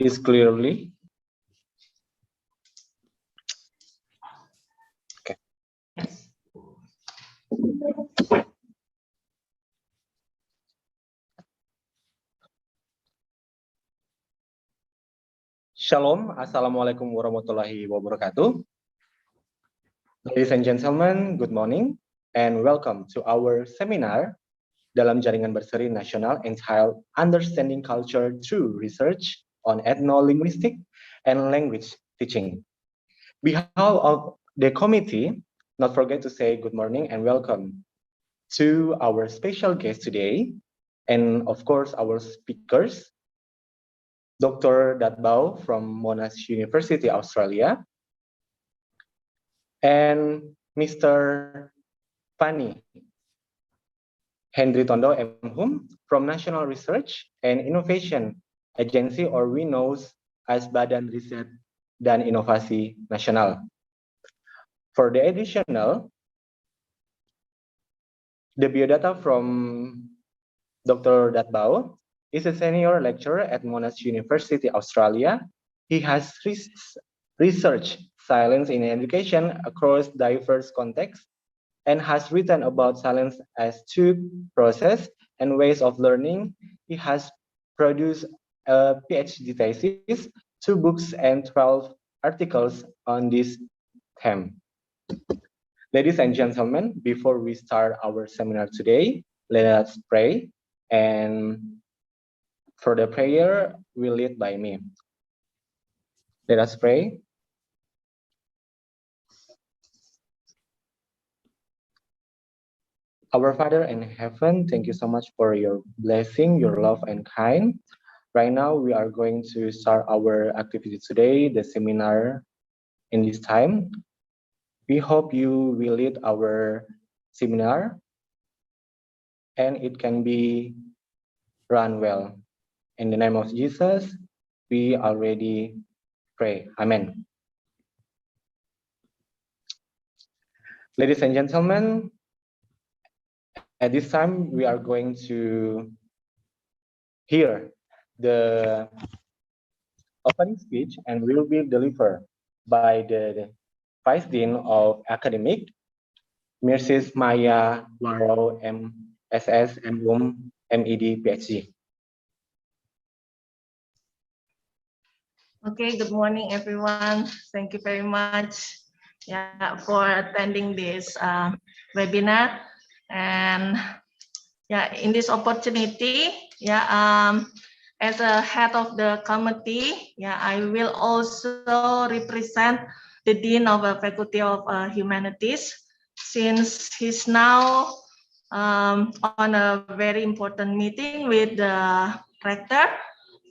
is clearly. Okay. Shalom, Assalamualaikum warahmatullahi wabarakatuh. Ladies and gentlemen, good morning and welcome to our seminar dalam jaringan berseri nasional entitled Understanding Culture Through Research on Ethnolinguistics and Language Teaching. Behalf of the committee, not forget to say good morning and welcome to our special guest today, and of course our speakers, Dr. Datbao from Monash University, Australia, and Mr. Pani Henry Tondo M. from National Research and Innovation Agency, or we know as Badan Riset dan Inovasi Nasional. For the additional, the biodata from Dr. Datbao is a senior lecturer at Monash University, Australia. He has researched science in education across diverse contexts and has written about science as two process and ways of learning. He has produced a PhD thesis, 2 books, and 12 articles on this theme. Ladies and gentlemen, before we start our seminar today, let us pray. And for the prayer, will lead by me. Let us pray. Our Father in heaven, thank you so much for your blessing, your love and kind. Right now, we are going to start our activity today, the seminar in this time. We hope you will lead our seminar and it can be run well. In the name of Jesus, we already pray. Amen. Ladies and gentlemen, at this time, we are going to hear the opening speech and will be delivered by the Vice Dean of Academic, Mrs. Maya Waro, MSS, MED, PhD. Okay, good morning, everyone. Thank you very much for attending this webinar. And in this opportunity, as a head of the committee, I will also represent the Dean of the Faculty of Humanities, since he's now on a very important meeting with the rector.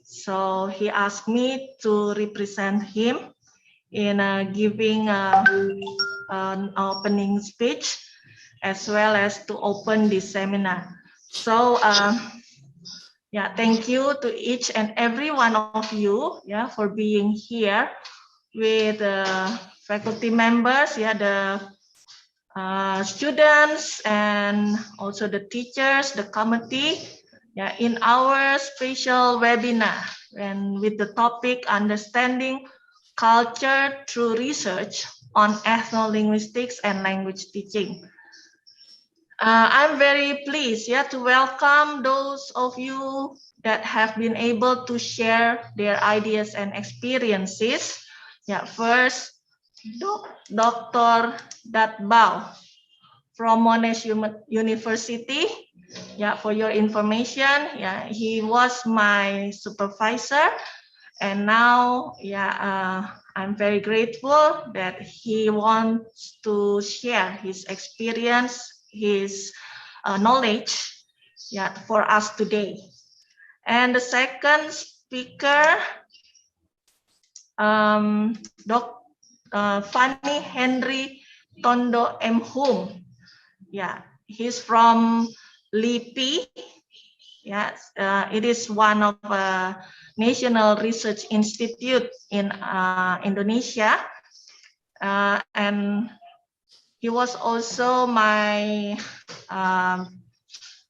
So he asked me to represent him in giving an opening speech, as well as to open this seminar. So thank you to each and every one of you for being here with the faculty members, the students, and also the teachers, the committee, in our special webinar, and with the topic Understanding Culture Through Research on Ethnolinguistics and Language Teaching. I'm very pleased to welcome those of you that have been able to share their ideas and experiences. First, Dr. Datbao from Monash University. For your information, he was my supervisor, and now I'm very grateful that he wants to share his experience, his knowledge for us today. And the second speaker, Fanny Henry Tondo M. He's from LIPI. Yes, it is one of National Research Institute in Indonesia, and he was also my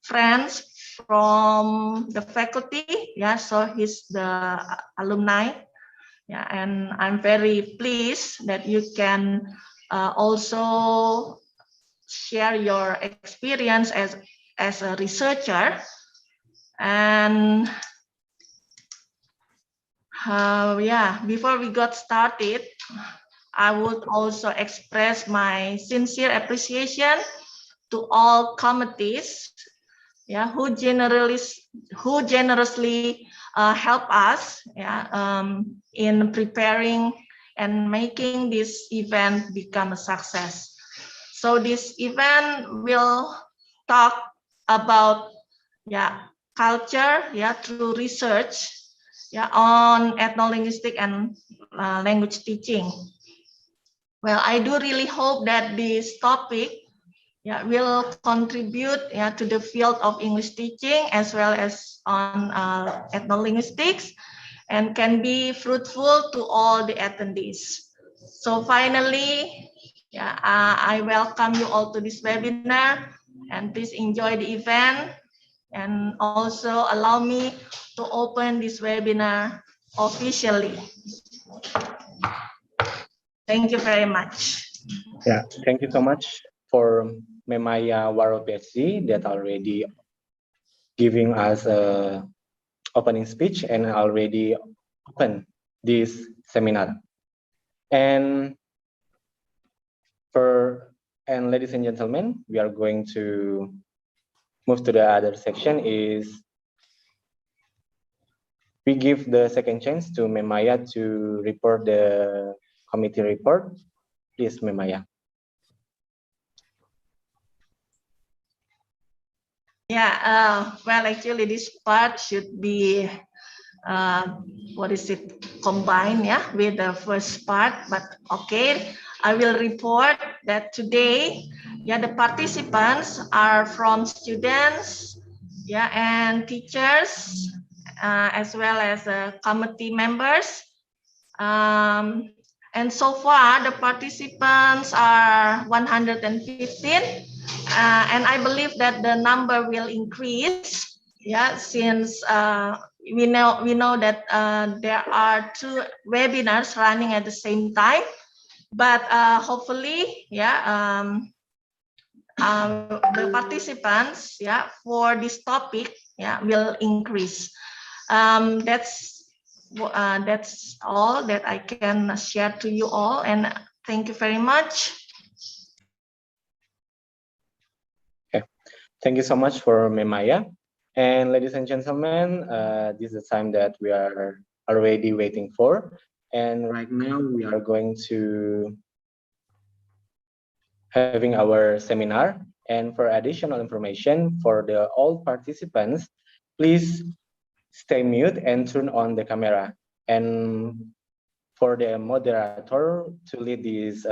friends from the faculty. Yeah, so he's the alumni. Yeah, and I'm very pleased that you can also share your experience as a researcher. And yeah, before we got started, I would also express my sincere appreciation to all committees, yeah, who generously help us, yeah, in preparing and making this event become a success. So this event will talk about, yeah, culture, yeah, through research, yeah, on ethnolinguistic and language teaching. Well, I do really hope that this topic, yeah, will contribute, yeah, to the field of English teaching as well as on ethnolinguistics, and can be fruitful to all the attendees. So finally, yeah, I welcome you all to this webinar, and please enjoy the event, and also allow me to open this webinar officially. Thank you very much. Yeah, thank you so much for Memaya Waro PhD that already giving us a opening speech and already open this seminar. And ladies and gentlemen, we are going to move to the other section. Is we give the second chance to Memaya to report the committee report. Please, Memaya. Yeah, well, actually, this part should be what is it, combined, yeah, with the first part, but okay, I will report that today, yeah, the participants are from students, yeah, and teachers, as well as committee members, and so far the participants are 115, and I believe that the number will increase, yeah, since we know that there are 2 webinars running at the same time, but hopefully, yeah, the participants, yeah, for this topic, yeah, will increase. That's all that I can share to you all, and thank you very much. Okay, thank you so much for Memaya. And ladies and gentlemen, this is the time that we are already waiting for. And right now we are going to having our seminar. And for additional information for the all participants, please stay mute and turn on the camera. And for the moderator to lead this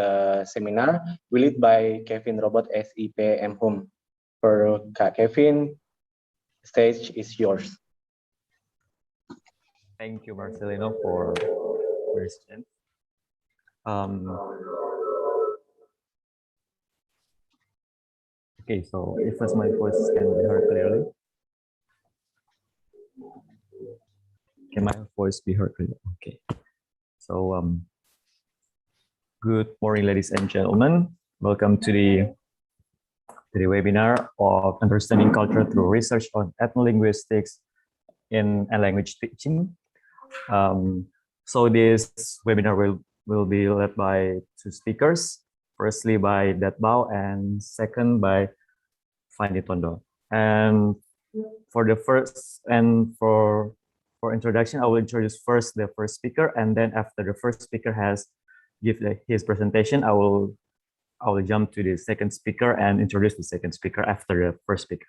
seminar, we lead by Kevin Robot SIP M Hum. For Kevin, stage is yours. Thank you, Marcelino, for question. Okay, so if my voice can be heard clearly. Can my voice be heard clearly? Okay. So good morning, ladies and gentlemen. Welcome to the webinar of Understanding Culture Through Research on Ethnolinguistics in Language Teaching. So this webinar will be led by 2 speakers. Firstly by Dat Bao, and second by Fani Tondo. And for the first and for introduction, I will introduce first the first speaker, and then after the first speaker has give his presentation, I will jump to the second speaker and introduce the second speaker after the first speaker.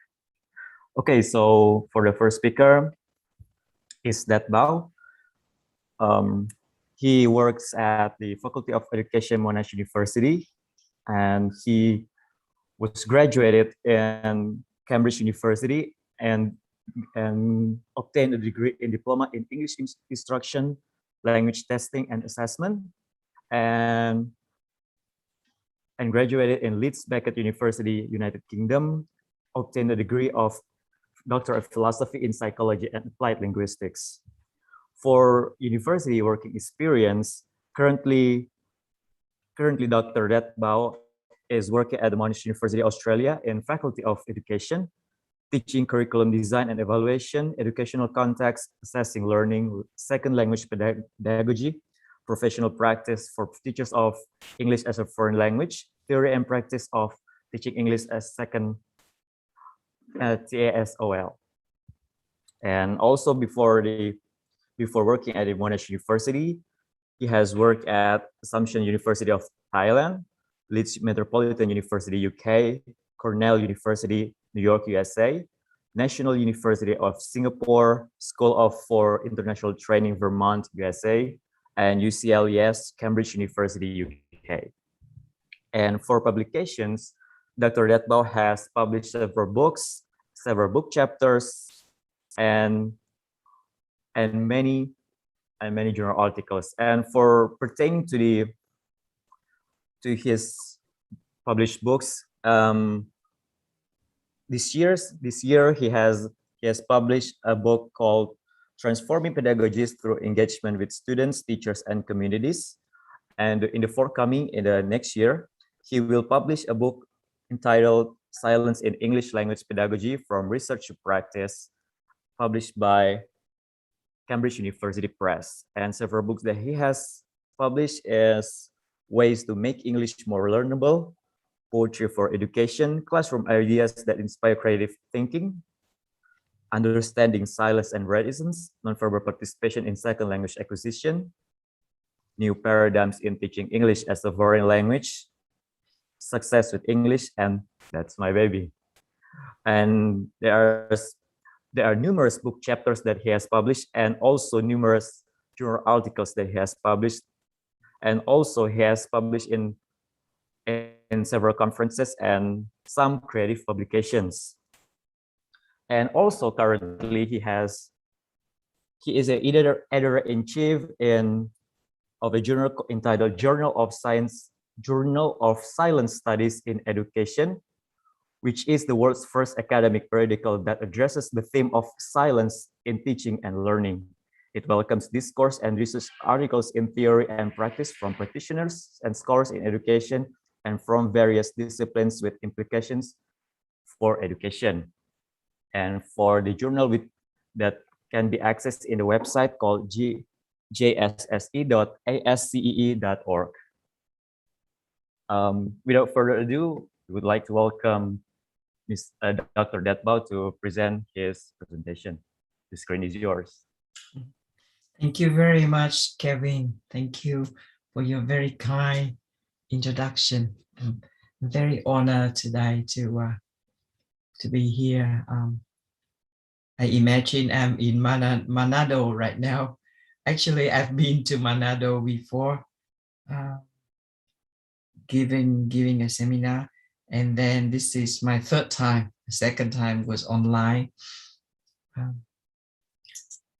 Okay, so for the first speaker is Dat Bao. He works at the Faculty of Education, Monash University, and he was graduated in Cambridge University and obtained a degree in diploma in English instruction, language testing and assessment, and graduated in Leeds Beckett University, United Kingdom, obtained a degree of Doctor of Philosophy in Psychology and Applied Linguistics. For university working experience, currently Dr. Detbau is working at the Monash University, Australia in Faculty of Education, teaching curriculum design and evaluation, educational context, assessing learning, second language pedagogy, professional practice for teachers of English as a foreign language, theory and practice of teaching English as second TASOL. And also before working at the Monash University, he has worked at Assumption University of Thailand, Leeds Metropolitan University UK, Cornell University, New York, USA, National University of Singapore, School for International Training, Vermont, USA, and UCLES, Cambridge University, UK. And for publications, Dr. Detbau has published several books, several book chapters, and many journal articles. And for pertaining to his published books, this year he has published a book called Transforming Pedagogies Through Engagement with Students, Teachers, and Communities. And in the next year, he will publish a book entitled Silence in English Language Pedagogy from Research to Practice, published by Cambridge University Press. And several books that he has published is Ways to Make English More Learnable, Poetry for Education, Classroom Ideas that Inspire Creative Thinking, Understanding Silence and Reticence, Nonverbal Participation in Second Language Acquisition, New Paradigms in Teaching English as a Foreign Language, Success with English, and That's My Baby. And there are numerous book chapters that he has published, and also numerous journal articles that he has published. And also he has published in several conferences and some creative publications. And also currently he is an editor-in-chief of a journal entitled Journal of Silence Studies in Education, which is the world's first academic periodical that addresses the theme of silence in teaching and learning. It welcomes discourse and research articles in theory and practice from practitioners and scholars in education and from various disciplines with implications for education. And for the journal that can be accessed in the website called jsse.ascee.org. Without further ado, we would like to welcome Dr. Detbau to present his presentation. The screen is yours. Thank you very much, Kevin. Thank you for your very kind introduction. I'm very honored today to be here. I imagine I'm in Manado right now. Actually, I've been to Manado before, giving a seminar, and then this is my third time. The second time was online.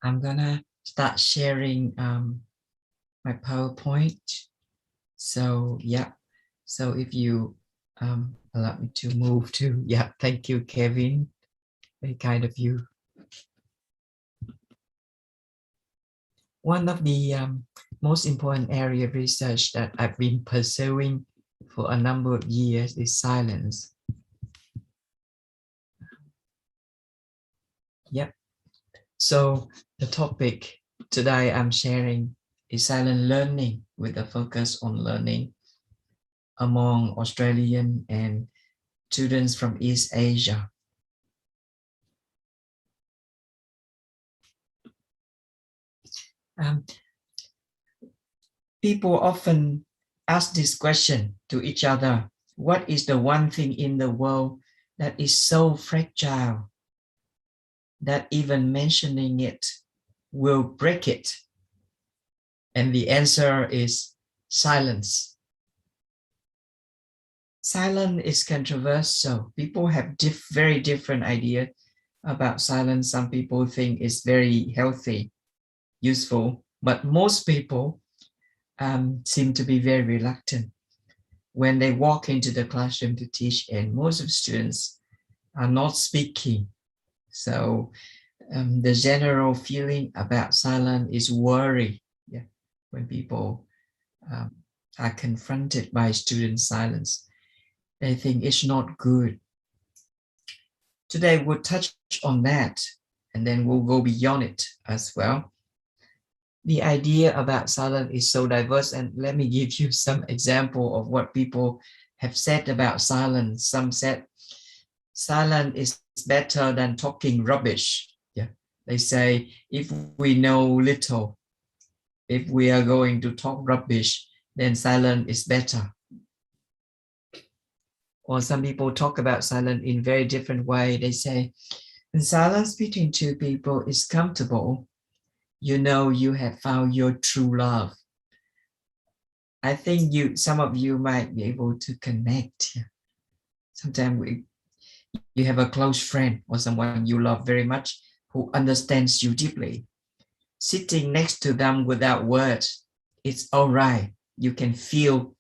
I'm gonna start sharing my PowerPoint. So yeah, so if you allow me to move to, yeah, thank you, Kevin. Very kind of you. One of the most important area of research that I've been pursuing for a number of years is silence. Yep. So the topic today I'm sharing is silent learning with a focus on learning among Australian and students from East Asia. People often ask this question to each other: what is the one thing in the world that is so fragile that even mentioning it will break it? And the answer is silence. Silence is controversial. People have very different ideas about silence. Some people think it's very healthy, useful, but most people seem to be very reluctant when they walk into the classroom to teach, and most of the students are not speaking. So the general feeling about silence is worry. Yeah, when people are confronted by student silence, they think it's not good. Today we'll touch on that, and then we'll go beyond it as well. The idea about silence is so diverse, and let me give you some example of what people have said about silence. Some said silence is better than talking rubbish. Yeah, they say if we know little, if we are going to talk rubbish, then silence is better. Or some people talk about silence in very different way. They say, when silence between two people is comfortable, you know you have found your true love. I think some of you might be able to connect. Sometimes you have a close friend or someone you love very much who understands you deeply. Sitting next to them without words, it's all right. You can feel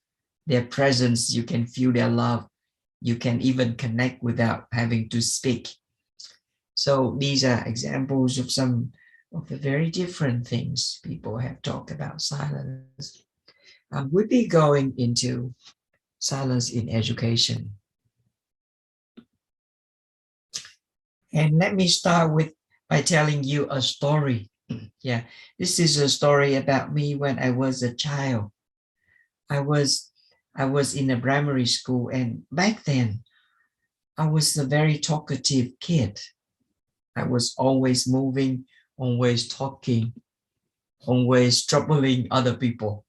their presence, you can feel their love, you can even connect without having to speak. So these are examples of some of the very different things people have talked about silence. We'll be going into silence in education. And let me start by telling you a story. Yeah, this is a story about me when I was a child. I was in a primary school, and back then I was a very talkative kid. I was always moving, always talking, always troubling other people.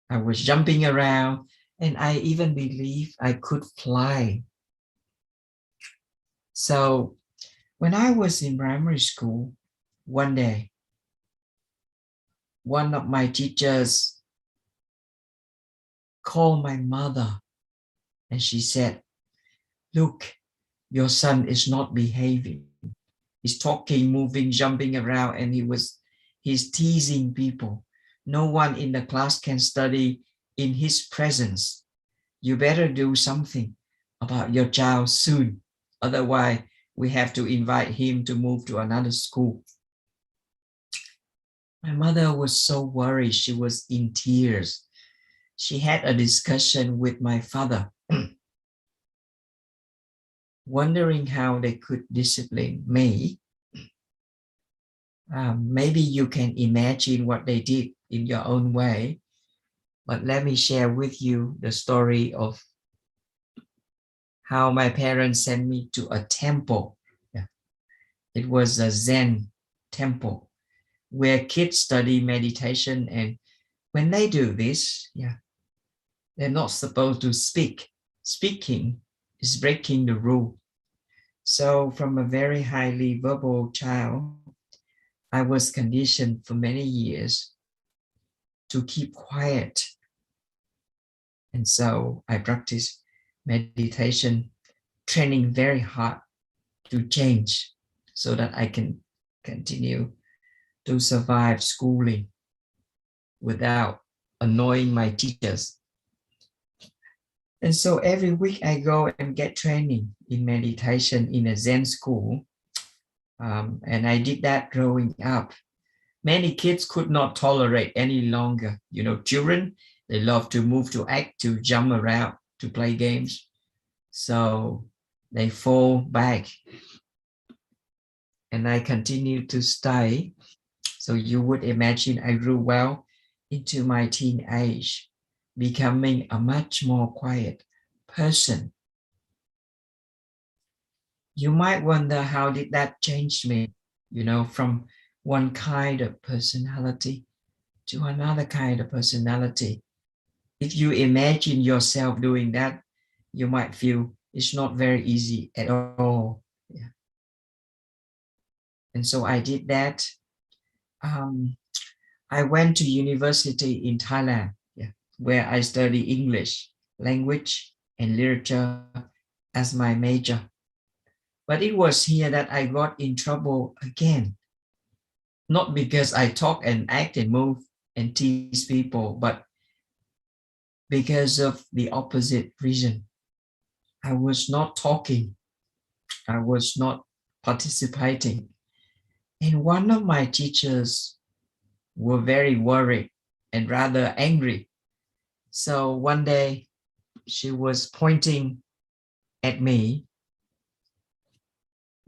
I was jumping around, and I even believed I could fly. So when I was in primary school, one day, one of my teachers called my mother, and she said, "Look, your son is not behaving. He's talking, moving, jumping around, and he's teasing people. No one in the class can study in his presence. You better do something about your child soon. Otherwise, we have to invite him to move to another school." My mother was so worried. She was in tears. She had a discussion with my father, wondering how they could discipline me. Maybe you can imagine what they did in your own way, but let me share with you the story of how my parents sent me to a temple. Yeah. It was a Zen temple where kids study meditation, and when they do this, yeah, they're not supposed to speak. Speaking is breaking the rule. So from a very highly verbal child, I was conditioned for many years to keep quiet. And so I practiced meditation, training very hard to change so that I can continue to survive schooling without annoying my teachers. And so every week I go and get training in meditation in a Zen school. And I did that growing up. Many kids could not tolerate any longer. You know, children, they love to move, to act, to jump around, to play games. So they fall back. And I continued to stay. So you would imagine I grew well into my teenage, becoming a much more quiet person. You might wonder, how did that change me? You know, from one kind of personality to another kind of personality. If you imagine yourself doing that, you might feel it's not very easy at all. Yeah. And so I did that. I went to university in Thailand, yeah, where I studied English, language, and literature as my major. But it was here that I got in trouble again. Not because I talk and act and move and tease people, but because of the opposite reason. I was not talking. I was not participating. And one of my teachers were very worried and rather angry. So one day she was pointing at me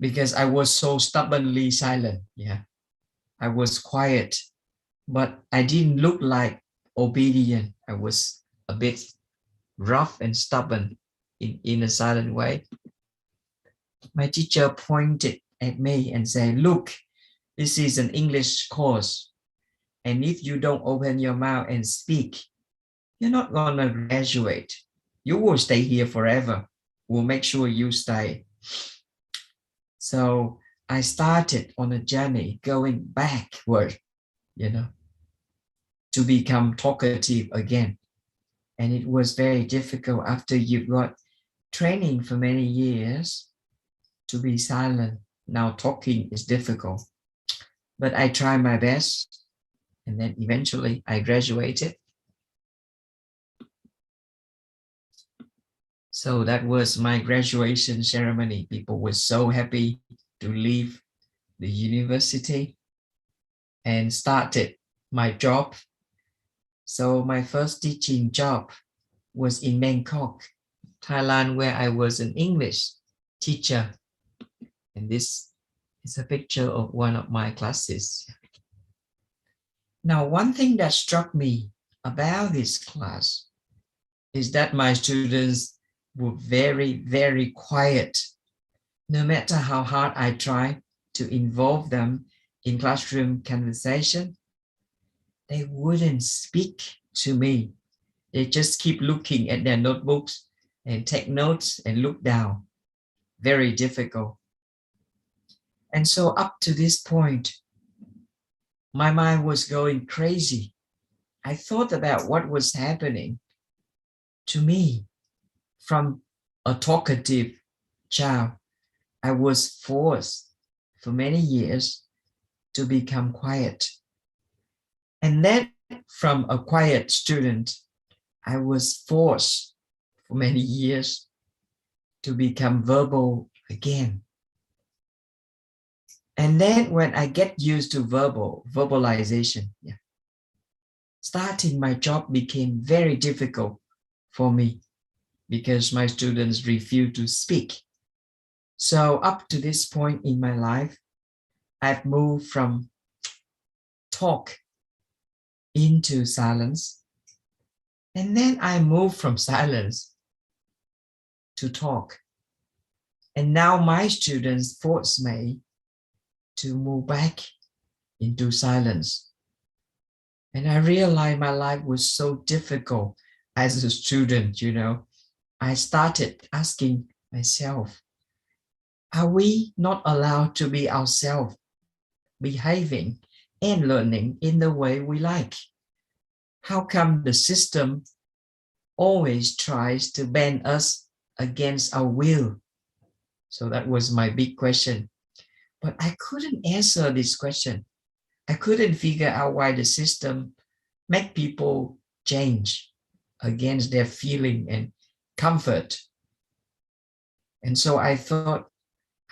because I was so stubbornly silent. Yeah, I was quiet, but I didn't look like obedient. I was a bit rough and stubborn in a silent way. My teacher pointed at me and said, "Look, this is an English course. And if you don't open your mouth and speak, you're not going to graduate. You will stay here forever. We'll make sure you stay." So I started on a journey going backward, to become talkative again. And it was very difficult after you got training for many years to be silent. Now talking is difficult. But I tried my best. And then eventually I graduated. So that was my graduation ceremony. People were so happy to leave the university and started my job. So my first teaching job was in Bangkok, Thailand, where I was an English teacher. And this is a picture of one of my classes. Now, one thing that struck me about this class is that my students were very, very quiet. No matter how hard I tried to involve them in classroom conversation, they wouldn't speak to me. They just keep looking at their notebooks and take notes and look down. Very difficult. And so up to this point, my mind was going crazy. I thought about what was happening to me. From a talkative child, I was forced for many years to become quiet. And then from a quiet student, I was forced for many years to become verbal again. And then when I get used to verbalization, starting my job became very difficult for me because my students refused to speak. So up to this point in my life, I've moved from talk into silence. And then I moved from silence to talk. And now my students force me to move back into silence. And I realized my life was so difficult as a student, I started asking myself, are we not allowed to be ourselves, behaving and learning in the way we like? How come the system always tries to bend us against our will? So that was my big question. But I couldn't answer this question. I couldn't figure out why the system make people change against their feeling and comfort. And so I thought,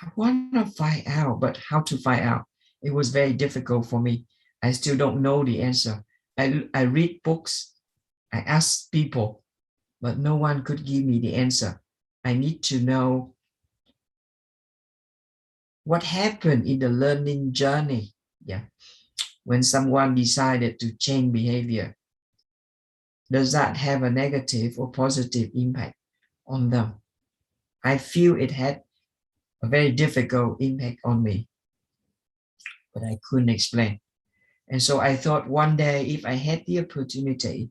I want to find out, but how to find out? It was very difficult for me. I still don't know the answer. I read books, I ask people, but no one could give me the answer. I need to know what happened in the learning journey. When someone decided to change behavior, does that have a negative or positive impact on them? I feel it had a very difficult impact on me, but I couldn't explain. And so I thought one day, if I had the opportunity,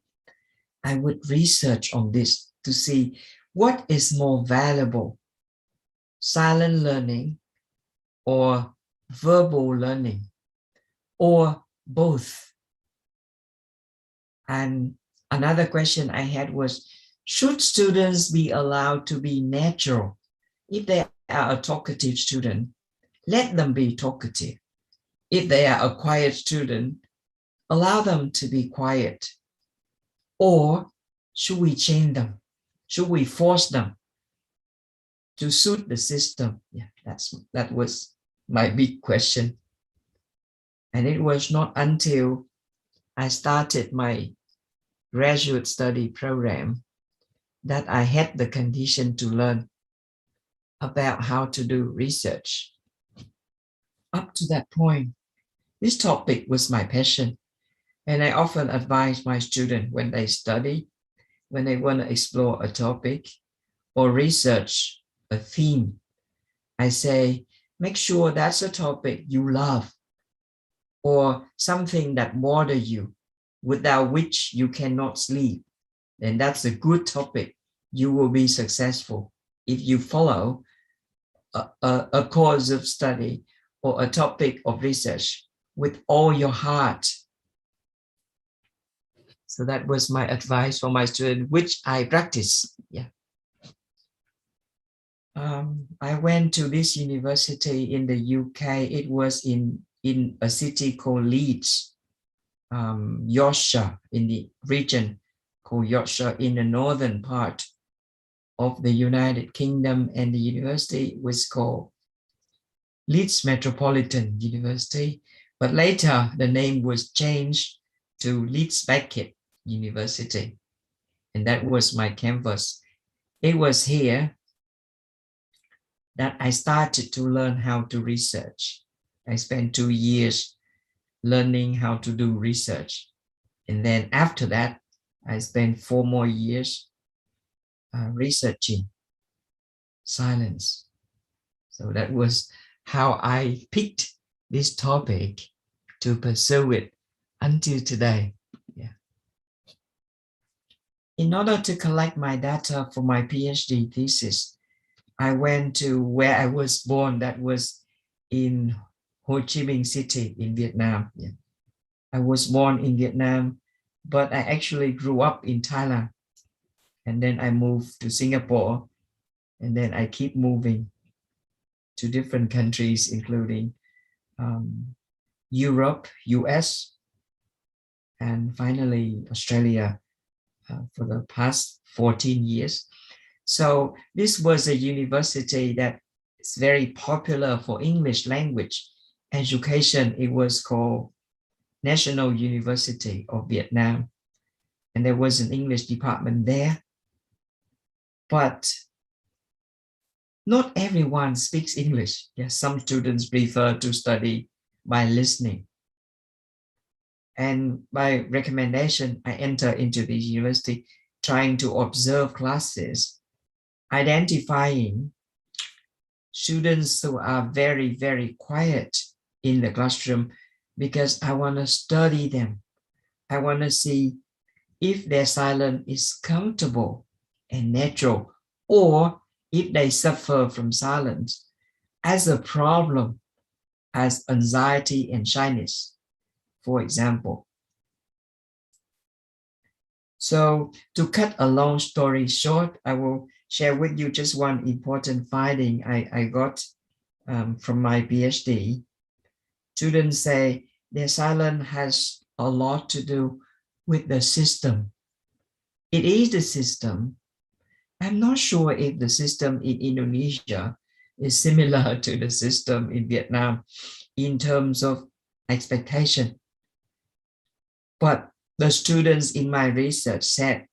I would research on this to see what is more valuable, silent learning or verbal learning, or both. And another question I had was, should students be allowed to be natural? If they are a talkative student, let them be talkative. If they are a quiet student, allow them to be quiet. Or should we change them? Should we force them to suit the system? That was my big question. And it was not until I started my graduate study program that I had the condition to learn about how to do research. Up to that point, this topic was my passion. And I often advise my students when they study, when they want to explore a topic or research a theme, I say, make sure that's a topic you love or something that bothers you, without which you cannot sleep. Then that's a good topic. You will be successful if you follow a course of study or a topic of research with all your heart. So that was my advice for my student, which I practice. Yeah. I went to this university in the UK. It was in a city called Leeds, Yorkshire, in the region called Yorkshire in the northern part of the United Kingdom, and the university was called Leeds Metropolitan University, but later the name was changed to Leeds Beckett University, and that was my campus. It was here that I started to learn how to research. I spent 2 years learning how to do research. And then after that, I spent 4 more years researching silence. So that was how I picked this topic to pursue it until today. Yeah. In order to collect my data for my PhD thesis, I went to where I was born, that was in Ho Chi Minh City in Vietnam. Yeah. I was born in Vietnam, but I actually grew up in Thailand. And then I moved to Singapore, and then I keep moving to different countries, including Europe, US, and finally Australia for the past 14 years. So this was a university that is very popular for English language education. It was called National University of Vietnam. And there was an English department there. But not everyone speaks English. Yes, some students prefer to study by listening. And by recommendation, I entered into the university trying to observe classes, identifying students who are very, very quiet in the classroom, because I want to study them. I want to see if their silence is comfortable and natural, or if they suffer from silence as a problem, as anxiety and shyness, for example. So to cut a long story short, I will share with you just one important finding I got from my PhD. Students say their silence has a lot to do with the system. It is the system. I'm not sure if the system in Indonesia is similar to the system in Vietnam in terms of expectation. But the students in my research said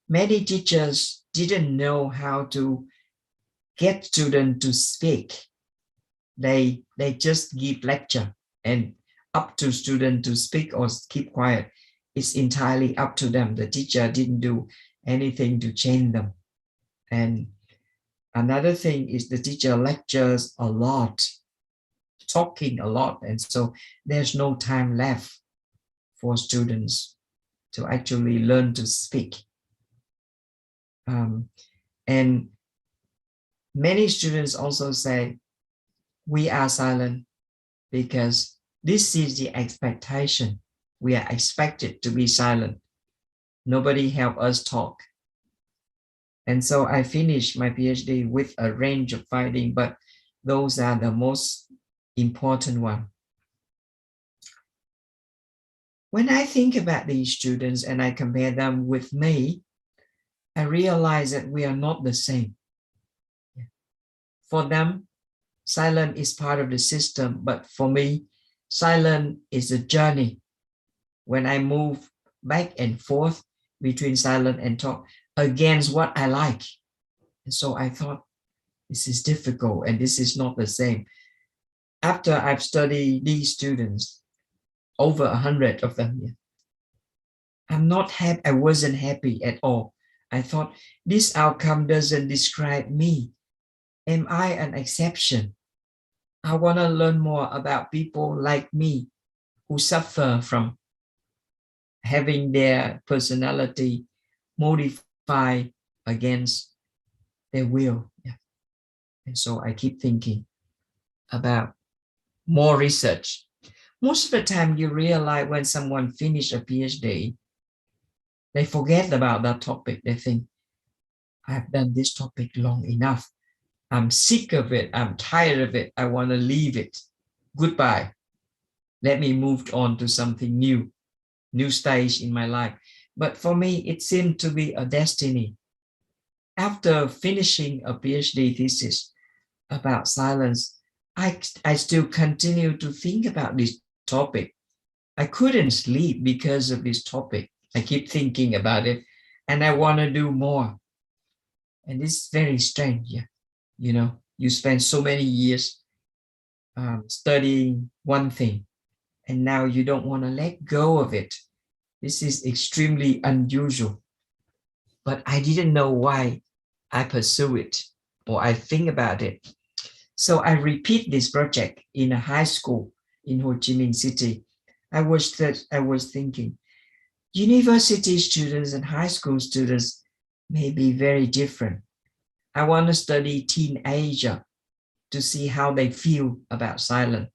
many teachers didn't know how to get students to speak. They just give lecture, and up to students to speak or keep quiet. It's entirely up to them. The teacher didn't do anything to change them. And another thing is the teacher lectures a lot, talking a lot, and so there's no time left for students to actually learn to speak. And many students also say, we are silent because this is the expectation. We are expected to be silent. Nobody help us talk. And so I finished my PhD with a range of findings, but those are the most important ones. When I think about these students and I compare them with me, I realize that we are not the same. For them, silence is part of the system, but for me, silence is a journey. When I move back and forth between silence and talk against what I like. And so I thought, this is difficult and this is not the same. After I've studied these students, over 100 of them, I'm not happy. I wasn't happy at all. I thought this outcome doesn't describe me. Am I an exception? I want to learn more about people like me who suffer from having their personality modified against their will. Yeah. And so I keep thinking about more research. Most of the time you realize when someone finishes a PhD, they forget about that topic. They think, I've done this topic long enough. I'm sick of it. I'm tired of it. I want to leave it. Goodbye. Let me move on to something new stage in my life. But for me, it seemed to be a destiny. After finishing a PhD thesis about silence, I still continue to think about this topic. I couldn't sleep because of this topic. I keep thinking about it and I want to do more. And it's very strange. Yeah. You know, you spend so many years studying one thing and now you don't want to let go of it. This is extremely unusual. But I didn't know why I pursue it or I think about it. So I repeat this project in a high school in Ho Chi Minh City. I was thinking, university students and high school students may be very different. I want to study teenager to see how they feel about silence.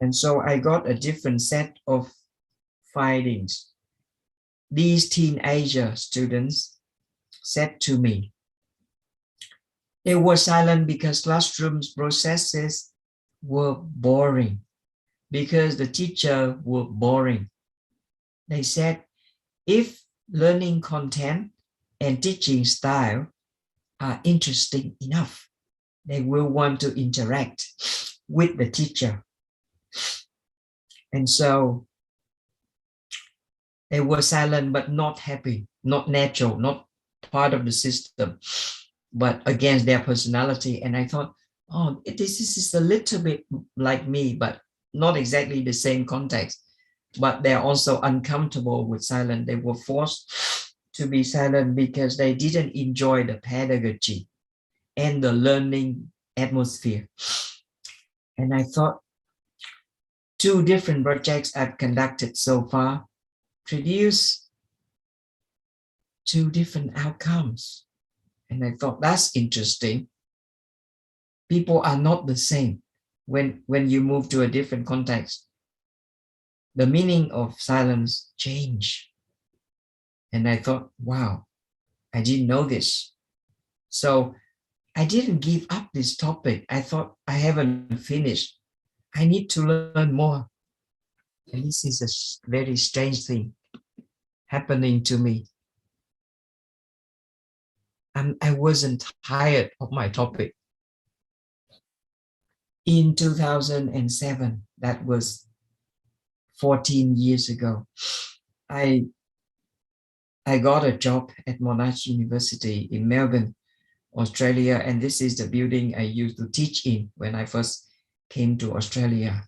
And so I got a different set of findings. These teenager students said to me, they were silent because classrooms processes were boring, because the teacher were boring. They said, if learning content and teaching style are interesting enough, they will want to interact with the teacher. And so they were silent but not happy, not natural, not part of the system, but against their personality. And I thought, oh, this is a little bit like me, but not exactly the same context. But they're also uncomfortable with silence. They were forced to be silent because they didn't enjoy the pedagogy and the learning atmosphere. And I thought, two different projects I've conducted so far produce two different outcomes. And I thought that's interesting. People are not the same when you move to a different context. The meaning of silence change. And I thought, wow, I didn't know this. So I didn't give up this topic. I thought I haven't finished. I need to learn more. And this is a very strange thing happening to me. I wasn't tired of my topic. In 2007, that was 14 years ago, I got a job at Monash University in Melbourne, Australia, and this is the building I used to teach in when I first came to Australia.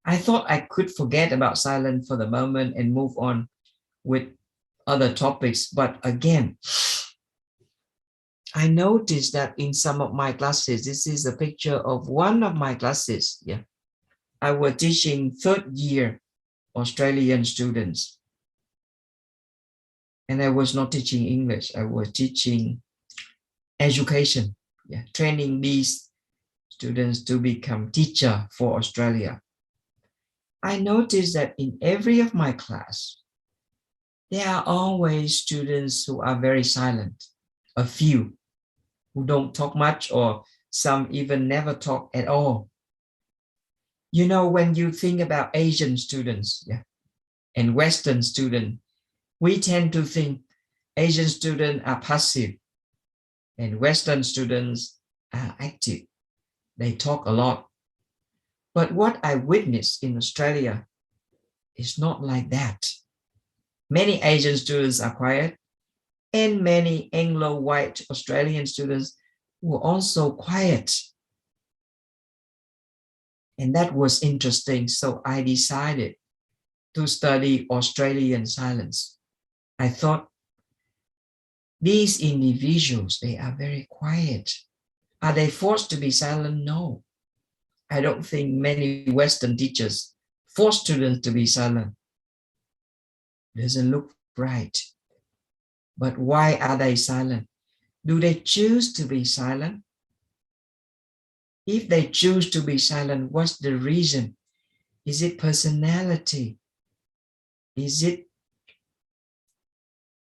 I thought I could forget about silence for the moment and move on with other topics, but again, I noticed that in some of my classes, this is a picture of one of my classes. Yeah, I was teaching third year Australian students. And I was not teaching English. I was teaching education, yeah, training these students to become teacher for Australia. I noticed that in every of my class, there are always students who are very silent, a few who don't talk much, or some even never talk at all. You know, when you think about Asian students, yeah, and Western students, we tend to think Asian students are passive and Western students are active. They talk a lot. But what I witnessed in Australia is not like that. Many Asian students are quiet, and many Anglo-white Australian students were also quiet. And that was interesting. So I decided to study Australian silence. I thought, these individuals, they are very quiet. Are they forced to be silent? No. I don't think many Western teachers force students to be silent. Doesn't look right. But why are they silent? Do they choose to be silent? If they choose to be silent, what's the reason? Is it personality? Is it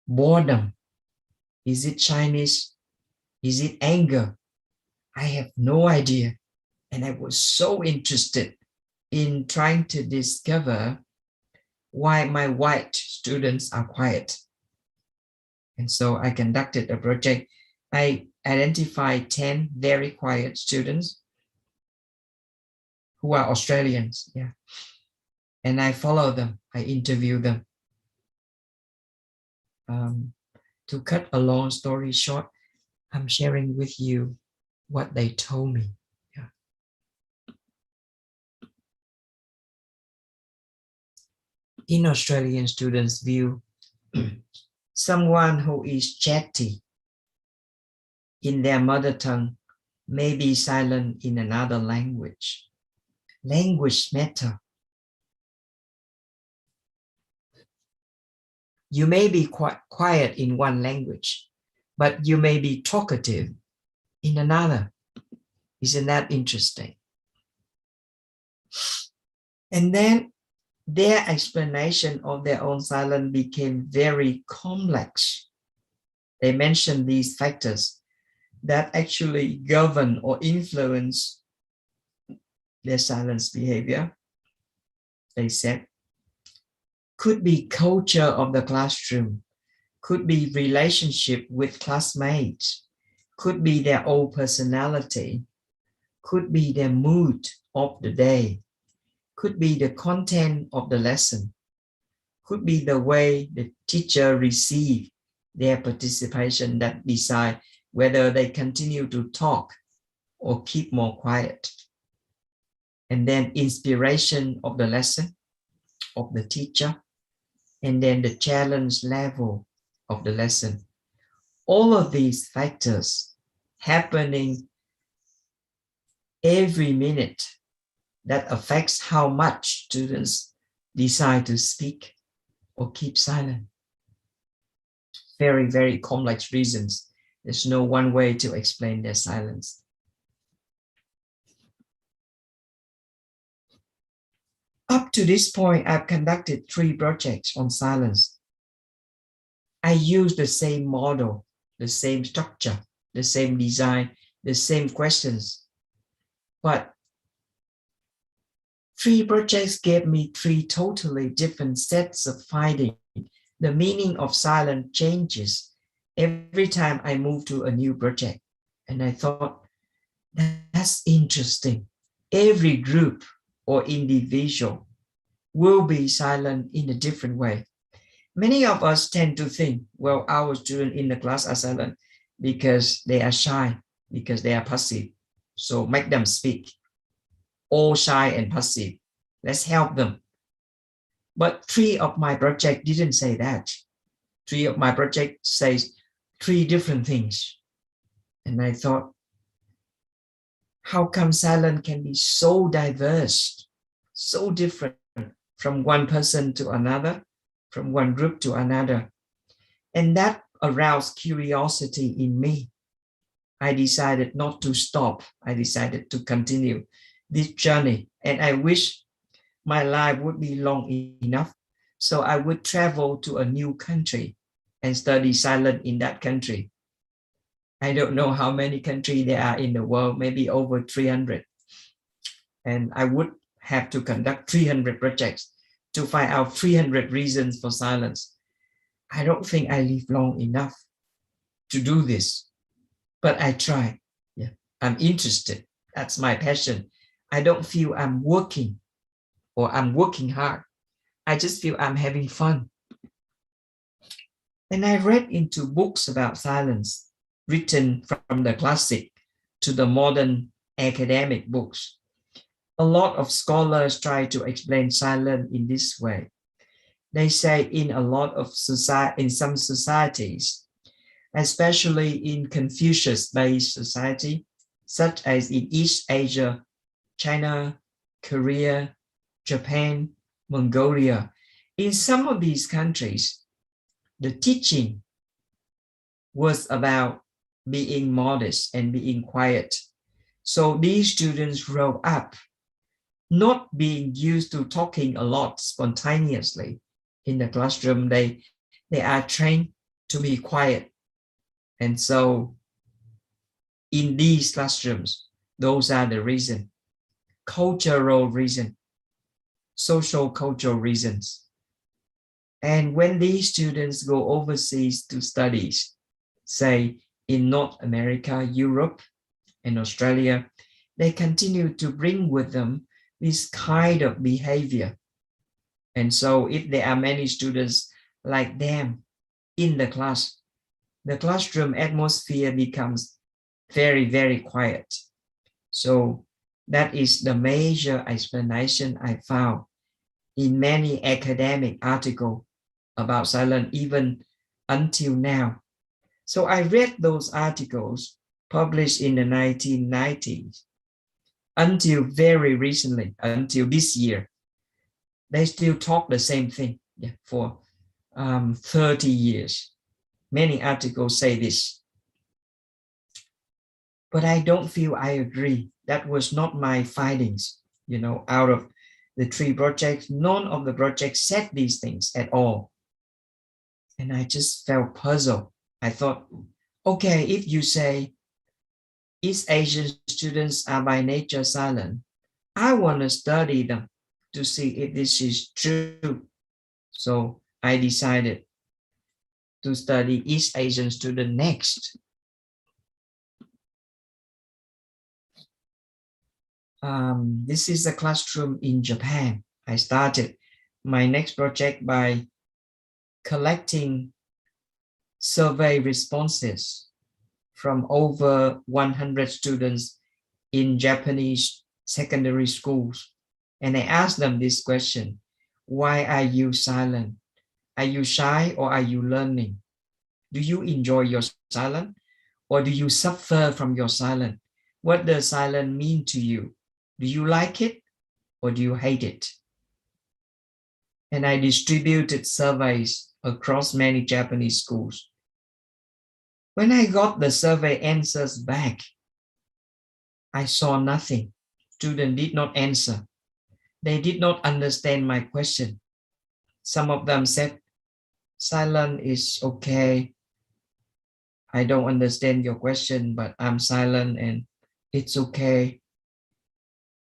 boredom? Is it shyness? Is it anger? I have no idea. And I was so interested in trying to discover why my white students are quiet. And so I conducted a project. I identified 10 very quiet students who are Australians. Yeah. And I follow them. I interview them. To cut a long story short, I'm sharing with you what they told me. Yeah. In Australian students' view, someone who is chatty in their mother tongue may be silent in another language. Language matter. You may be quiet in one language, but you may be talkative in another. Isn't that interesting? And then their explanation of their own silence became very complex. They mentioned these factors that actually govern or influence their silence behavior. They said, could be culture of the classroom, could be relationship with classmates, could be their own personality, could be their mood of the day, could be the content of the lesson, could be the way the teacher receive their participation that decide whether they continue to talk or keep more quiet. And then inspiration of the lesson, of the teacher, and then the challenge level of the lesson. All of these factors happening every minute that affects how much students decide to speak or keep silent. Very, very complex reasons. There's no one way to explain their silence. Up to this point, I've conducted 3 projects on silence. I use the same model, the same structure, the same design, the same questions. But 3 projects gave me 3 totally different sets of findings. The meaning of silence changes every time I move to a new project. And I thought, that's interesting. Every group or individual will be silent in a different way. Many of us tend to think, well, our students in the class are silent because they are shy, because they are passive. So make them speak. All shy and passive. Let's help them. But 3 of my project didn't say that. 3 of my project says 3 different things. And I thought, how come silence can be so diverse, so different from one person to another, from one group to another? And that aroused curiosity in me. I decided not to stop. I decided to continue this journey. And I wish my life would be long enough so I would travel to a new country and study silence in that country. I don't know how many countries there are in the world, maybe over 300. And I would have to conduct 300 projects to find out 300 reasons for silence. I don't think I live long enough to do this, but I tried. Yeah. I'm interested. That's my passion. I don't feel I'm working or I'm working hard. I just feel I'm having fun. And I read into books about silence, written from the classic to the modern academic books. A lot of scholars try to explain silence in this way. They say in a lot of society, in some societies, especially in Confucius-based society, such as in East Asia, China, Korea, Japan, Mongolia, in some of these countries, the teaching was about being modest and being quiet. So these students grow up not being used to talking a lot spontaneously in the classroom. They are trained to be quiet. And so in these classrooms, those are the reasons, cultural reasons, social cultural reasons. And when these students go overseas to studies, say in North America, Europe, and Australia, they continue to bring with them this kind of behavior. And so if there are many students like them in the class, the classroom atmosphere becomes very, very quiet. So that is the major explanation I found in many academic articles about silence, even until now. So I read those articles published in the 1990s until very recently, until this year. They still talk the same thing for 30 years. Many articles say this. But I don't feel I agree. That was not my findings. Out of the 3 projects, none of the projects said these things at all. And I just felt puzzled. I thought, okay, if you say East Asian students are by nature silent, I want to study them to see if this is true. So I decided to study East Asian student next. This is a classroom in Japan. I started my next project by collecting survey responses from over 100 students in Japanese secondary schools. And I asked them this question: why are you silent? Are you shy or are you learning? Do you enjoy your silence or do you suffer from your silence? What does silence mean to you? Do you like it or do you hate it? And I distributed surveys across many Japanese schools. When I got the survey answers back, I saw nothing. Students did not answer. They did not understand my question. Some of them said, silent is okay. I don't understand your question, but I'm silent and it's okay.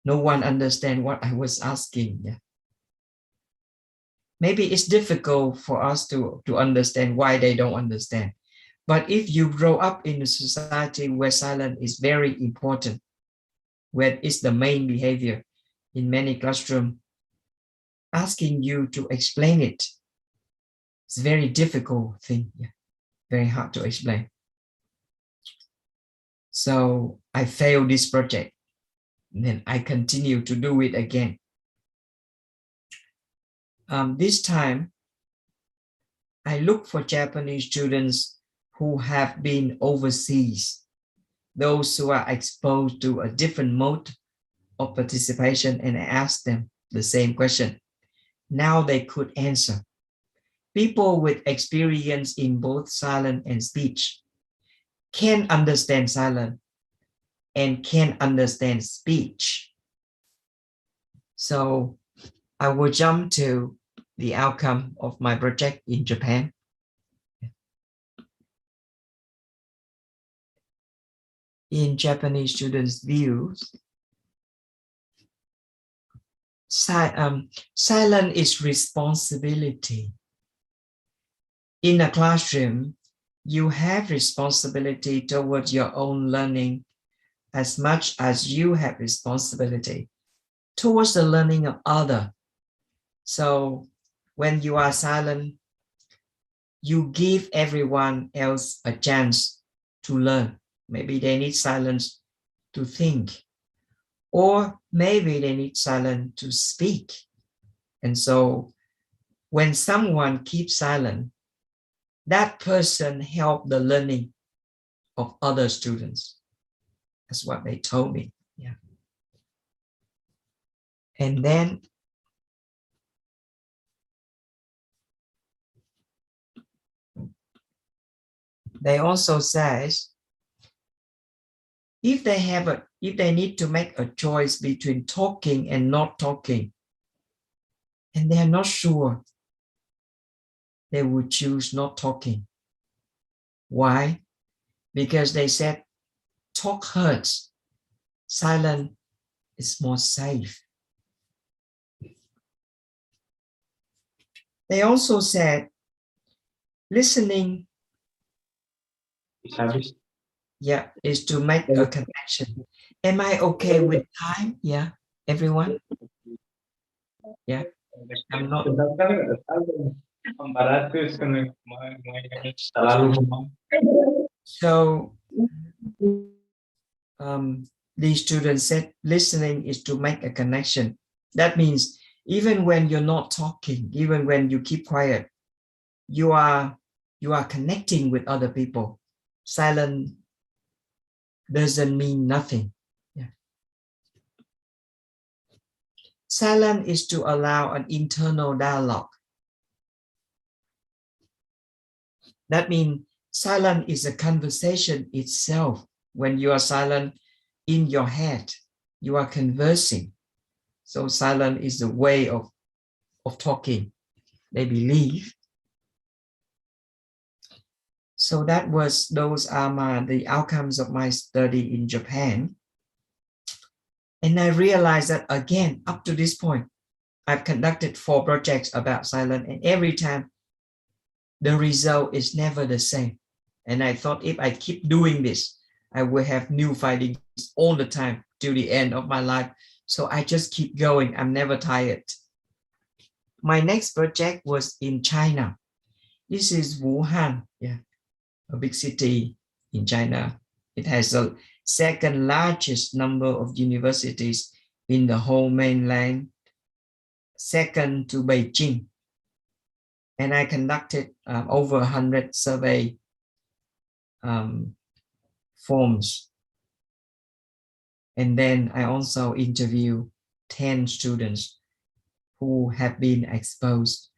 No one understands what I was asking. Yeah. Maybe it's difficult for us to understand why they don't understand. But if you grow up in a society where silence is very important, where it's the main behavior in many classrooms, asking you to explain it, it's a very difficult thing, very hard to explain. So I failed this project, and then I continue to do it again. This time, I look for Japanese students who have been overseas, those who are exposed to a different mode of participation, and I ask them the same question. Now they could answer. People with experience in both silent and speech can understand silent and can understand speech. So I will jump to the outcome of my project in Japan. In Japanese students' views, silence is responsibility. In a classroom, you have responsibility towards your own learning, as much as you have responsibility towards the learning of other. So when you are silent, you give everyone else a chance to learn. Maybe they need silence to think, or maybe they need silence to speak. And so when someone keeps silent, that person helped the learning of other students. That's what they told me. Yeah. And then they also says, if they need to make a choice between talking and not talking, and they're not sure, they would choose not talking. Why? Because they said talk hurts, silence is more safe. They also said listening, yeah, is to make a connection. Am I okay with time? Yeah, everyone? Yeah, I'm not. So these students said listening is to make a connection. That means even when you're not talking, even when you keep quiet, you are connecting with other people. Silence doesn't mean nothing. Yeah. Silence is to allow an internal dialogue. That means silence is a conversation itself. When you are silent in your head, you are conversing. So silence is a way of talking, they believe. So those are the outcomes of my study in Japan. And I realized that again, up to this point, I've conducted 4 projects about silence, and every time the result is never the same. And I thought if I keep doing this, I will have new findings all the time till the end of my life. So I just keep going. I'm never tired. My next project was in China. This is Wuhan, yeah, a big city in China. It has the second largest number of universities in the whole mainland, second to Beijing. And I conducted over 100 survey forms. And then I also interviewed 10 students who have been exposed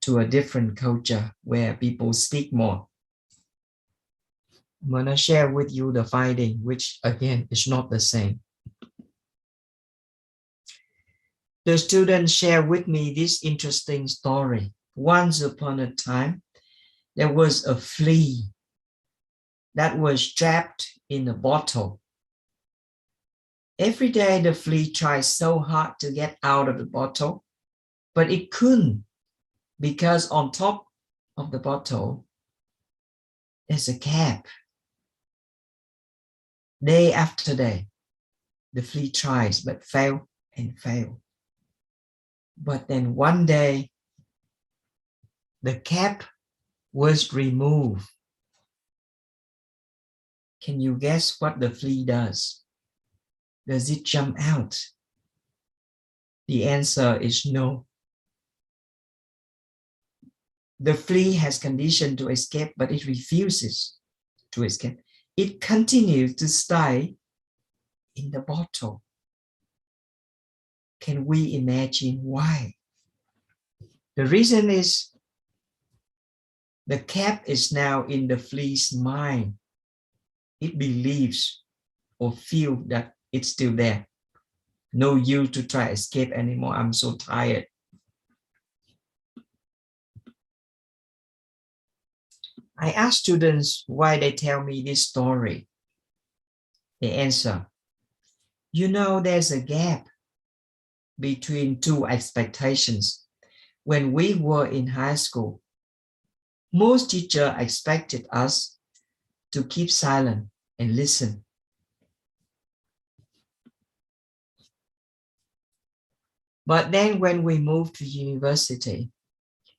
to a different culture where people speak more. I'm going to share with you the finding, which again is not the same. The students share with me this interesting story. Once upon a time, there was a flea that was trapped in a bottle. Every day the flea tried so hard to get out of the bottle, but it couldn't, because on top of the bottle, there's a cap. Day after day, the flea tries but fail and fail. But then one day, the cap was removed. Can you guess what the flea does? Does it jump out? The answer is no. The flea has conditioned to escape, but it refuses to escape. It continues to stay in the bottle. Can we imagine why? The reason is the cap is now in the flea's mind. It believes or feels that it's still there. No use to try escape anymore. I'm so tired. I ask students why they tell me this story. They answer, you know, there's a gap between 2 expectations. When we were in high school, most teachers expected us to keep silent and listen. But then when we moved to university,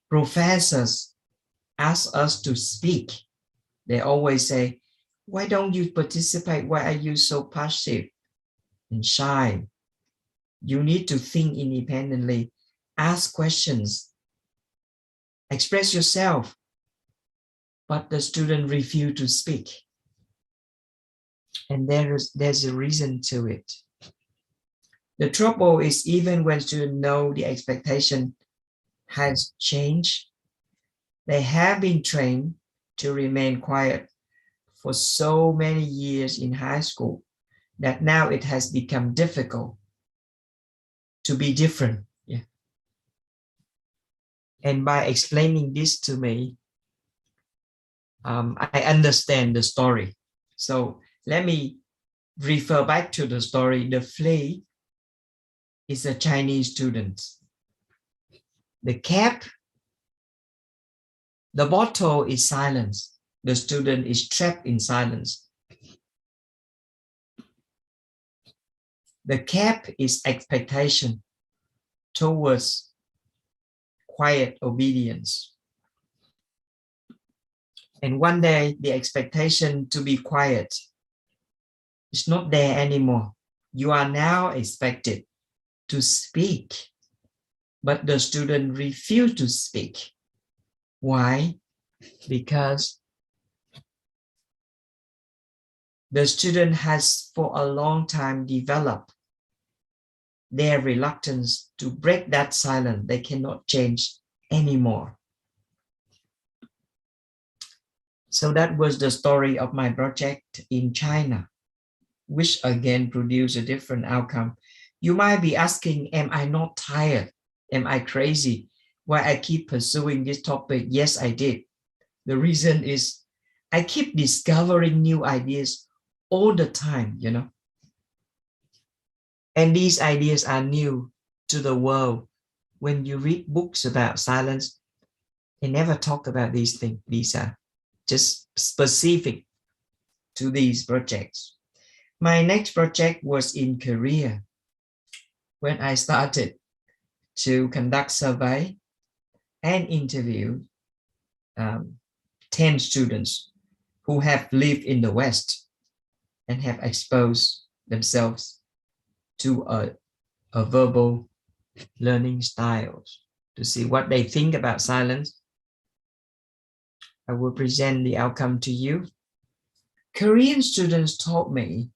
professors ask us to speak. They always say, why don't you participate? Why are you so passive and shy? You need to think independently, ask questions, express yourself. But the student refused to speak. And there's a reason to it. The trouble is, even when students know the expectation has changed, they have been trained to remain quiet for so many years in high school that now it has become difficult to be different. Yeah. And by explaining this to me, I understand the story. So let me refer back to the story. The flea is a Chinese student. The cap, the bottle is silence. The student is trapped in silence. The cap is expectation towards quiet obedience. And one day, the expectation to be quiet is not there anymore. You are now expected to speak, but the student refused to speak. Why? Because the student has for a long time developed their reluctance to break that silence. They cannot change anymore. So that was the story of my project in China, which again produced a different outcome. You might be asking, am I not tired? Am I crazy? Why I keep pursuing this topic? Yes, I did. The reason is I keep discovering new ideas all the time, you know. And these ideas are new to the world. When you read books about silence, they never talk about these things. These are just specific to these projects. My next project was in Korea. When I started to conduct survey and interview 10 students who have lived in the West and have exposed themselves to a verbal learning styles to see what they think about silence. I will present the outcome to you. Korean students told me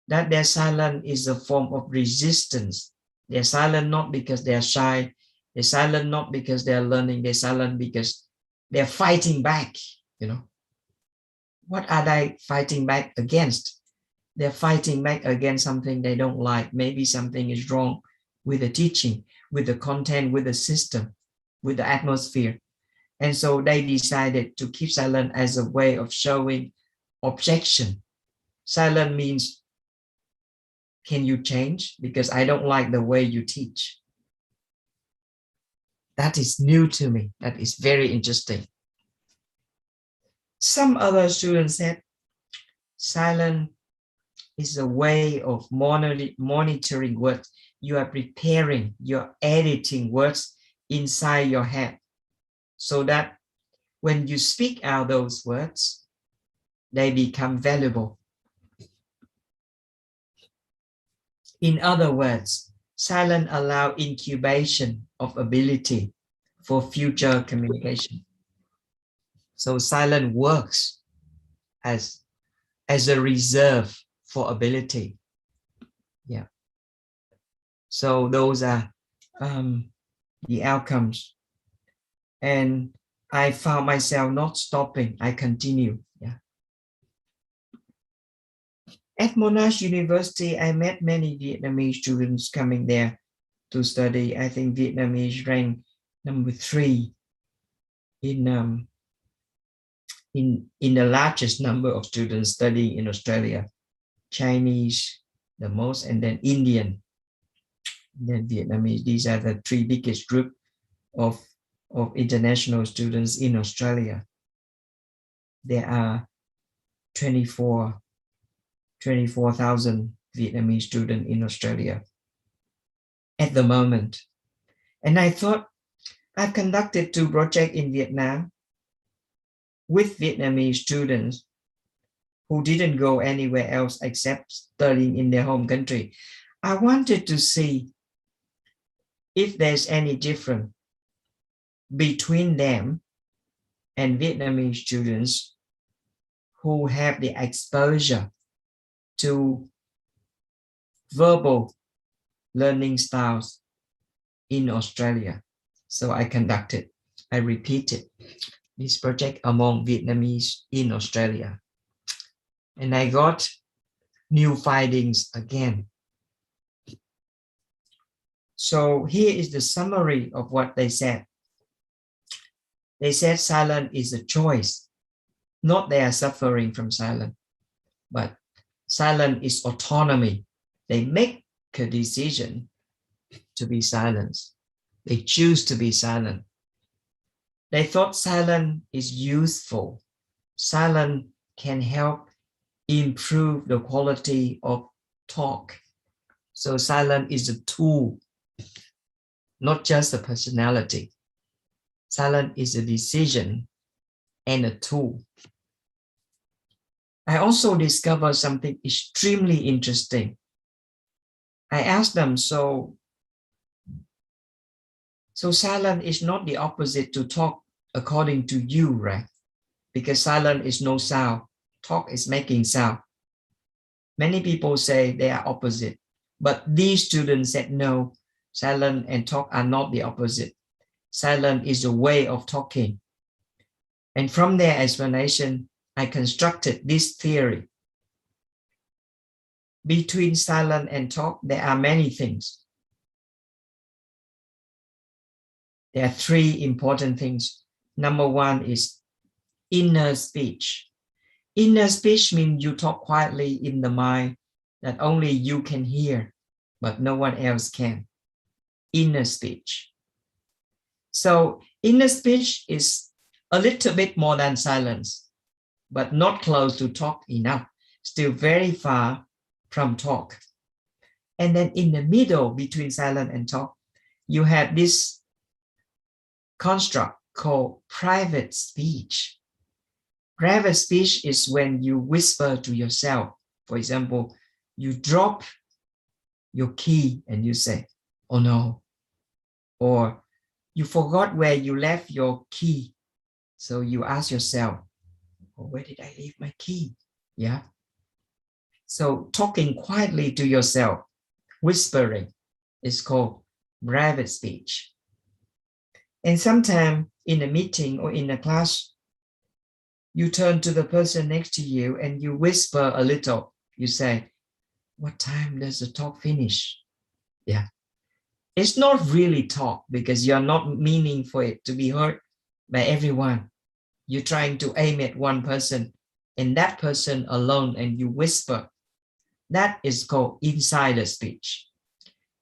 that their silence is a form of resistance. They're silent not because they're shy. They're silent not because they're learning. They're silent because they're fighting back, you know. What are they fighting back against? They're fighting back against something they don't like. Maybe something is wrong with the teaching, with the content, with the system, with the atmosphere. And so they decided to keep silent as a way of showing objection. Silent means, can you change? Because I don't like the way you teach. That is new to me. That is very interesting. Some other students said, silent is a way of monitoring words. You are preparing, you're editing words inside your head so that when you speak out those words, they become valuable. In other words, silence allows incubation of ability for future communication. So silence works as a reserve for ability. Yeah. So those are the outcomes. And I found myself not stopping. I continue. Yeah. At Monash University, I met many Vietnamese students coming there to study. I think Vietnamese ranked number 3 in the largest number of students studying in Australia. Chinese, the most, and then Indian, and then Vietnamese. These are the 3 biggest group of international students in Australia. There are 24,000 Vietnamese students in Australia. at the moment. And I thought, I've conducted 2 projects in Vietnam with Vietnamese students who didn't go anywhere else except studying in their home country. I wanted to see if there's any difference between them and Vietnamese students who have the exposure to verbal learning styles in Australia. So I repeated this project among Vietnamese in Australia. And I got new findings again. So here is the summary of what they said. They said silence is a choice, not they are suffering from silence, but silence is autonomy. They make a decision to be silent. They choose to be silent. They thought silence is useful. Silence can help improve the quality of talk. So silence is a tool, not just a personality. Silence is a decision and a tool. I also discovered something extremely interesting. I asked them, so silence is not the opposite to talk according to you, right? Because silence is no sound. Talk is making sound. Many people say they are opposite, but these students said no, silence and talk are not the opposite. Silence is a way of talking. And from their explanation, I constructed this theory. Between silence and talk, there are many things. There are 3 important things. Number 1 is inner speech. Inner speech means you talk quietly in the mind that only you can hear, but no one else can. Inner speech. So inner speech is a little bit more than silence, but not close to talk enough, still very far from talk. And then in the middle between silence and talk, you have this construct called private speech. Private speech is when you whisper to yourself. For example, you drop your key and you say, oh no. Or you forgot where you left your key. So you ask yourself, oh, where did I leave my key? Yeah. So talking quietly to yourself, whispering, is called private speech. And sometimes in a meeting or in a class, you turn to the person next to you and you whisper a little. You say, what time does the talk finish? Yeah. It's not really talk because you're not meaning for it to be heard by everyone. You're trying to aim at one person and that person alone and you whisper. That is called insider speech.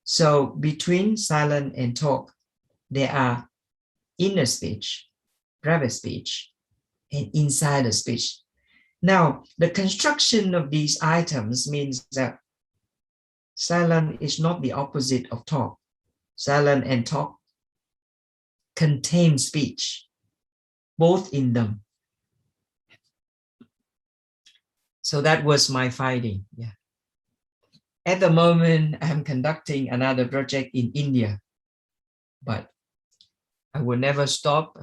So between silence and talk, there are inner speech, private speech, and insider speech. Now, the construction of these items means that silence is not the opposite of talk. Silence and talk contain speech, both in them. So that was my finding. Yeah. At the moment, I'm conducting another project in India, but I will never stop.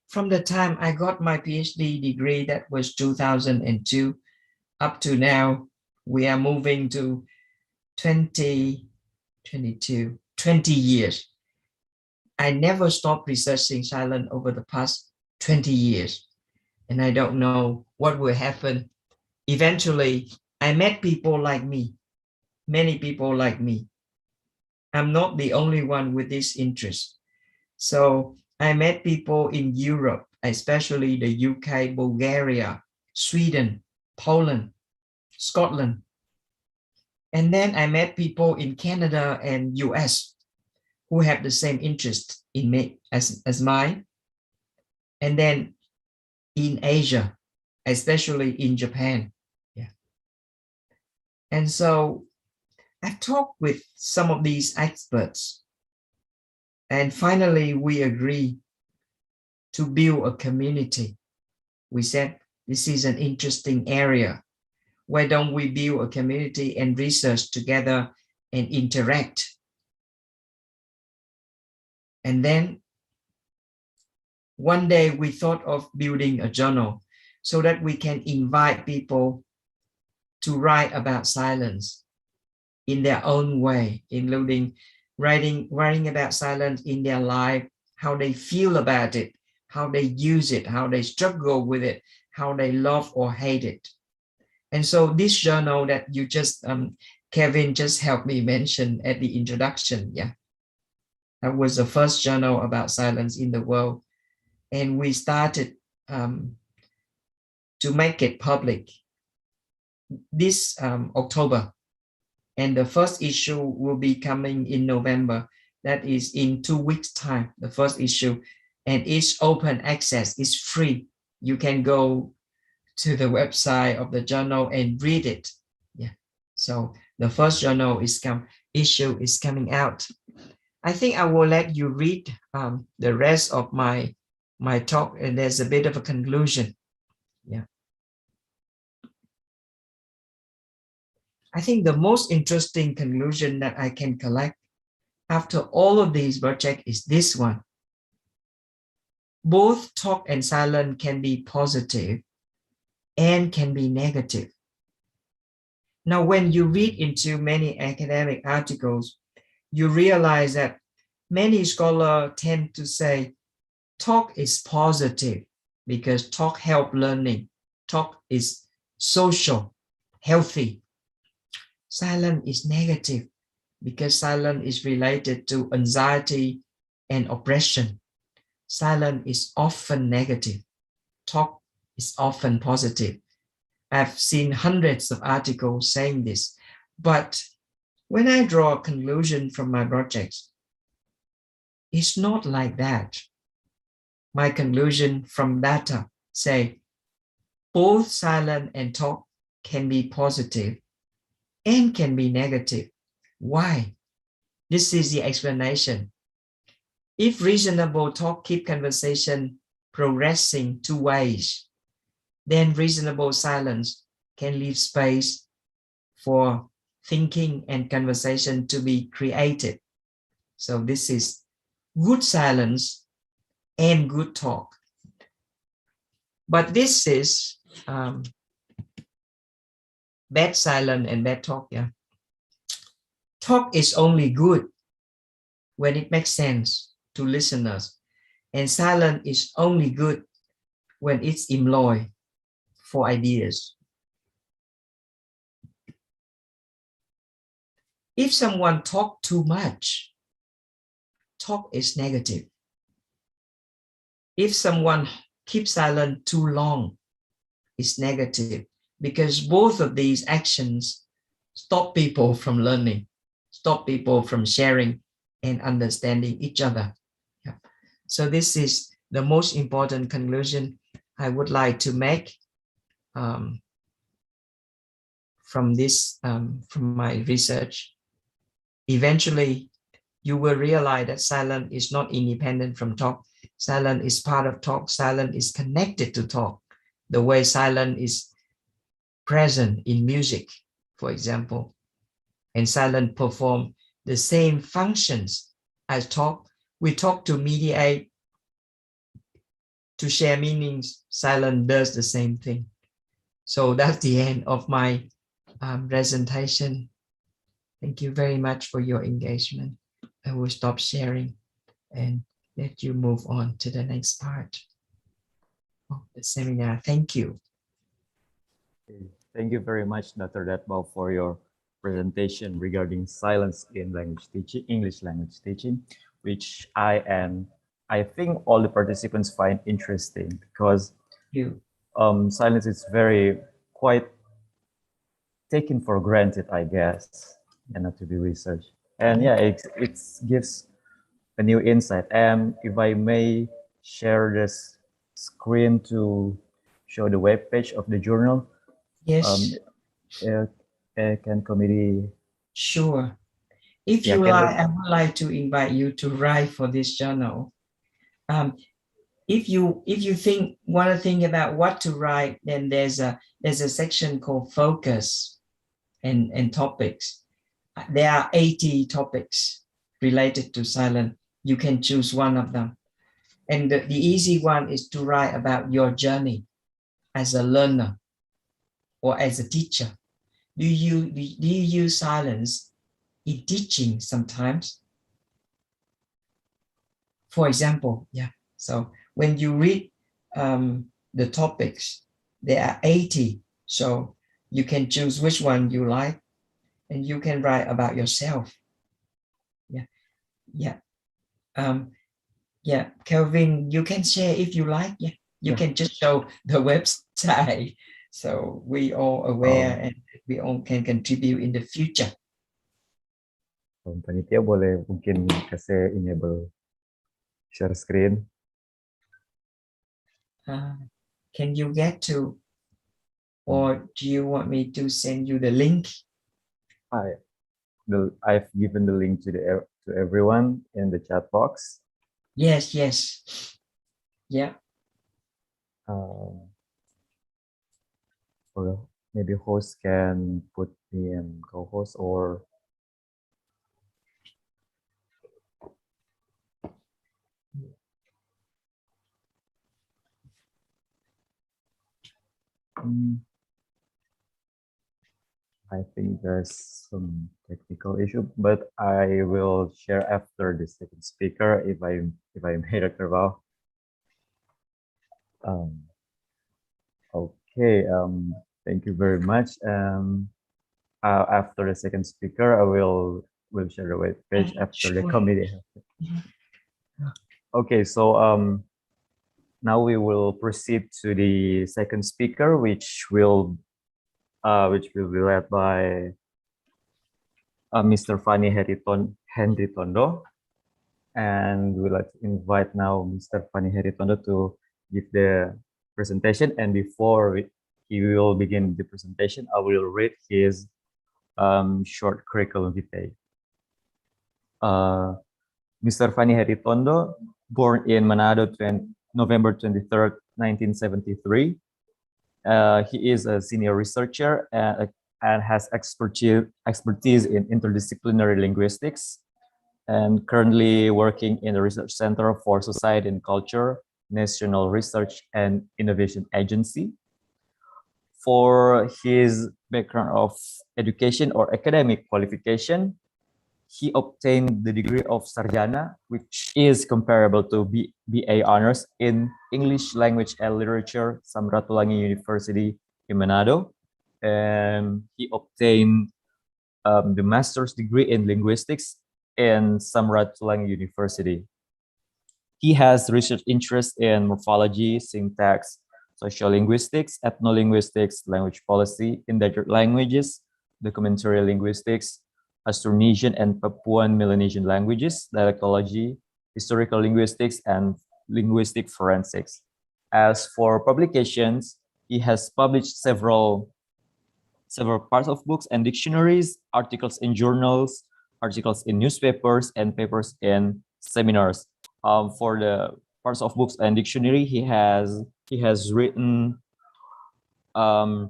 From the time I got my PhD degree, that was 2002, up to now, we are moving to 20 years. I never stopped researching silence over the past 20 years. And I don't know what will happen. Eventually, I met people like me, many people like me. I'm not the only one with this interest. So I met people in Europe, especially the UK, Bulgaria, Sweden, Poland, Scotland. And then I met people in Canada and US who have the same interest in me as mine. And then in Asia, especially in Japan. Yeah. And so I talked with some of these experts, and finally we agree to build a community. We said, this is an interesting area. Why don't we build a community and research together and interact? And then one day we thought of building a journal so that we can invite people to write about silence in their own way, including writing about silence in their life, how they feel about it, how they use it, how they struggle with it, how they love or hate it. And so this journal that you just, Kevin just helped me mention at the introduction, yeah, that was the first journal about silence in the world. And we started to make it public this October. And the first issue will be coming in November. That is in 2 weeks' time, the first issue. And it's open access, it's free. You can go to the website of the journal and read it. Yeah. So the first journal issue is coming out. I think I will let you read the rest of my talk, and there's a bit of a conclusion. Yeah. I think the most interesting conclusion that I can collect after all of these projects is this one. Both talk and silence can be positive and can be negative. Now, when you read into many academic articles, you realize that many scholars tend to say talk is positive because talk helps learning. Talk is social, healthy. Silence is negative because silence is related to anxiety and oppression. Silence is often negative. Talk is often positive. I've seen hundreds of articles saying this, but when I draw a conclusion from my projects, it's not like that. My conclusion from data say both silence and talk can be positive and can be negative. Why? This is the explanation. If reasonable talk keep conversation progressing two ways, then reasonable silence can leave space for thinking and conversation to be created. So this is good silence and good talk. But this is bad silence and bad talk. Yeah. Talk is only good when it makes sense to listeners, and silence is only good when it's employed for ideas. If someone talk too much, talk is negative. If someone keeps silent too long, it's negative, because both of these actions stop people from learning, stop people from sharing and understanding each other. Yeah. So this is the most important conclusion I would like to make from this, from my research. Eventually, you will realize that silence is not independent from talk. Silence is part of talk. Silence is connected to talk. The way silence is present in music, for example, and silence perform the same functions as talk. We talk to mediate, to share meanings. Silence does the same thing. So that's the end of my presentation. Thank you very much for your engagement. I will stop sharing and let you move on to the next part of the seminar. Thank you. Thank you very much, Dr. Datbao, for your presentation regarding silence in language teaching, English language teaching, which I think all the participants find interesting, because silence is quite taken for granted, I guess, and not to be researched. And yeah, it gives a new insight. And if I may share this screen to show the web page of the journal. Yes. Can committee Sure. If Yeah, you can like, I would like to invite you to write for this journal. If you want to think about what to write, then there's a section called focus and topics. There are 80 topics related to silence. You can choose one of them. And the easy one is to write about your journey as a learner or as a teacher. Do you use silence in teaching sometimes? For example, yeah. So when you read the topics, there are 80. So you can choose which one you like, and you can write about yourself. Yeah, yeah. Yeah, Kelvin, you can share if you like. Yeah, you Yeah. can just show the website, so we all aware and we all can contribute in the future. Panitia boleh mungkin kasih enable share screen. Can you get to, or do you want me to send you the link? I've given the link to to everyone in the chat box. Yes, yes. Yeah. Or maybe host can put me in co-host, or I think there's some technical issue, but I will share after the second speaker if I may, Dr. Bao. Okay, thank you very much. After the second speaker, I will share the web page after the Sure. committee. Okay, so now we will proceed to the second speaker, which will be led by Mr. Fani Henry Tondo, and we'd like to invite now Mr. Fani Henry Tondo to give the presentation. And before he will begin the presentation, I will read his short curriculum vitae. Mr. Fani Henry Tondo, born in Manado, November 23rd, 1973. He is a senior researcher and has expertise in interdisciplinary linguistics, and currently working in the Research Center for Society and Culture, National Research and Innovation Agency. For his background of education or academic qualification, he obtained the degree of Sarjana, which is comparable to BA honors in English Language and Literature, Samratulangi University in Manado. And he obtained the master's degree in linguistics in Samratulangi University. He has research interests in morphology, syntax, sociolinguistics, ethnolinguistics, language policy, endangered languages, documentary linguistics, Austronesian and Papuan Melanesian languages, dialectology, historical linguistics, and linguistic forensics. As for publications, he has published several parts of books and dictionaries, articles in journals, articles in newspapers, and papers in seminars. For the parts of books and dictionary, he has written a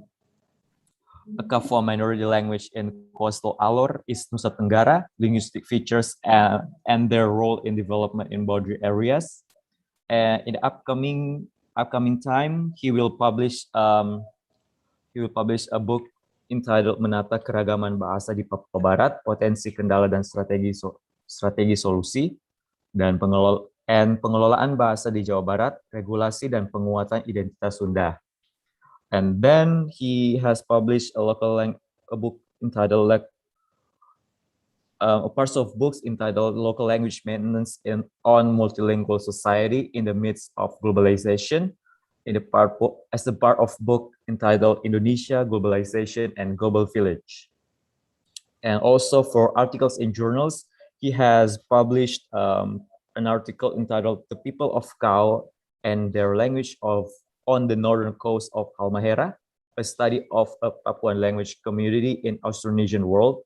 Kafua minority language in coastal Alor, East Nusa Tenggara, linguistic features and their role in development in boundary areas. And in the upcoming time, he will publish a book entitled Menata Keragaman Bahasa di Papua Barat, Potensi Kendala dan Strategi Solusi, dan pengelolaan bahasa di Jawa Barat, regulasi dan penguatan identitas Sunda. And then he has published a book entitled a parts of books entitled Local Language Maintenance on Multilingual Society in the Midst of Globalization, as a part of book entitled Indonesia, Globalization and Global Village. And also for articles in journals, he has published an article entitled The People of Kau and Their Language on the Northern Coast of Halmahera, a study of a Papuan language community in Austronesian world.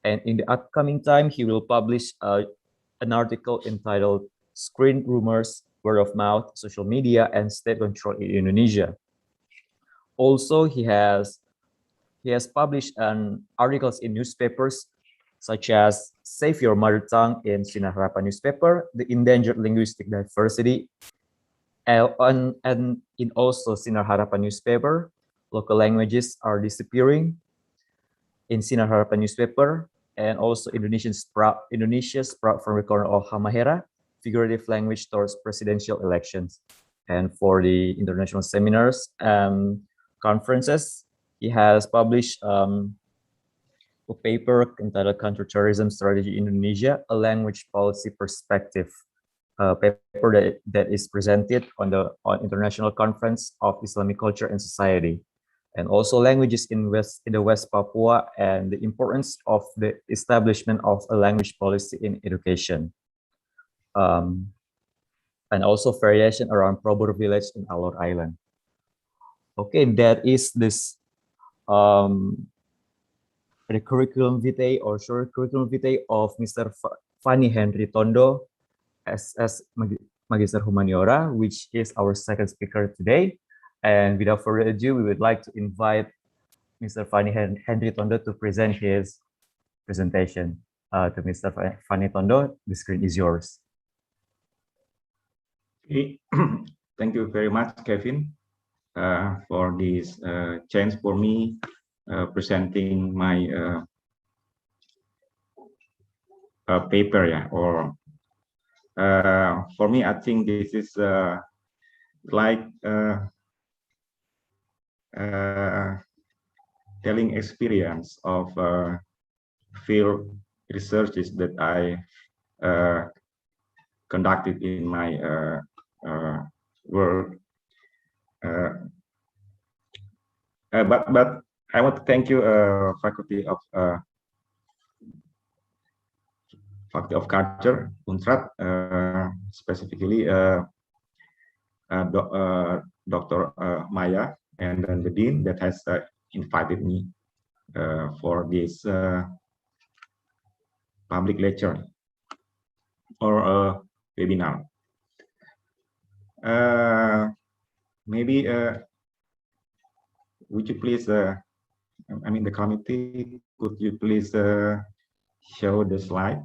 And in the upcoming time, he will publish an article entitled Screen Rumors, Word of Mouth, Social Media, and State Control in Indonesia. Also, he has published articles in newspapers such as Save Your Mother Tongue in Sinar Harapan newspaper, The Endangered Linguistic Diversity, and in also Sinar Harapan newspaper, Local Languages Are Disappearing, in Sinar Harapan newspaper, and also Indonesia Sprout from the Corner of Halmahera, Figurative Language Towards Presidential Elections. And for the international seminars and conferences, he has published a paper entitled Counterterrorism Strategy in Indonesia, a Language Policy Perspective, a paper that is presented on the International Conference of Islamic Culture and Society, and also languages in the West Papua and the importance of the establishment of a language policy in education. And also variation around Probor village in Alor Island. Okay, that is this the curriculum vitae or short curriculum vitae of Mr. Fanny Henry Tondo as Magister Humaniora, which is our second speaker today. And without further ado, we would like to invite Mr. Fanny Henry Tondo to present his presentation. To Mr. Fanny Tondo, the screen is yours. Okay. Thank you very much, Kevin, for this chance for me presenting my paper. Yeah, or for me, I think this is like telling experience of field researches that I conducted in my work. But I want to thank you, Faculty of Culture, UNTRAD, specifically Dr. Maya and then the Dean that has invited me for this public lecture or webinar. Maybe would you please, I mean the committee, could you please show the slide?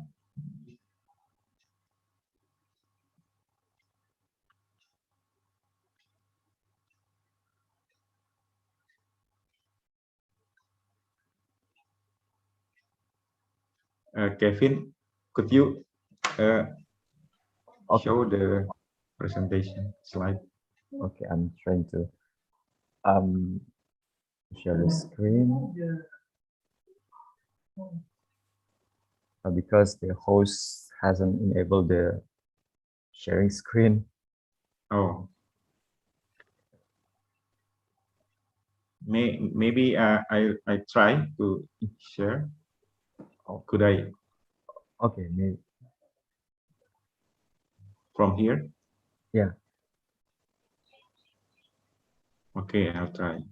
Kevin, could you show the presentation slide? Okay, I'm trying to share the screen. Because the host hasn't enabled the sharing screen. Oh. Maybe I try to share. Or could I? Okay, maybe from here? Yeah. Okay, I'll try.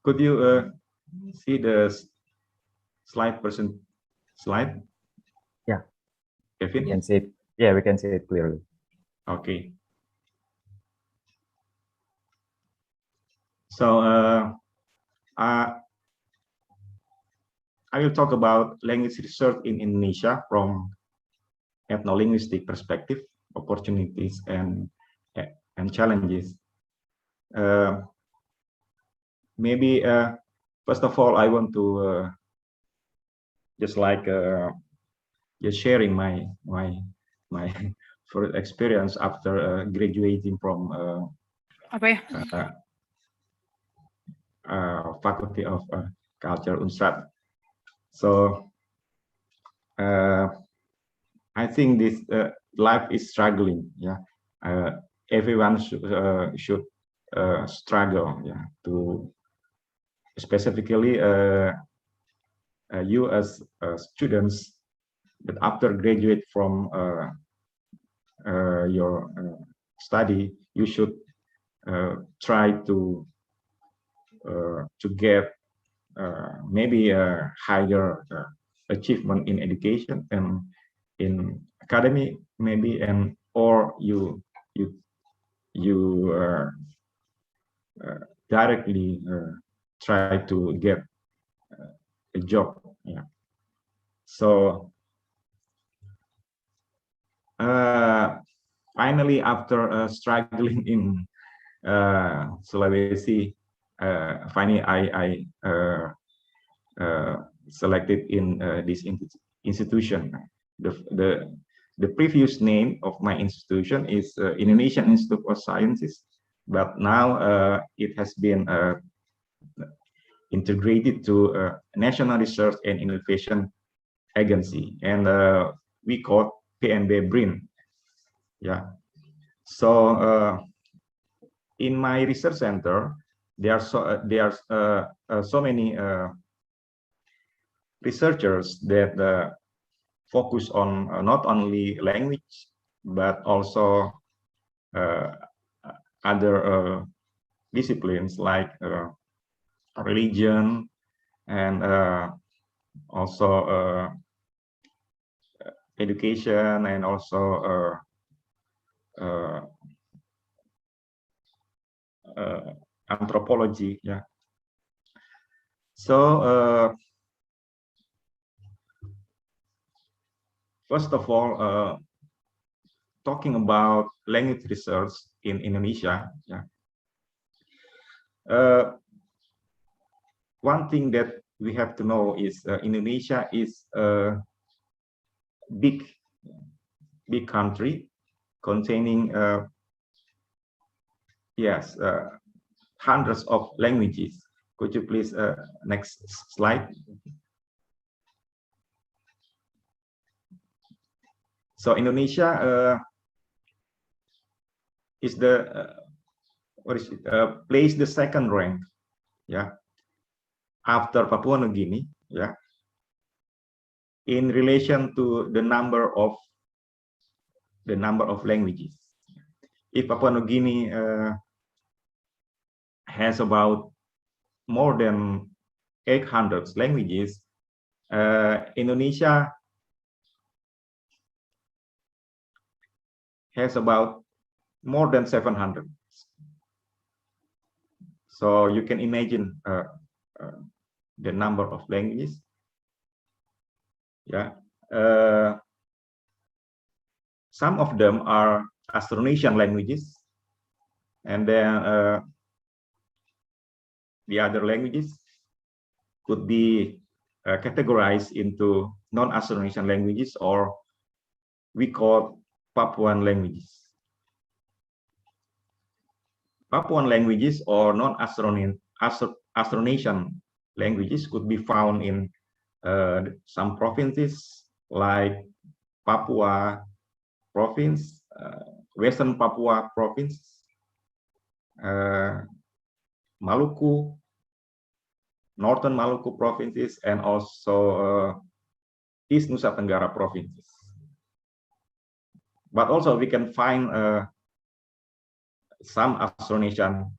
Could you see the slide slide? Yeah. Kevin? We can see it. Yeah, we can see it clearly. Okay. So I I will talk about language research in Indonesia from ethnolinguistic perspective, opportunities and challenges. Maybe first of all, I want to just sharing my first experience after graduating from Faculty of Culture Unstrad. So I think this life is struggling. Yeah, everyone should struggle. Yeah, to specifically you as students, that after graduate from your study, you should try to get maybe a higher achievement in education and in academy, maybe, and or you directly try to get a job. Yeah. So finally, after struggling in Sulawesi, finally I selected in this institution. The previous name of my institution is Indonesian Institute of Sciences, but now it has been integrated to National Research and Innovation Agency, and we call PNB BRIN. Yeah. So in my research center, there are so many researchers that focus on not only language but also other disciplines like religion and also education and also anthropology. Yeah. So first of all, talking about language research in Indonesia, yeah. One thing that we have to know is Indonesia is a big country containing yes, hundreds of languages. Could you please next slide? So Indonesia is the placed the second rank, yeah, after Papua New Guinea, yeah, in relation to the number of languages. If Papua New Guinea has about more than 800 languages, Indonesia has about more than 700. So you can imagine the number of languages. Yeah, some of them are Austronesian languages, and then the other languages could be categorized into non-Austronesian languages, or we call Papuan languages. Papuan languages or non-Austronesian languages could be found in some provinces like Papua province, Western Papua province, Maluku, Northern Maluku provinces, and also East Nusa Tenggara provinces. But also we can find some Austronesian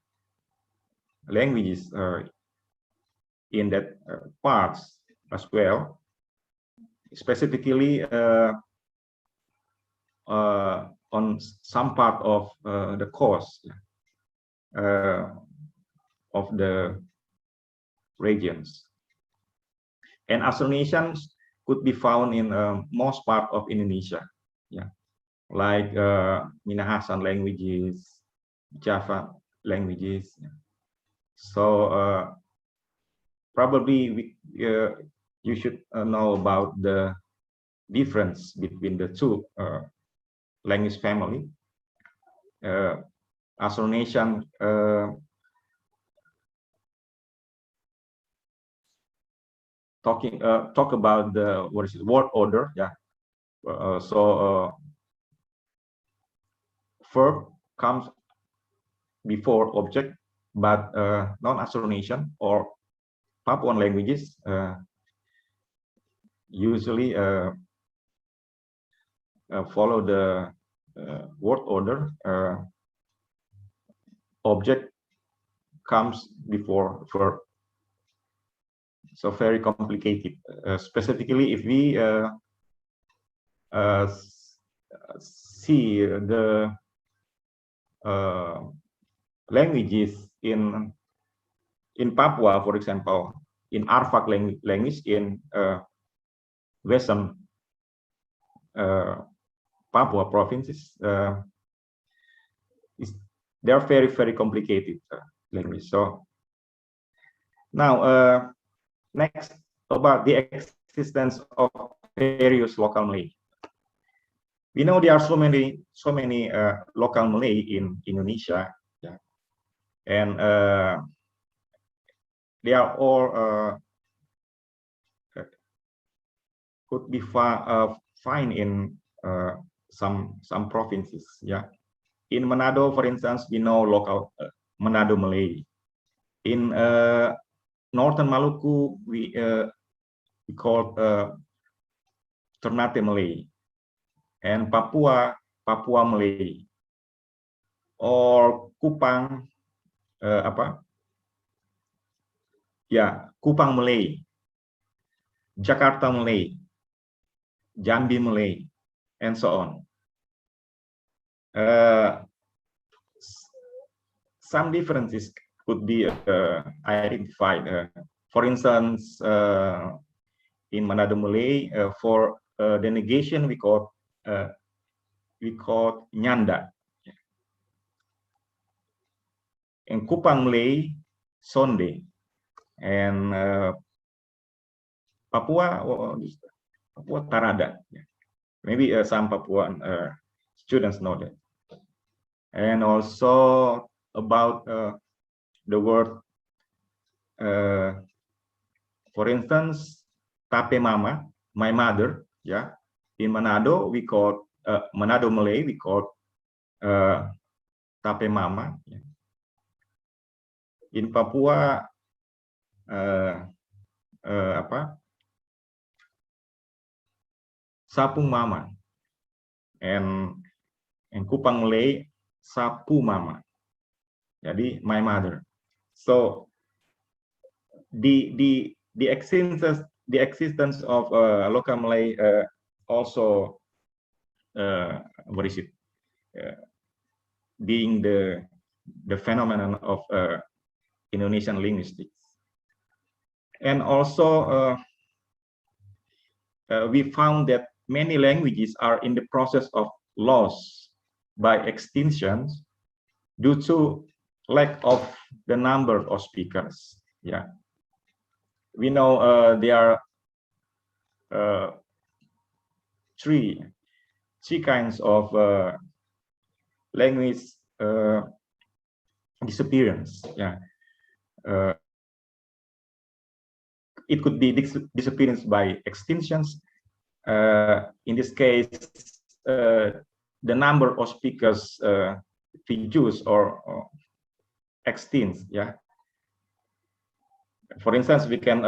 languages in that parts as well, specifically on some part of the coast of the regions. And Austronesians could be found in most part of Indonesia, yeah, like Minahasan languages, Java languages. So probably you should know about the difference between the two language family. Austronesian talk about the word order, yeah. So verb comes before object, but non-Austronesian or Papuan languages usually follow the word order. Object comes before verb. So very complicated. Specifically, if we see the languages in Papua, for example, in Arfak language in Western Papua provinces, they are very complicated language. So now next about the existence of various local Malay. We know there are so many local Malay in Indonesia, yeah. And they are all could be find in some provinces, yeah. In Manado, for instance, we know local Manado Malay. In northern Maluku, we call Ternate Malay, and Papua Malay, or Kupang Kupang Malay, Jakarta Malay, Jambi Malay, and so on. Some differences could be identified. For instance, in Manado Malay, for the negation we call Nyanda. In Kupang Malay, Sonde, and Papua Tarada. Maybe some Papuan students know that. And also about the word, for instance, Tape Mama, my mother, yeah. In Manado, we call Manado Malay, we call Tape Mama. Yeah. In Papua, Sapung Mama, and Kupang Malay, Sapu Mama. Jadi my mother. So the existence of local Malay also being the phenomenon of Indonesian linguistics. And also we found that many languages are in the process of loss by extinction due to lack of the number of speakers. Yeah, we know there are three kinds of language disappearance. Yeah, it could be disappearance by extinctions. In this case, the number of speakers reduce or extinct. Yeah. For instance, we can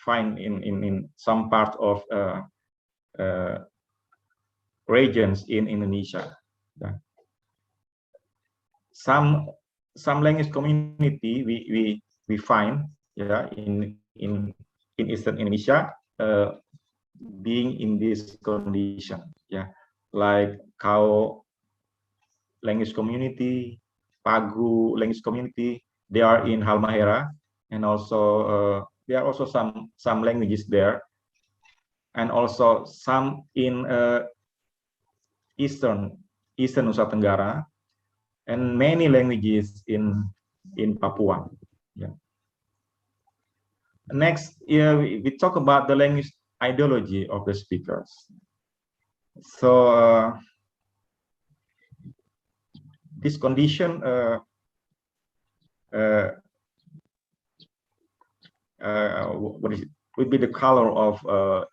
find in some part of regions in Indonesia. Yeah. Some language community we find, yeah, in Eastern Indonesia being in this condition, yeah, like Kao language community, Pagu language community, they are in Halmahera, and also there are also some languages there, and also some in Eastern Nusa Tenggara, and many languages in Papua. Yeah. Next, we talk about the language ideology of the speakers. So this condition what is it? Would be the color of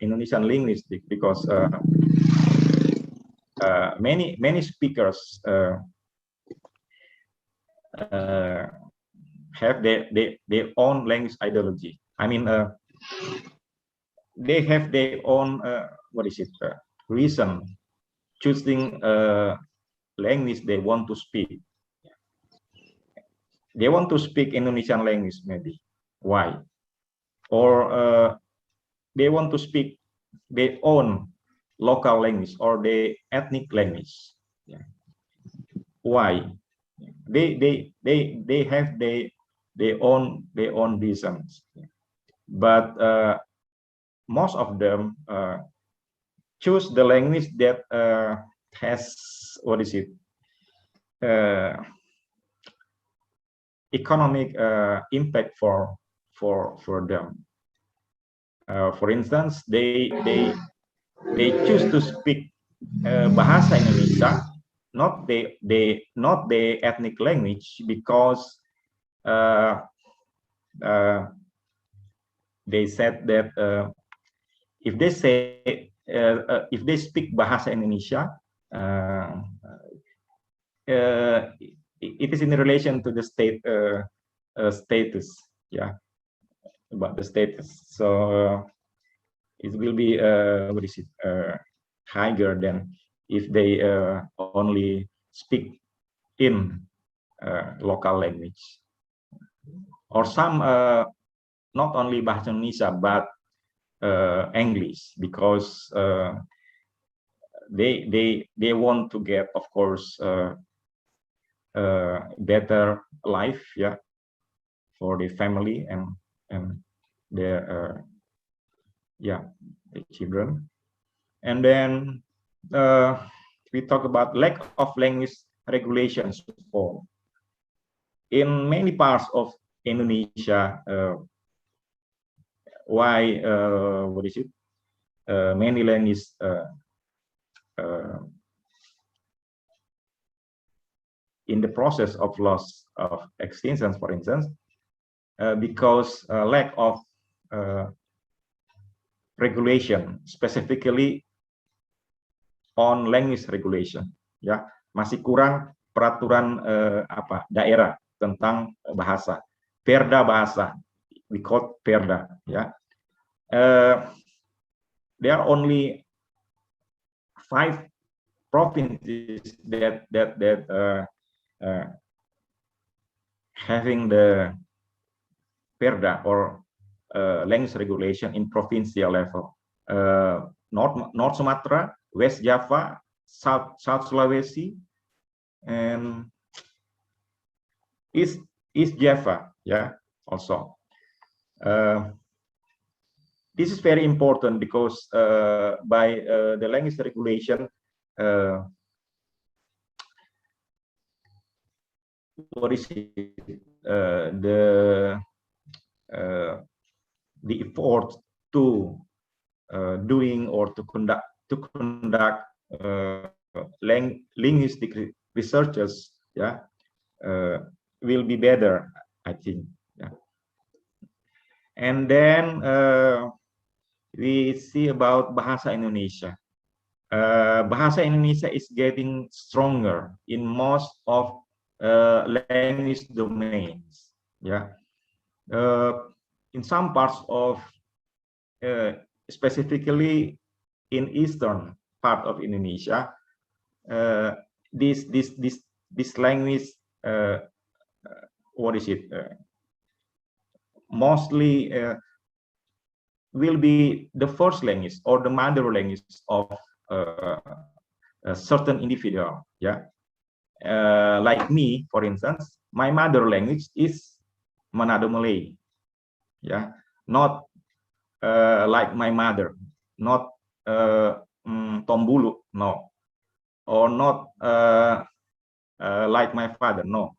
Indonesian linguistics, because many speakers have their own language ideology. I mean, they have their own reason choosing language they want to speak. They want to speak Indonesian language, maybe. Why? Or they want to speak their own local language or their ethnic language. Yeah. Why? They have their own reasons. But most of them choose the language that has economic impact for them. For instance, they choose to speak bahasa Indonesia, not the ethnic language, because they said that if they speak bahasa Indonesia, it is in relation to the state status, yeah, about the status. So it will be higher than if they only speak in local language. Or some not only bahasa Indonesia but English, because they want to get, of course, better life, yeah, for the family and their the children. And then we talk about lack of language regulations for in many parts of Indonesia. Why many languages in the process of loss of extinction, for instance, because lack of regulation, specifically on language regulation, ya, masih kurang peraturan daerah tentang bahasa, perda bahasa, we call perda, ya. There are only 5 provinces that having the perda or language regulation in provincial level. North Sumatra, West Java, South Sulawesi, and East Java, yeah, also. This is very important because by the language regulation, the effort to doing or to conduct linguistic researches, yeah, will be better, I think. Yeah. And then we see about Bahasa Indonesia. Bahasa Indonesia is getting stronger in most of language domains. Yeah, in some parts of, specifically in eastern part of Indonesia, this language, mostly will be the first language or the mother language of a certain individual. Yeah, like me, for instance, my mother language is Manado Malay. Yeah, not like my mother, not Tombulu, no, or not like my father, no,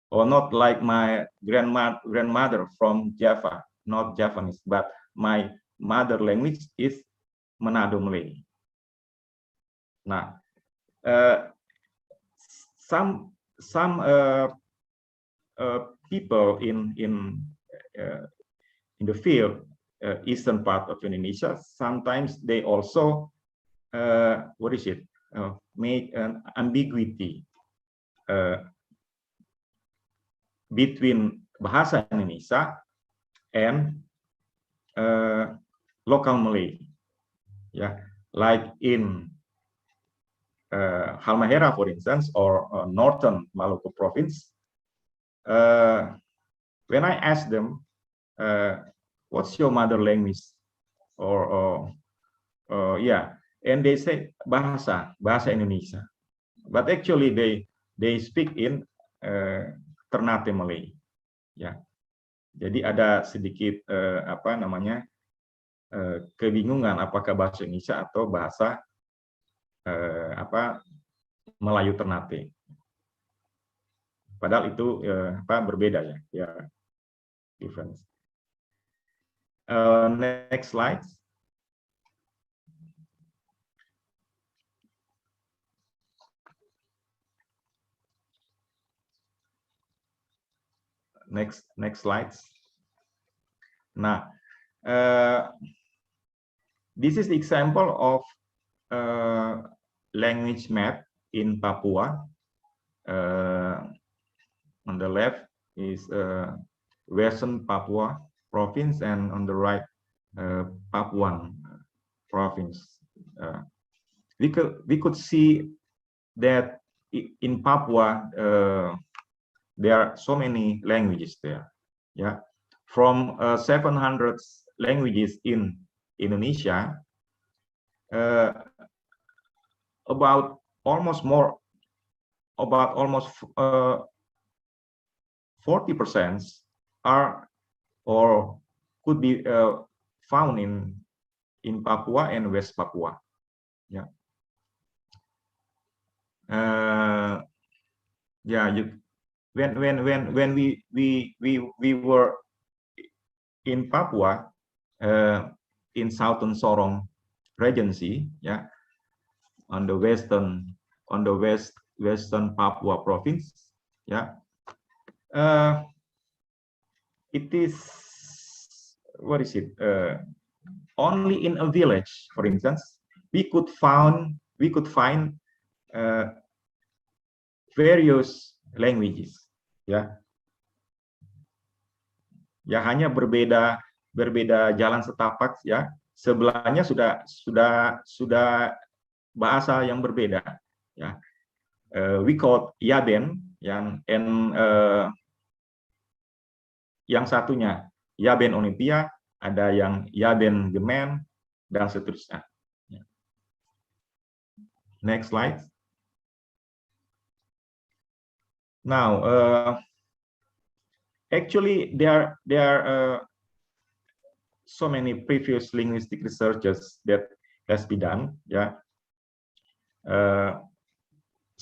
or not like my grandmother from Java, not Javanese, but my mother language is Manado Malay. Nah, some people in the field, eastern part of Indonesia, sometimes they also what is it? Make an ambiguity between bahasa Indonesia and local Malay. Yeah, like in Halmahera, for instance, or northern Maluku province. When I ask them, what's your mother language? Or yeah, and they say bahasa Indonesia, but actually they speak in Ternate Malay. Ya, jadi ada sedikit apa namanya kebingungan apakah bahasa Indonesia atau bahasa apa Melayu Ternate. Padahal itu apa berbeda ya, ya difference. Next slide. Next slides. Nah, this is the example of language map in Papua. On the left is Western Papua province, and on the right Papuan province. We could see that in Papua there are so many languages there. Yeah, from 700 languages in Indonesia, about almost 40% are or could be found in Papua and West Papua. Yeah. Yeah, when we were in Papua, in Southern Sorong Regency, yeah, on the western Papua province, yeah, it is, what is it? Only in a village, for instance, we could find various languages, ya. Ya, hanya berbeda jalan setapak, ya. Sebelahnya sudah bahasa yang berbeda, ya. We call Yaben, yang satunya Yaben Olympia, ada yang Yaben Gemen, dan seterusnya. Next slide. Now, actually, there are so many previous linguistic researches that has been done. Yeah,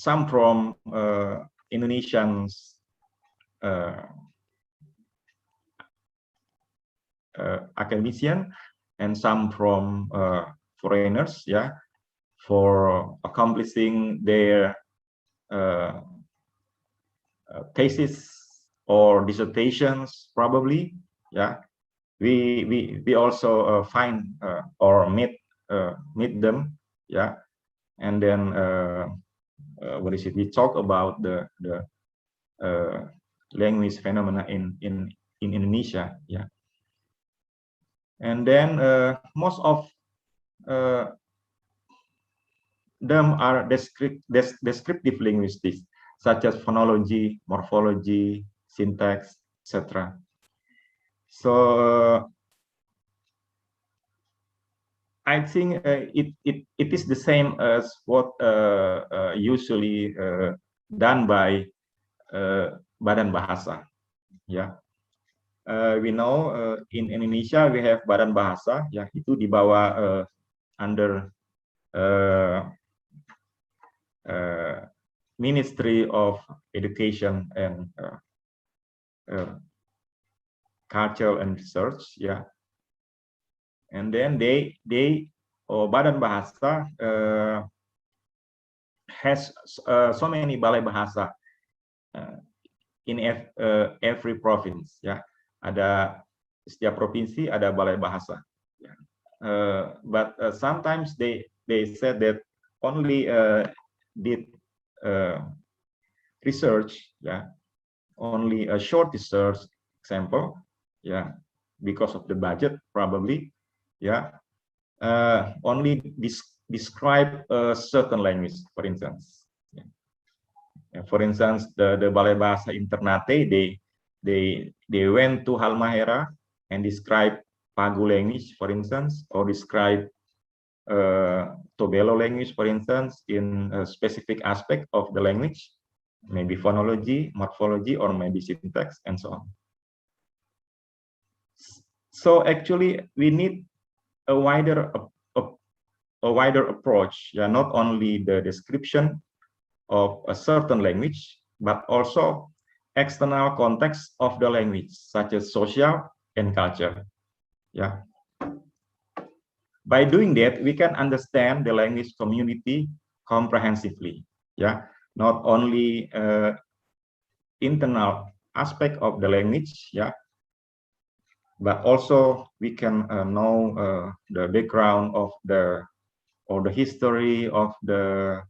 some from Indonesians academician, and some from foreigners. Yeah, for accomplishing their thesis or dissertations, probably. Yeah, we also find or meet them. Yeah, and then what is it? We talk about the language phenomena in Indonesia. Yeah, and then most of them are descriptive linguistics, such as phonology, morphology, syntax, etc. So I think it is the same as what usually done by Badan Bahasa. Yeah, we know in Indonesia we have Badan Bahasa, ya, itu di bawah under Ministry of Education and Culture and Research, ya. And then Badan Bahasa has so many balai bahasa in every province, ya. Ada setiap provinsi ada balai bahasa. Ya. But sometimes they said that only did research, yeah, only a short research example, yeah, because of the budget probably, yeah, only describe a certain language, for instance. Yeah. For instance, the Balai Bahasa Internate, they went to Halmahera and describe Pagu language, for instance, or describe Tobelo language, for instance, in a specific aspect of the language, maybe phonology, morphology, or maybe syntax, and so on. So actually, we need a wider approach, yeah, not only the description of a certain language, but also external context of the language, such as social and culture. Yeah. By doing that, we can understand the language community comprehensively. Yeah, not only internal aspect of the language. Yeah, but also we can know the background of the history of the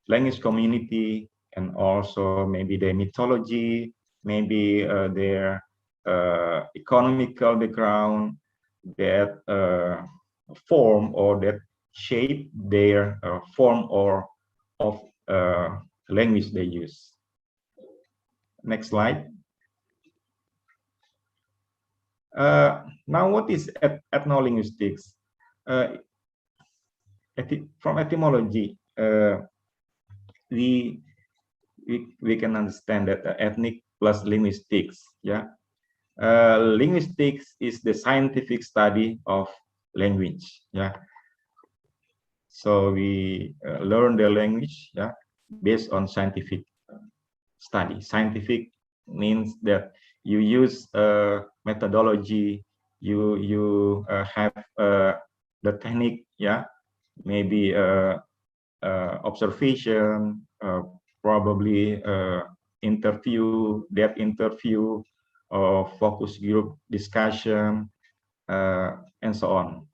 language community, and also maybe the mythology, maybe their economical background that form or that shape their form or of language they use. Next slide. Now, what is ethnolinguistics? From etymology, we can understand that ethnic plus linguistics. Yeah, linguistics is the scientific study of language. Yeah, so we learn the language, yeah, based on scientific study. Scientific means that you use methodology, you have the technique, yeah, maybe observation, probably interview, depth interview, or focus group discussion, and so on.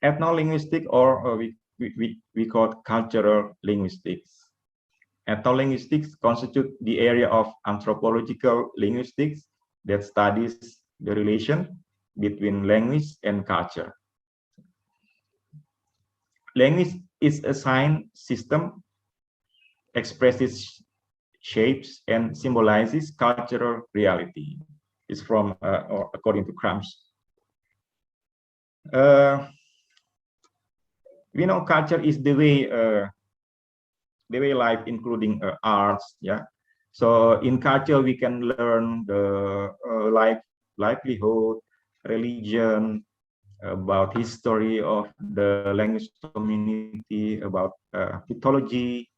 Ethnolinguistic, or we call cultural linguistics. Ethnolinguistics constitute the area of anthropological linguistics that studies the relation between language and culture. Language is a sign system, expresses shapes, and symbolizes cultural reality. It's from, or according to Krams. We know culture is the way life, including arts. Yeah. So in culture, we can learn the livelihood, religion, about history of the language community, about mythology,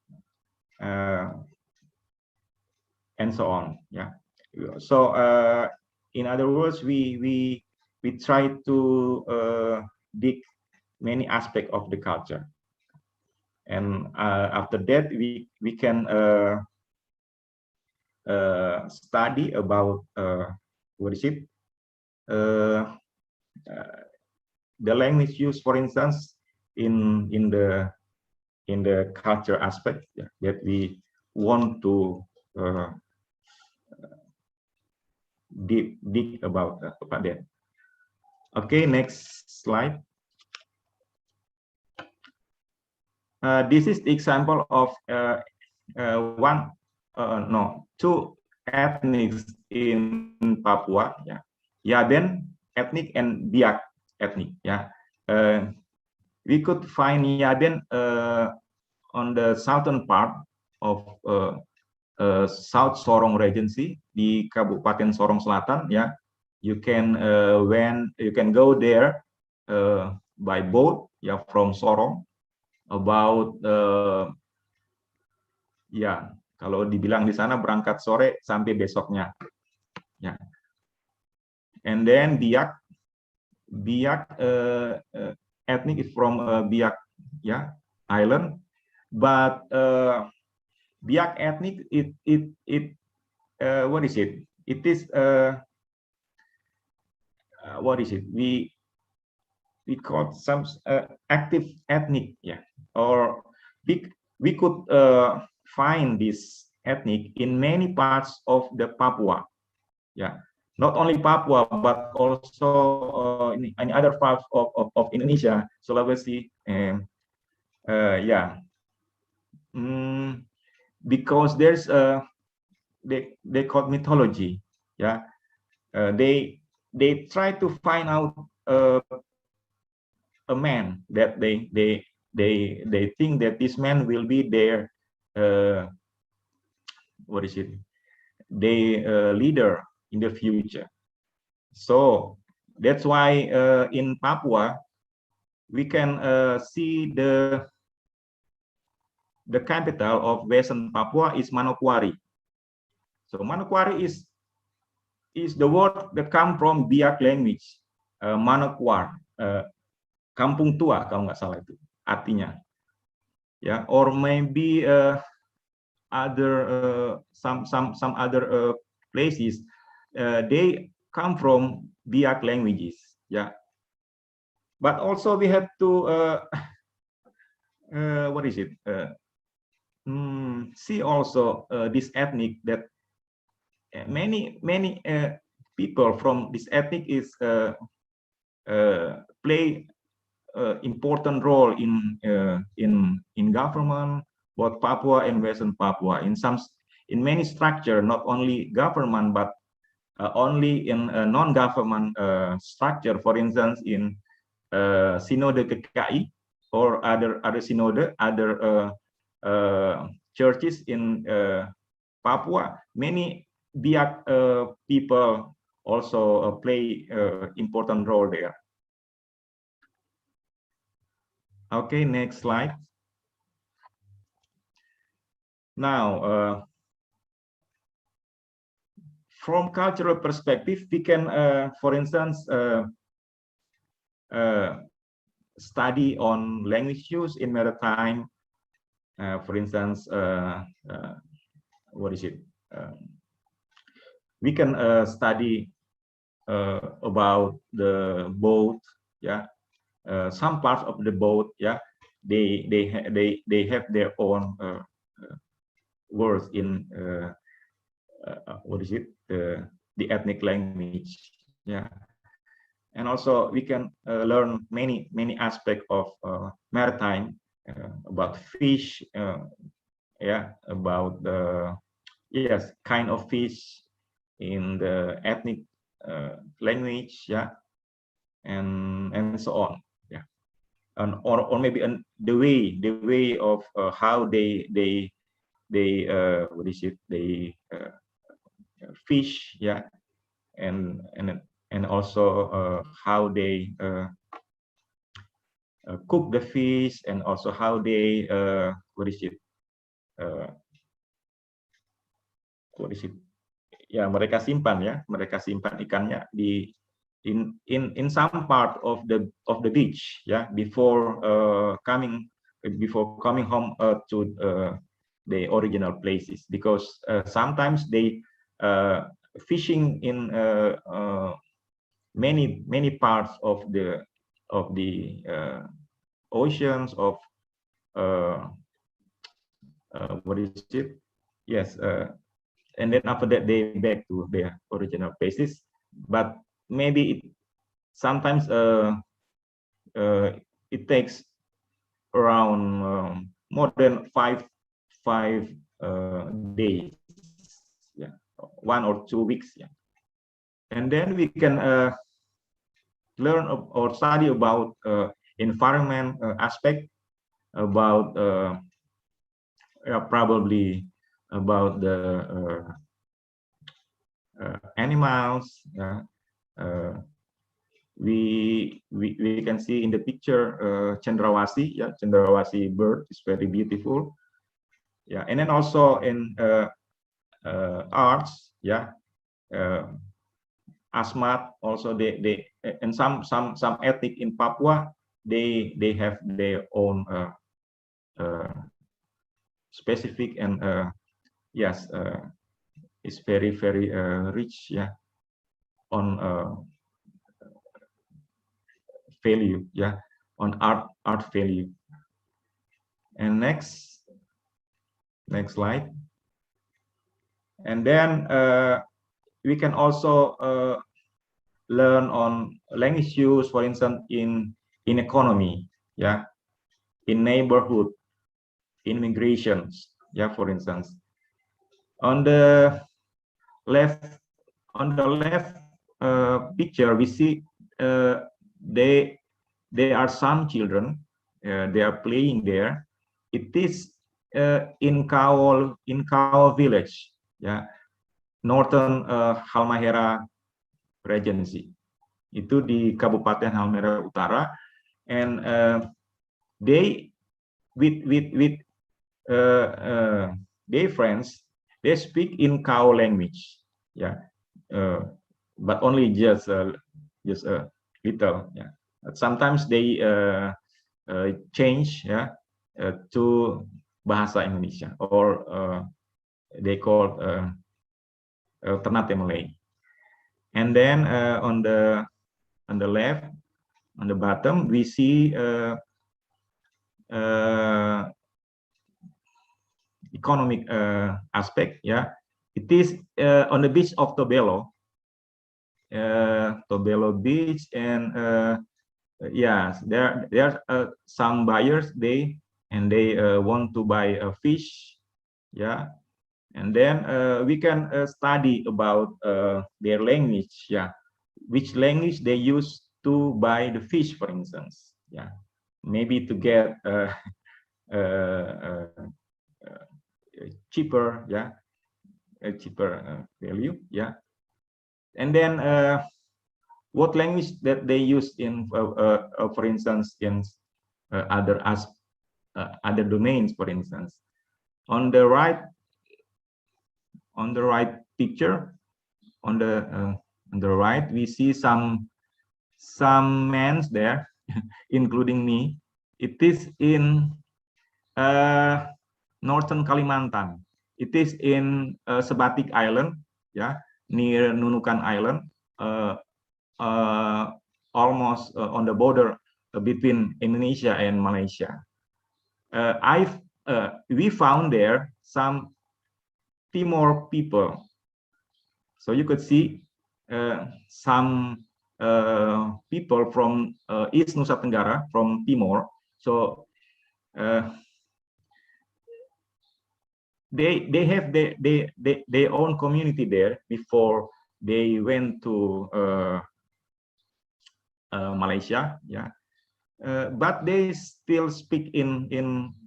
and so on. Yeah. So in other words, we try to dig many aspects of the culture, and after that we can study about what is it, the language used, for instance, in the culture aspect, yeah, that we want to dig about that. Okay, next slide. This is the example of two ethnics in Papua. Yeah, Yaden ethnic and Biak ethnic. Yeah, we could find Yaden on the southern part of South Sorong Regency di Kabupaten Sorong Selatan ya. You can go there by boat ya from Sorong about ya kalau dibilang di sana berangkat sore sampai besoknya ya. And then Biak ethnic is from Biak ya island, but Biak ethnic what is it? It is what is it? We call some active ethnic, yeah, or we could find this ethnic in many parts of the Papua, yeah, not only Papua but also in other parts of Indonesia, Sulawesi, and yeah, because there's they call mythology, yeah, they try to find out a man that they think that this man will be their what is it? They leader in the future. So that's why in Papua we can see the capital of Western Papua is Manokwari. So Manokwari is the word that come from Biak language, Manokwar, kampung tua kalau nggak salah itu artinya, ya, or maybe other some other places they come from Biak languages, yeah. But also we have to what is it? See also this ethnic that many people from this ethnic is play important role in government, both Papua and Western Papua. In many structure, not only government but only in non-government structure. For instance, in Synode KKI or other synode, other churches in Papua, many Biak people also play important role there. Okay, next slide. Now, from cultural perspective, we can, for instance, study on language use in maritime. For instance, what is it? We can study about the boat, yeah. Some parts of the boat, yeah, they have their own words in what is it? The ethnic language, yeah. And also we can learn many aspects of maritime, about fish, yeah, about the kind of fish in the ethnic language, yeah, and so on, yeah, and or maybe the way of how they what is it? They fish, yeah, and also how they cook the fish, and also how they what is it? What is it? Ya, mereka simpan ikannya di in some part of the beach, ya, before coming home to the original places, because sometimes they fishing in many parts of the oceans of what is it? Yes. And then after that they back to their original places, but maybe sometimes it takes around more than five days, yeah, 1 or 2 weeks, yeah. And then we can learn or study about environment aspect, about probably about the animals. We can see in the picture Cendrawasih. Yeah, Cendrawasih bird is very beautiful. Yeah, and then also in arts. Yeah, Asmat also they and some ethnic in Papua they have their own specific and yes it's very rich, yeah, on value, yeah, on art value. And next slide. And then we can also learn on language use, for instance, in economy, yeah, in neighborhood, in migrations, yeah, for instance. On the left picture, we see there are some children. They are playing there. It is in Kaol village, yeah, northern Halmahera Regency. Itu di Kabupaten Halmahera Utara, and they with their friends, they speak in Kao language, yeah, but only just a little, yeah. Sometimes they change, yeah, to bahasa Indonesia, or they call Ternate Malay. And then on the left, on the bottom, we see economic aspect. Yeah, it is on the beach of Tobelo Beach, and yes, there are some buyers they want to buy a fish, yeah, and then we can study about their language, yeah, which language they use to buy the fish, for instance, yeah, maybe to get cheaper, yeah, a cheaper value, yeah. And then what language that they use in for instance, in other domains, for instance. On the right picture, on the right, we see some men there, including me. It is in northern Kalimantan. It is in Sebatik Island, yeah, near Nunukan Island, almost on the border between Indonesia and Malaysia. We found there some Timor people. So you could see some people from East Nusa Tenggara, from Timor. So they have their own community there before they went to Malaysia, yeah. But they still speak in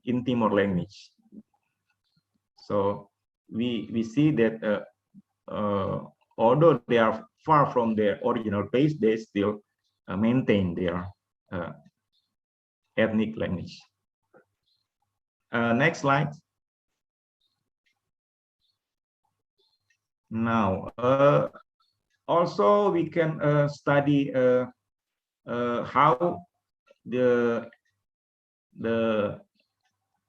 Timor language. So we see that although they are far from their original base, they still maintain their ethnic language. Next slide. Now, also we can study how the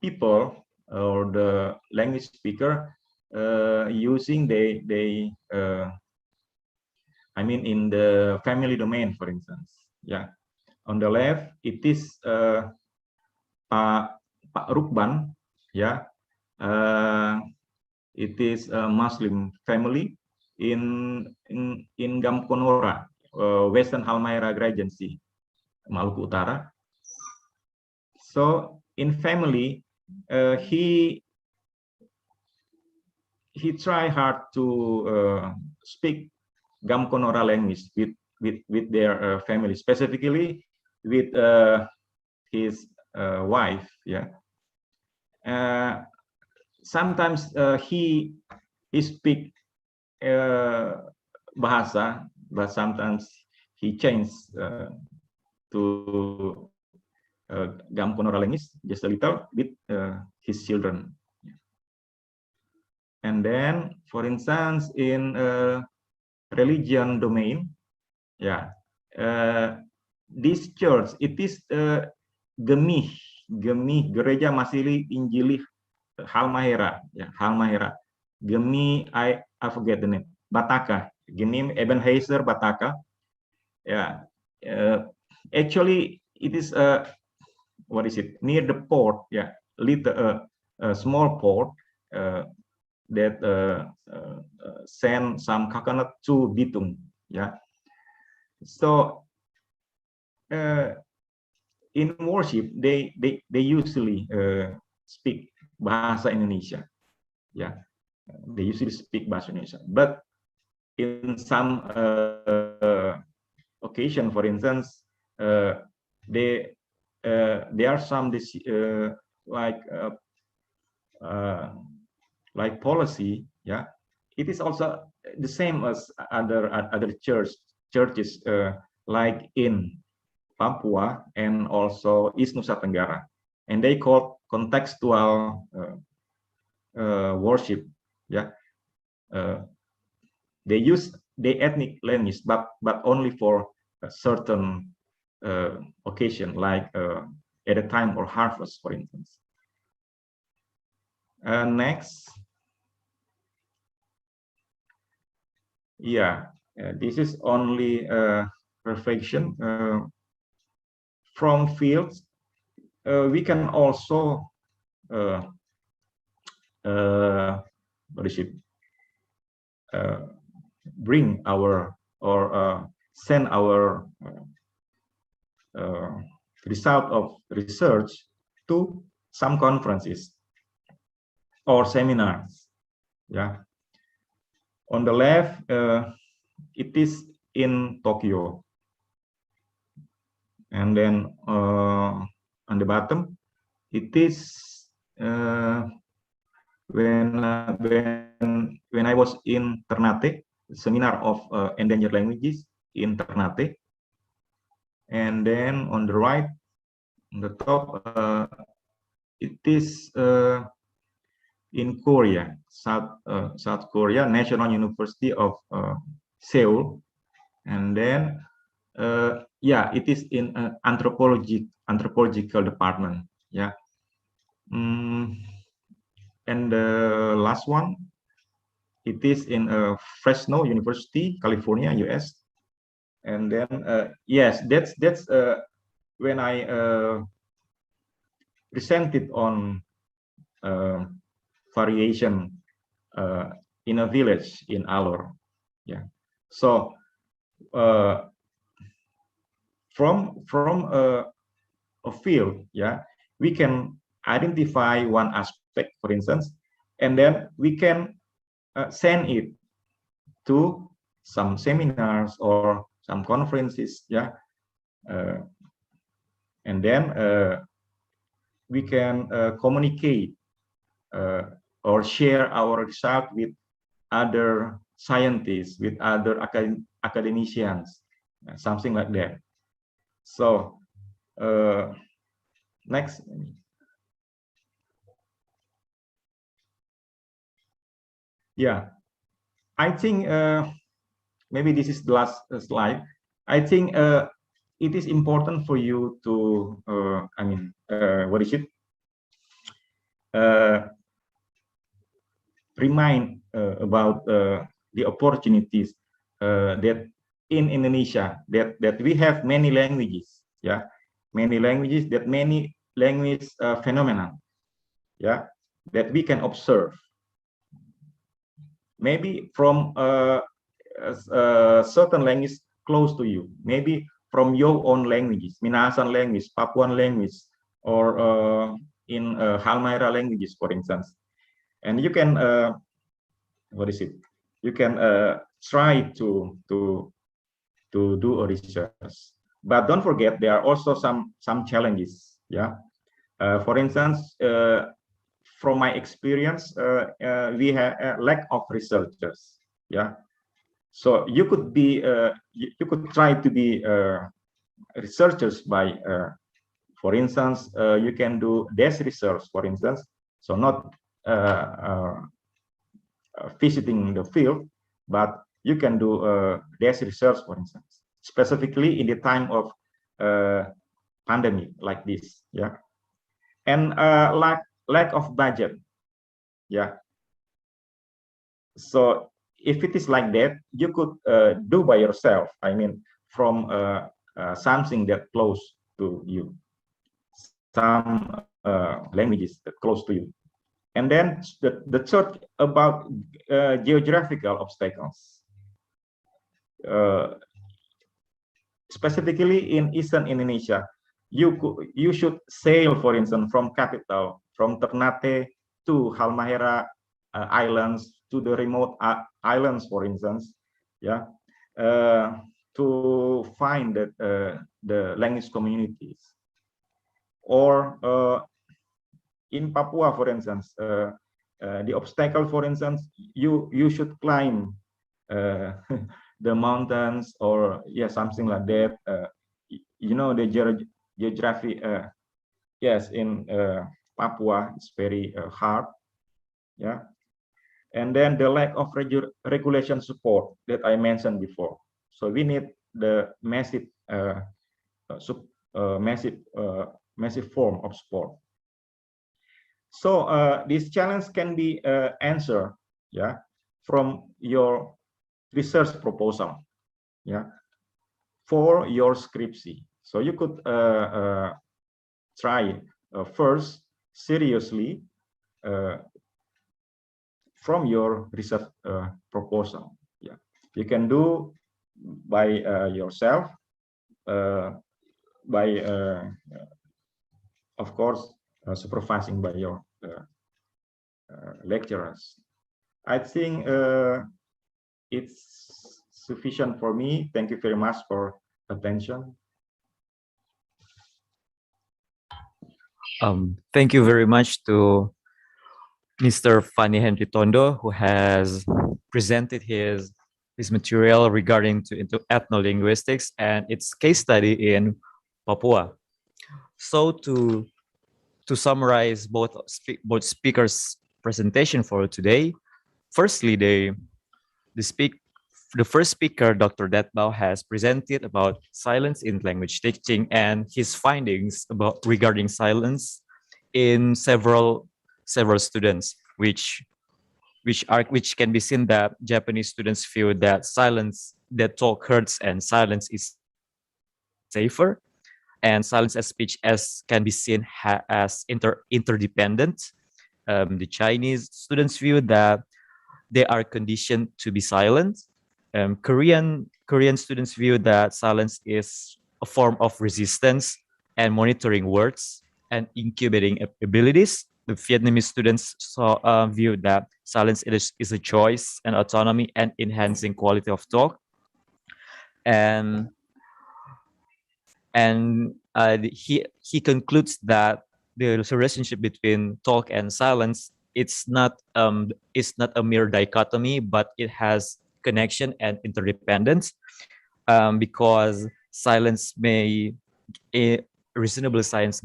people or the language speaker using I mean in the family domain, for instance. Yeah, on the left it is Pak Rukban. Yeah, it is a Muslim family in Gamkonora, Western Halmahera Regency, Maluku Utara. So in family, he try hard to speak Gamkonora language with their family, specifically with his wife. Yeah. sometimes he speak bahasa, but sometimes he changed to Gamponora language just a little bit his children. And then, for instance, in religion domain, yeah, this church it is Gemih Gereja Masili Injili Halmahera, yeah, Halmahera. Gemi, I forget the name. Bataka, Gemi Ebenezer Bataka. Yeah, actually it is what is it, near the port? Yeah, little a small port that send some coconut to Bitung. Yeah, so in worship they usually speak bahasa Indonesia. Yeah, they usually speak bahasa Indonesia, but in some occasion, for instance, there are some like policy. Yeah, it is also the same as other churches like in Papua and also East Nusa Tenggara, and they call contextual worship. Yeah, they use the ethnic language, but only for a certain occasion, like at a time or harvest, for instance. Next, yeah, this is only reflection from fields. We can also what is it? Bring our or send our result of research to some conferences or seminars. Yeah, on the left it is in Tokyo, and then on the bottom it is when I was in Ternate, seminar of endangered languages in Ternate. And then on the right, on the top, it is in Korea, South Korea, National University of Seoul. And then, yeah, it is in anthropological department. Yeah. And the last one, it is in Fresno University, California, US. And then, yes, that's when I presented on variation in a village in Alor. Yeah. So from a field, yeah, we can identify one aspect, for instance, and then we can send it to some seminars or some conferences. Yeah. And then we can communicate or share our result with other scientists, with other academicians, something like that. So next. Yeah, I think maybe this is the last slide. I think it is important for you to, I mean, what is it? Remind about the opportunities that in Indonesia that we have many languages. Yeah, many languages, that many language phenomena. Yeah, that we can observe. Maybe from a certain language close to you, maybe from your own languages, Minasan language, Papuan language, or in Halmahera languages, for instance. And you can, what is it? You can try to do a research, but don't forget there are also some challenges. Yeah, for instance, from my experience, we have a lack of researchers. Yeah, so you could be, you could try to be researchers by, for instance, you can do desk research, for instance. So not visiting the field, but you can do desk research, for instance, specifically in the time of pandemic like this. Yeah, and lack of budget. Yeah, so if it is like that, you could do by yourself. I mean, from something that close to you, some languages that close to you. And then the third about geographical obstacles. Specifically in Eastern Indonesia, you should sail, for instance, from capital, from Ternate to Halmahera Islands, to the remote islands, for instance, yeah, to find that the language communities. Or in Papua, for instance, the obstacle, for instance, you should climb the mountains, or yeah, something like that. You know, the geography. Yes, in Papua, it's very hard. Yeah, and then the lack of regulation support that I mentioned before. So we need the massive, massive form of support. So this challenge can be answered, yeah, from your research proposal, yeah, for your scriptsy. So you could try first seriously from your research proposal. Yeah, you can do by yourself, by of course supervising by your lecturers. I think it's sufficient for me. Thank you very much for attention. Thank you very much to Mr. Fanny Henry Tondo, who has presented his material regarding into ethnolinguistics and its case study in Papua. So to summarize both speakers' presentation for today, firstly, the first speaker, Dr. Datbao, has presented about silence in language teaching and his findings regarding silence in several students, which can be seen that Japanese students feel that silence, that talk hurts and silence is safer, and silence as speech as can be seen as interdependent. The Chinese students view that they are conditioned to be silent. Korean students view that silence is a form of resistance and monitoring words and incubating abilities. The Vietnamese students view that silence is a choice and autonomy and enhancing quality of talk. And he concludes that the relationship between talk and silence, it's not a mere dichotomy, but it has connection and interdependence, because silence reasonable silence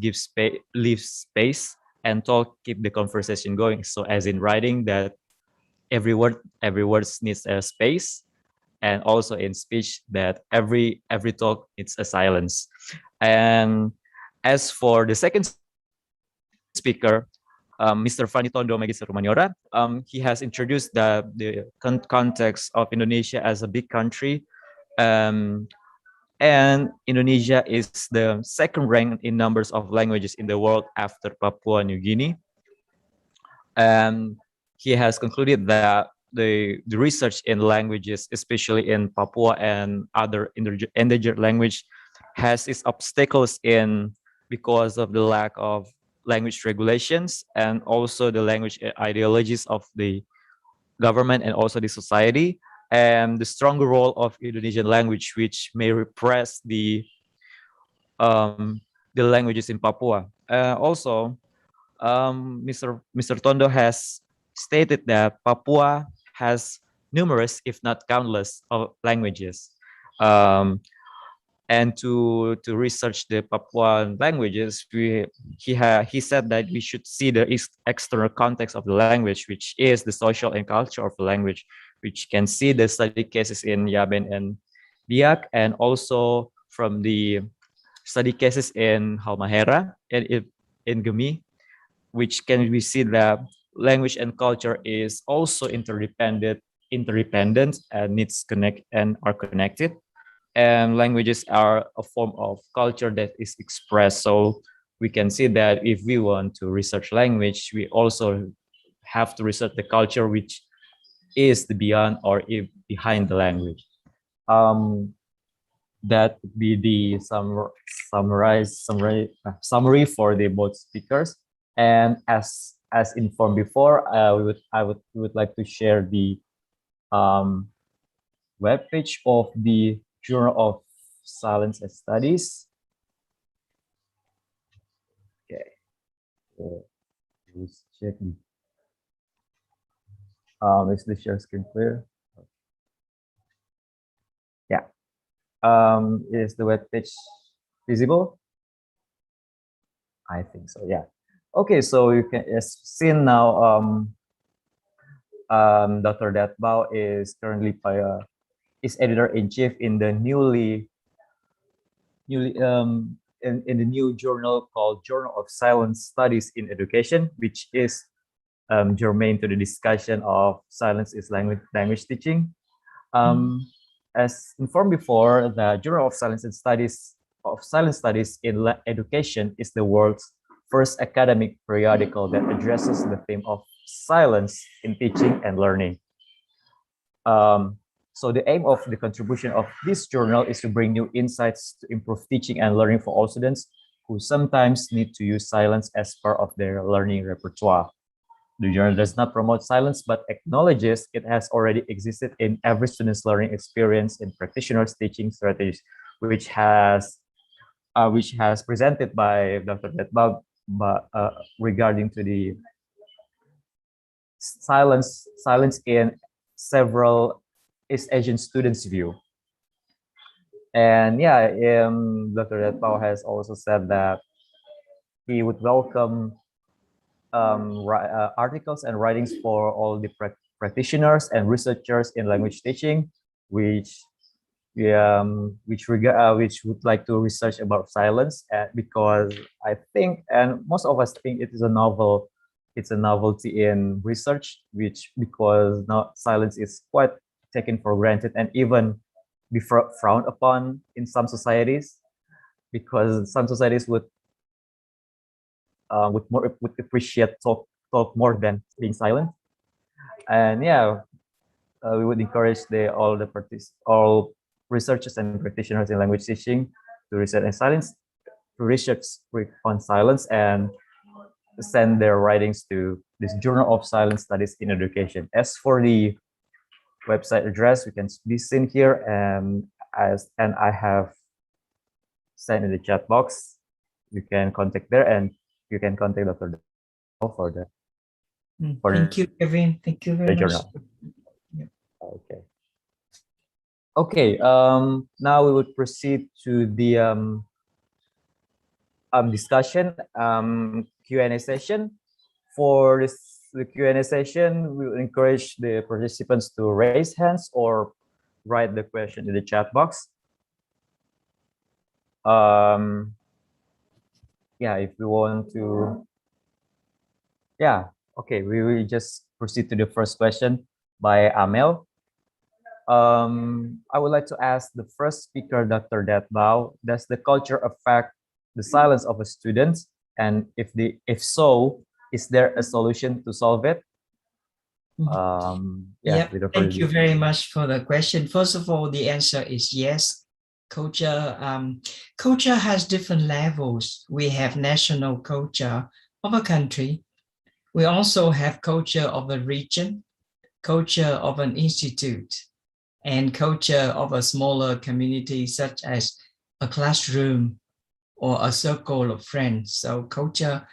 leaves space, and talk keep the conversation going. So as in writing, that every word needs a space, and also in speech that every talk it's a silence. And as for the second speaker, Mr. Fanny Tondo Magister Rumaniora, he has introduced the context of Indonesia as a big country, and Indonesia is the second rank in numbers of languages in the world after Papua New Guinea. And he has concluded that the research in languages, especially in Papua and other endangered language, has its obstacles because of the lack of language regulations and also the language ideologies of the government and also the society, and the stronger role of Indonesian language, which may repress the languages in Papua. Also, Mr. Tondo has stated that Papua has numerous, if not countless, of languages. And to research the Papuan languages, he said that we should see the external context of the language, which is the social and culture of the language, which can see the study cases in Yaben and Biak, and also from the study cases in Halmahera and in Gemi, which can we see that language and culture is also interdependent and needs connect and are connected, and languages are a form of culture that is expressed. So we can see that if we want to research language, we also have to research the culture which is the beyond or if behind the language. That would be the summary for the both speakers. And as informed before, we would like to share the webpage of the Journal of Silence and Studies. Okay, so let's check. Is the share screen clear? Yeah. Is the webpage visible? I think so. Yeah. Okay, so you can see now. Dr. Datbao is currently is editor-in-chief in the in the new journal called Journal of Silence Studies in Education, which is germane to the discussion of silence is language teaching. As informed before, the Journal of Silence Studies in Education is the world's first academic periodical that addresses the theme of silence in teaching and learning. So the aim of the contribution of this journal is to bring new insights to improve teaching and learning for all students who sometimes need to use silence as part of their learning repertoire. The journal does not promote silence, but acknowledges it has already existed in every student's learning experience in practitioners' teaching strategies, which has presented by Dr. Detbag regarding to the silence in several East Asian students' view. And yeah, Dr. Detbag has also said that he would welcome articles and writings for all the practitioners and researchers in language teaching, which would like to research about silence, because I think, and most of us think, it's a novelty in research, because now silence is quite taken for granted and even be frowned upon in some societies, because some societies would appreciate talk more than being silent. And yeah, we would encourage all researchers and practitioners in language teaching to research on silence and send their writings to this Journal of Silence Studies in Education. As for the website address, we can be seen here, and I have sent in the chat box. You can contact there, and you can contact Dr. for that. Thank you, Kevin. Thank you very much. Yeah. Okay. Okay. Now we would proceed to the discussion Q&A session. For the Q&A session, we will encourage the participants to raise hands or write the question in the chat box. Yeah, if you want to. Yeah. Okay, we will just proceed to the first question by Amel. I would like to ask the first speaker, Dr. Datbao, does the culture affect the silence of a student? And if so, is there a solution to solve it? Thank you very much for the question. First of all, the answer is yes. Culture has different levels. We have national culture of a country. We also have culture of a region, culture of an institute, and culture of a smaller community, such as a classroom or a circle of friends. So culture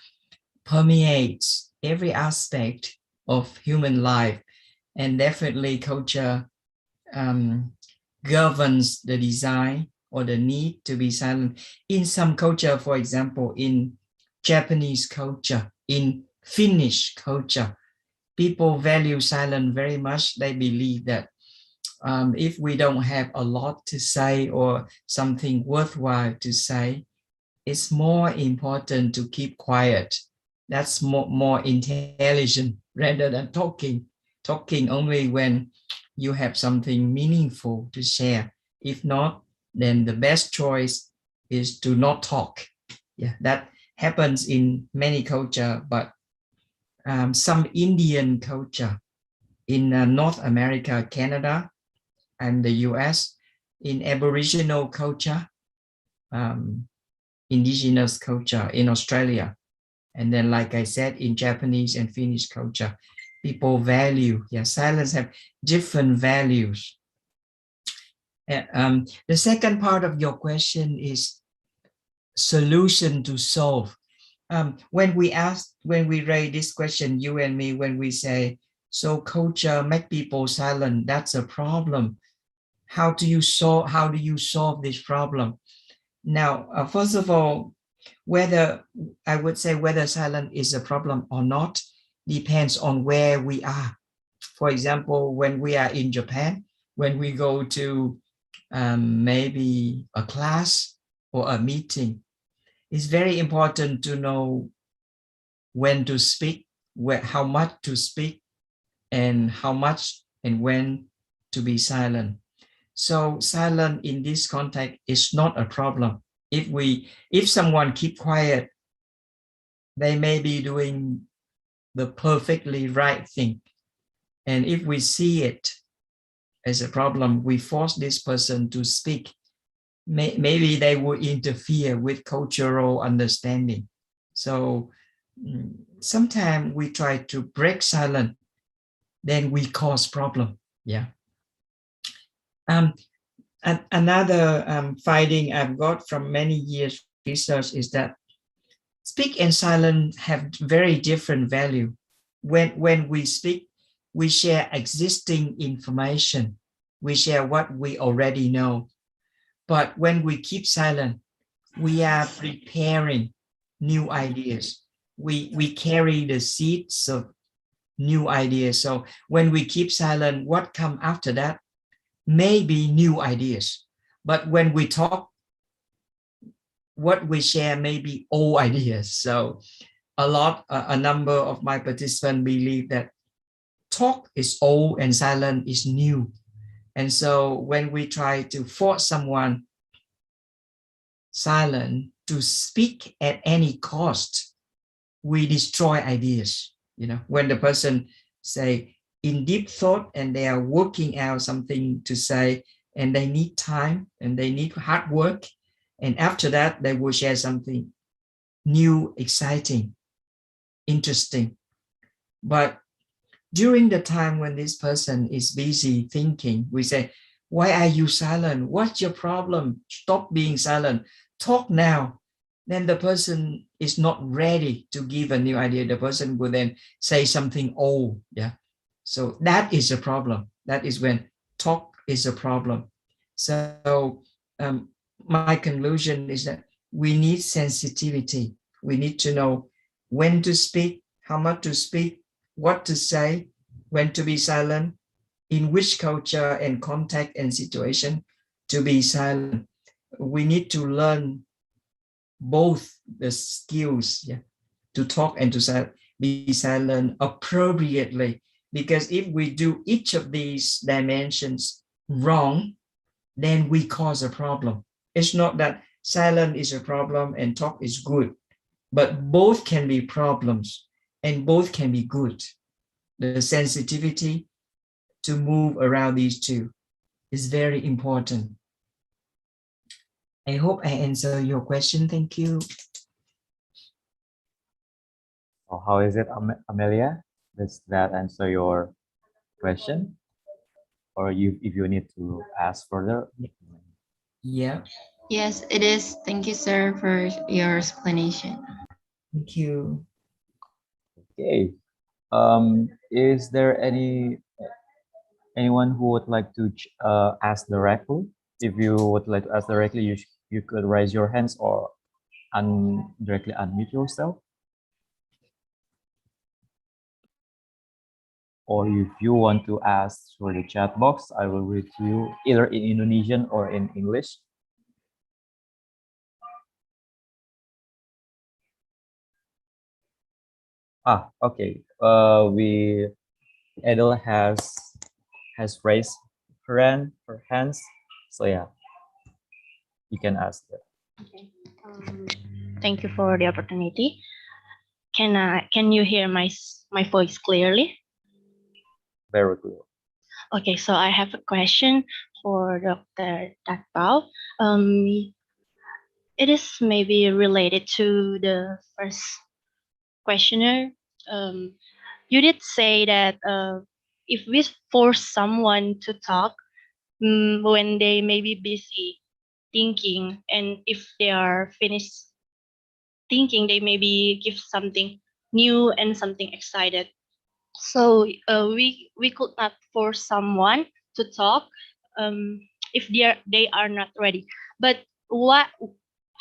permeates every aspect of human life, and definitely culture governs the design or the need to be silent. In some culture, for example, in Japanese culture, in Finnish culture, people value silence very much. They believe that if we don't have a lot to say or something worthwhile to say, it's more important to keep quiet. That's more intelligent rather than talking. Talking only when you have something meaningful to share. If not, then the best choice is to not talk. Yeah, that happens in many culture, but some Indian culture in North America, Canada, and the US, in Aboriginal culture, indigenous culture in Australia, and then, like I said, in Japanese and Finnish culture, people value, silence have different values. The second part of your question is solution to solve. When we raise this question, you and me, when we say, so culture make people silent, that's a problem. How do you solve this problem? Now, first of all, whether silence is a problem or not depends on where we are. For example, when we are in Japan, when we go to maybe a class or a meeting, it's very important to know when to speak, how much to speak, and how much and when to be silent. So silence in this context is not a problem. If someone keep quiet, they may be doing the perfectly right thing. And if we see it as a problem, we force this person to speak. Maybe they will interfere with cultural understanding. So sometimes we try to break silence, then we cause problem. Yeah. Another finding I've got from many years research is that speak and silence have very different value. When we speak, we share existing information. We share what we already know. But when we keep silent, we are preparing new ideas. We carry the seeds of new ideas. So when we keep silent, what comes after that may be new ideas. But when we talk, what we share may be old ideas. So a number of my participants believe that talk is old and silence is new. And so when we try to force someone silent to speak at any cost, we destroy ideas. When the person say in deep thought and they are working out something to say, and they need time and they need hard work, and after that they will share something new, exciting, interesting. But during the time when this person is busy thinking, we say, why are you silent? What's your problem? Stop being silent. Talk now. Then the person is not ready to give a new idea. The person will then say something old. Yeah. So that is a problem. That is when talk is a problem. So my conclusion is that we need sensitivity. We need to know when to speak, how much to speak, what to say, when to be silent, in which culture and context and situation to be silent. We need to learn both the skills, to talk and to be silent appropriately. Because if we do each of these dimensions wrong, then we cause a problem. It's not that silence is a problem and talk is good, but both can be problems and both can be good. The sensitivity to move around these two is very important. I hope I answer your question. Thank you. So how is it, Amelia? Does that answer your question? Or if you need to ask further? Yeah. Yes, it is. Thank you, sir, for your explanation. Thank you. Okay. Is there anyone who would like to ask directly? If you would like to ask directly, you could raise your hands or directly unmute yourself. Or if you want to ask through the chat box, I will read to you either in Indonesian or in English. Okay. Edel has raised her hands. So yeah, you can ask her. Okay. Thank you for the opportunity. Can you hear my voice clearly? Very clear. Okay, so I have a question for Dr. Dakbao. It is maybe related to the first questioner. You did say that if we force someone to talk when they may be busy thinking, and if they are finished thinking, they maybe give something new and something excited. So we could not force someone to talk if they are not ready. But what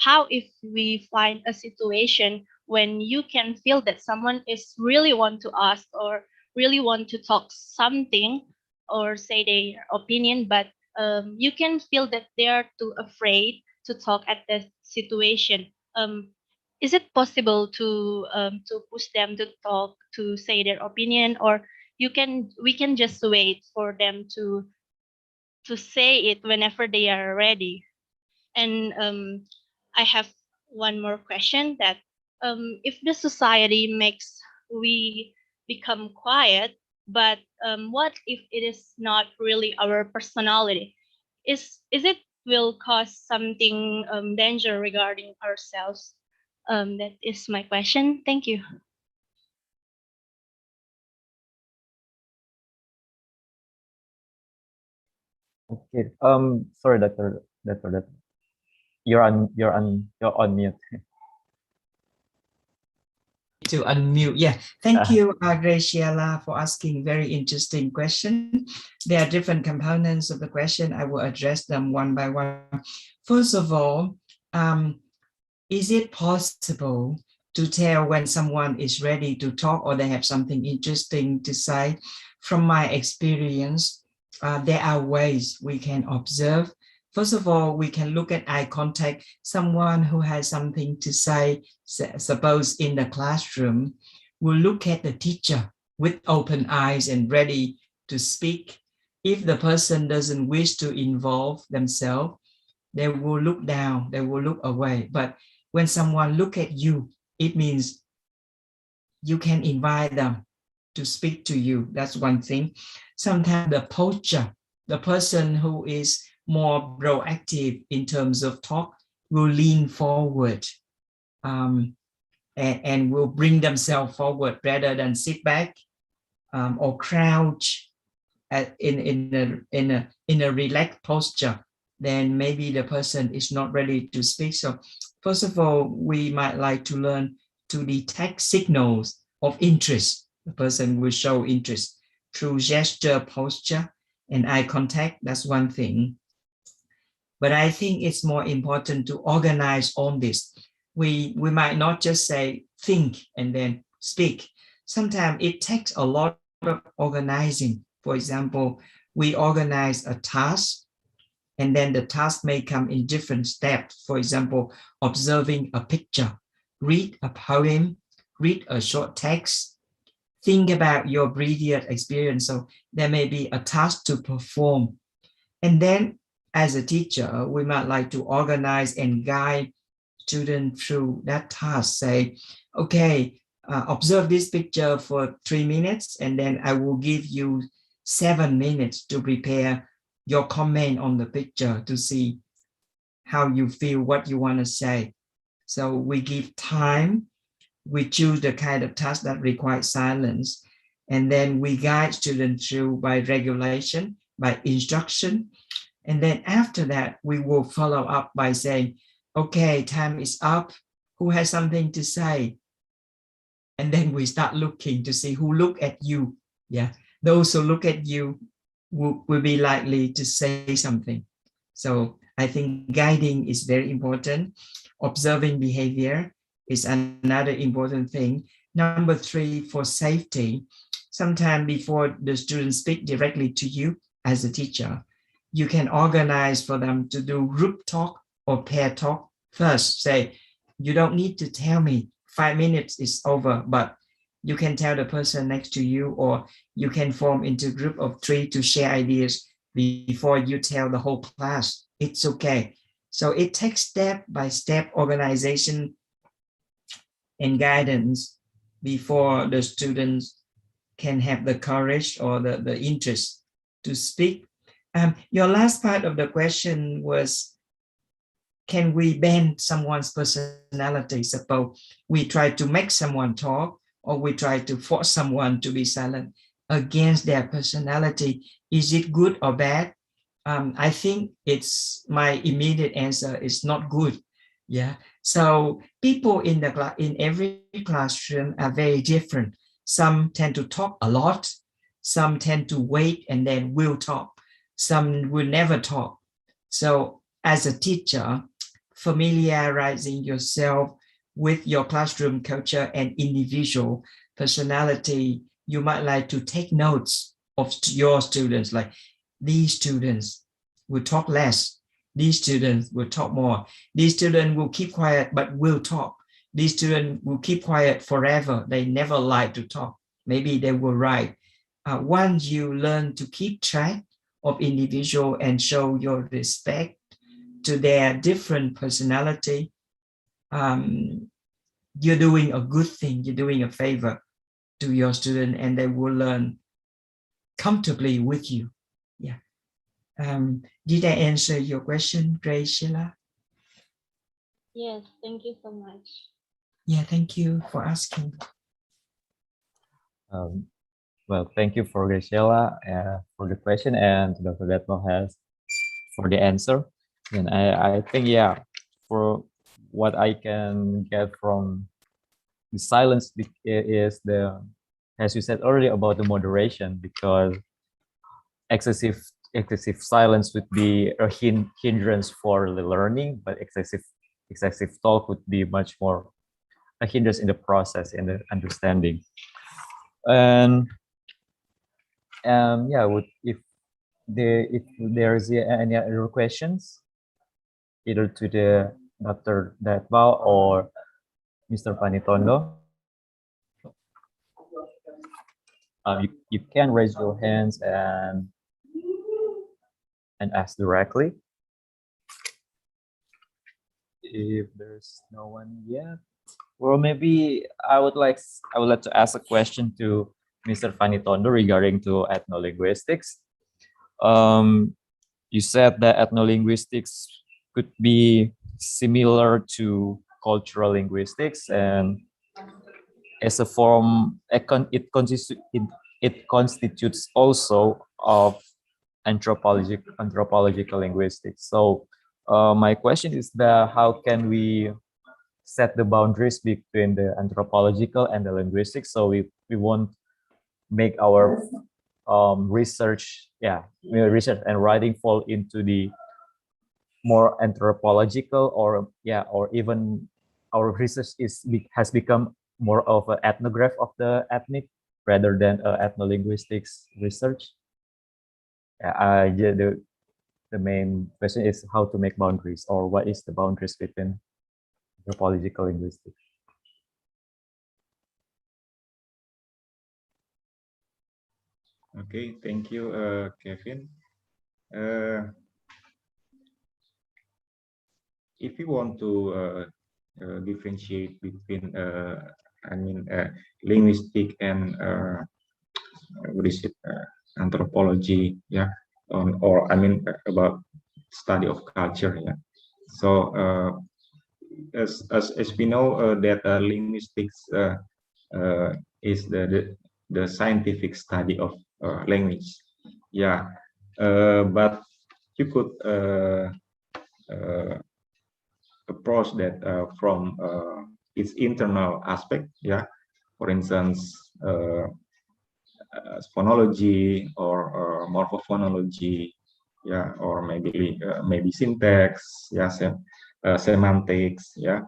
how if we find a situation when you can feel that someone is really want to ask or really want to talk something or say their opinion, but you can feel that they are too afraid to talk at that situation. Is it possible to push them to talk, to say their opinion, or we can just wait for them to say it whenever they are ready? And I have one more question, that if the society makes we become quiet, but what if it is not really our personality? Is it will cause something danger regarding ourselves? That is my question. Thank you. Okay. Sorry, Doctor. You're on mute. To unmute. Yeah, thank you, Graciela, for asking very interesting question. There are different components of the question. I will address them one by one. First of all, is it possible to tell when someone is ready to talk or they have something interesting to say? From my experience, there are ways we can observe. First of all, we can look at eye contact. Someone who has something to say, suppose in the classroom, will look at the teacher with open eyes and ready to speak. If the person doesn't wish to involve themselves, they will look down, they will look away. But when someone look at you, it means you can invite them to speak to you. That's one thing. Sometimes the posture, the person who is more proactive in terms of talk will lean forward and will bring themselves forward rather than sit back or crouch in a relaxed posture. Then maybe the person is not ready to speak. So first of all, we might like to learn to detect signals of interest. The person will show interest through gesture, posture, and eye contact. That's one thing. But I think it's more important to organize on this. We might not just say think and then speak. Sometimes it takes a lot of organizing. For example, we organize a task, and then the task may come in different steps. For example, observing a picture, read a poem, read a short text, think about your previous experience. So there may be a task to perform. And then as a teacher, we might like to organize and guide students through that task. Say, okay, observe this picture for 3 minutes, and then I will give you 7 minutes to prepare your comment on the picture to see how you feel, what you want to say. So we give time, we choose the kind of task that requires silence, and then we guide students through by regulation, by instruction. And then after that, we will follow up by saying, okay, time is up. Who has something to say? and then we start looking to see who look at you. Yeah, those who look at you will be likely to say something. So I think guiding is very important. Observing behavior is another important thing. Number 3, for safety, sometime before the students speak directly to you as a teacher, you can organize for them to do group talk or pair talk first. Say, you don't need to tell me, 5 minutes is over, but you can tell the person next to you, or you can form into a group of 3 to share ideas before you tell the whole class. It's okay. So it takes step by step organization and guidance before the students can have the courage or the interest to speak. Your last part of the question was, can we bend someone's personality? Suppose we try to make someone talk, or we try to force someone to be silent against their personality. Is it good or bad? I think it's my immediate answer is not good. Yeah. So people in the in every classroom are very different. Some tend to talk a lot. Some tend to wait and then will talk. Some will never talk. So as a teacher, familiarizing yourself with your classroom culture and individual personality, you might like to take notes of your students, like these students will talk less, these students will talk more, these students will keep quiet but will talk, these students will keep quiet forever, they never like to talk, maybe they will write. Once you learn to keep track of individual and show your respect to their different personality, you're doing a good thing, you're doing a favor to your student, and they will learn comfortably with you. Yeah. Did I answer your question, Grace, Sheila? Yes, thank you so much. Yeah, thank you for asking. Well, thank you for Graciela for the question, and Dr. Detmo has for the answer. And I think, yeah, for what I can get from the silence is the, as you said earlier, about the moderation, because excessive silence would be a hindrance for the learning, but excessive talk would be much more a hindrance in the process and the understanding. And yeah, if there's any other questions, either to the Dr. Datbao or Mr. Panitondo, you can raise your hands and ask directly. If there's no one yet, well, maybe I would like to ask a question to Mr. Panitondo regarding to ethnolinguistics. You said that ethnolinguistics could be similar to cultural linguistics, and as a form, it constitutes also of anthropological linguistics. So my question is that how can we set the boundaries between the anthropological and the linguistics, so we won't make our research and writing fall into the more anthropological, or even our research has become more of an ethnograph of the ethnic rather than ethnolinguistics research. The main question is how to make boundaries, or what is the boundaries between anthropological linguistics. Okay, thank you, Kevin. If you want to differentiate between, linguistic and what is it, anthropology, yeah, or about study of culture, yeah. So as we know that linguistics is the scientific study of language, yeah, but you could approach that from its internal aspect, yeah, for instance, phonology or morphophonology, yeah, or maybe syntax, yeah, semantics, yeah.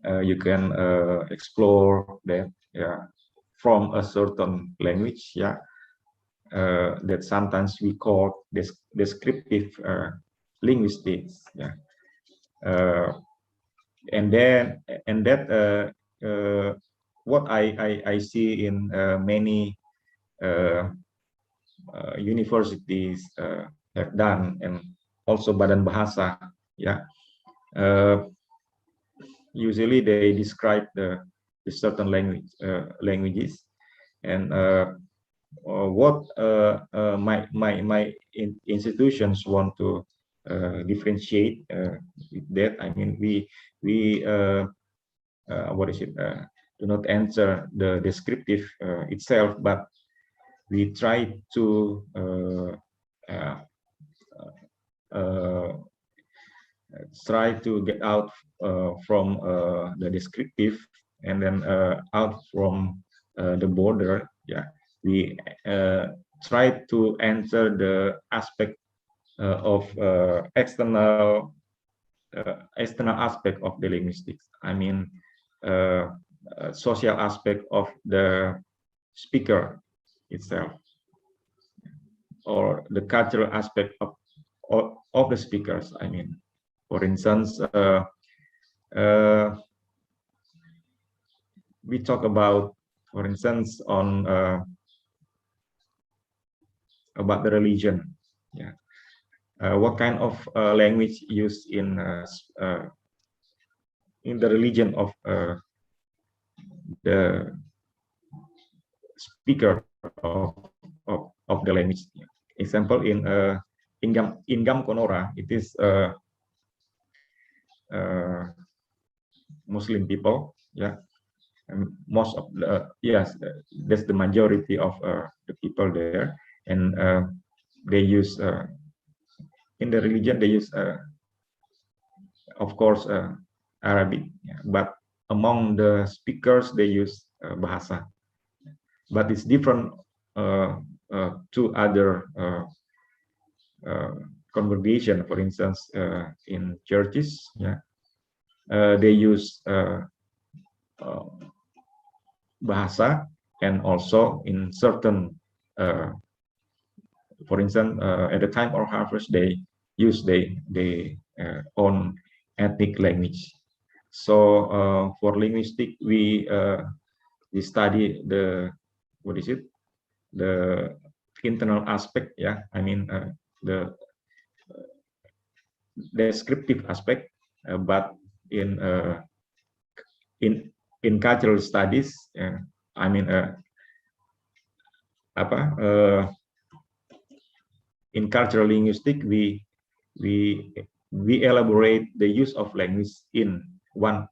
You can explore that, yeah, from a certain language, yeah, that sometimes we call descriptive linguistics, yeah. And that what I see in many universities have done, and also Badan Bahasa, yeah. Usually they describe the certain languages, and what my institutions want to differentiate with that. I mean, we what is it? Do not answer the descriptive itself, but we try to get out from the descriptive, and then out from the border. Yeah, we try to answer the aspect of external aspect of the linguistics. I mean, social aspect of the speaker itself, or the cultural aspect of the speakers. I mean, for instance, we talk about, for instance, on about the religion. Yeah, what kind of language used in the religion of the speaker of the language. Example, in Ingam Konora, it is Muslim people, yeah, and most of the, yes, that's the majority of the people there, and they use in the religion they use of course Arabic, yeah, but among the speakers they use Bahasa, but it's different to other congregation. For instance, in churches, yeah, they use Bahasa, and also in certain, for instance, at the time of harvest, they use they own ethnic language. So for linguistic, we study the, what is it, the internal aspect, yeah. I mean, the descriptive aspect, but in cultural studies, I mean, in cultural linguistic, we elaborate the use of language in one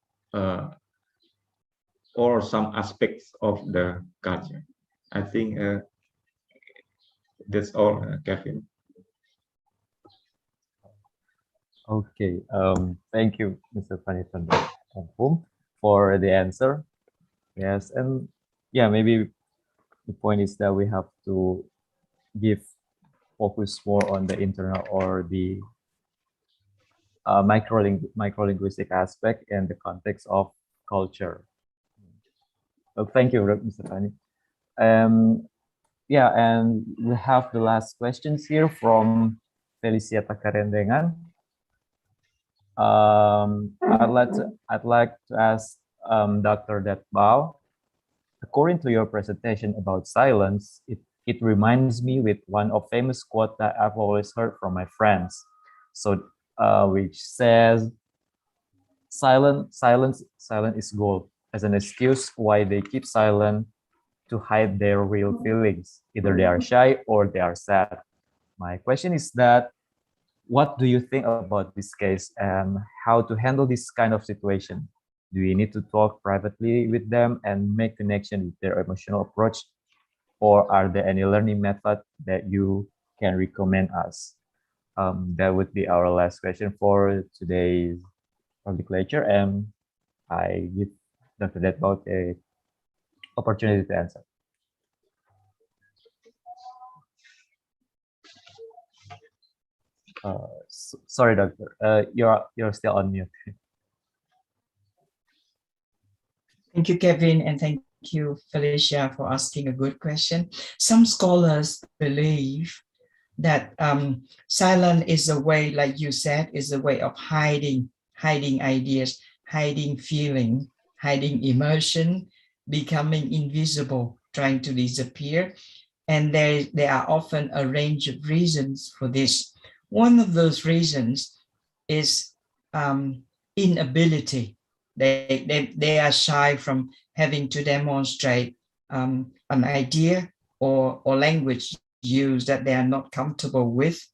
or some aspects of the culture. I think that's all, Kevin. Okay, thank you, Mr. Panitan for the answer. Yes, and yeah, maybe the point is that we have to focus more on the internal or the microlinguistic aspect and the context of culture. Well, thank you, Mr. Pani. Yeah, and we have the last questions here from Felicia Takarendengan. I'd like to ask Dr. Detbau. According to your presentation about silence, it reminds me with one of famous quote that I've always heard from my friends. So, which says, silence is gold," as an excuse why they keep silent to hide their real feelings. Either they are shy or they are sad. My question is that, what do you think about this case and how to handle this kind of situation? Do you need to talk privately with them and make connection with their emotional approach? Or are there any learning method that you can recommend us? That would be our last question for today's public lecture. And I give Dr. Detbout a opportunity to answer. Sorry, doctor. You're still on mute. Thank you, Kevin, and thank you, Felicia, for asking a good question. Some scholars believe that silence is a way, like you said, is a way of hiding ideas, hiding feeling, hiding emotion, becoming invisible, trying to disappear. And there are often a range of reasons for this. One of those reasons is inability. They are shy from having to demonstrate an idea or language use that they are not comfortable with,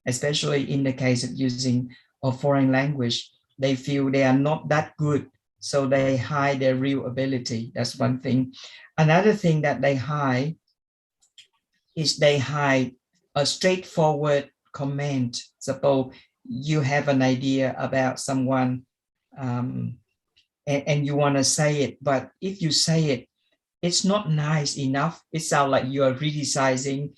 especially in the case of using a foreign language. They feel they are not that good, so they hide their real ability. That's one thing. Another thing that they hide is they hide a straightforward comment. Suppose you have an idea about someone and you want to say it, but if you say it, it's not nice enough. It sounds like you are criticizing.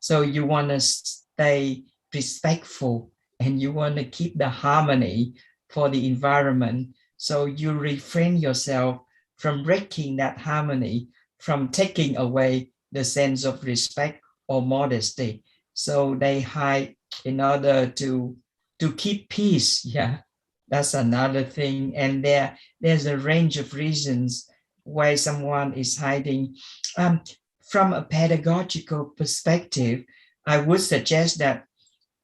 So you want to stay respectful and you want to keep the harmony for the environment. So you refrain yourself from breaking that harmony, from taking away the sense of respect or modesty. So they hide in order to keep peace. Yeah, that's another thing. And there's a range of reasons why someone is hiding. From a pedagogical perspective, I would suggest that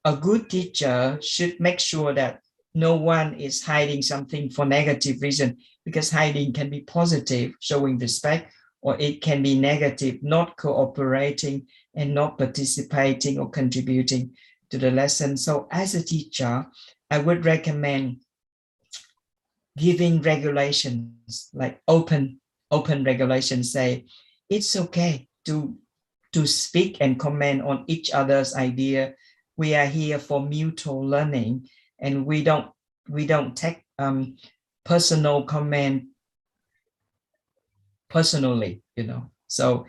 a good teacher should make sure that no one is hiding something for negative reason, because hiding can be positive, showing respect, or it can be negative, not cooperating and not participating or contributing to the lesson. So as a teacher, I would recommend giving regulations, like open regulations. Say it's okay to speak and comment on each other's idea. We are here for mutual learning, and we don't take personal comment personally, So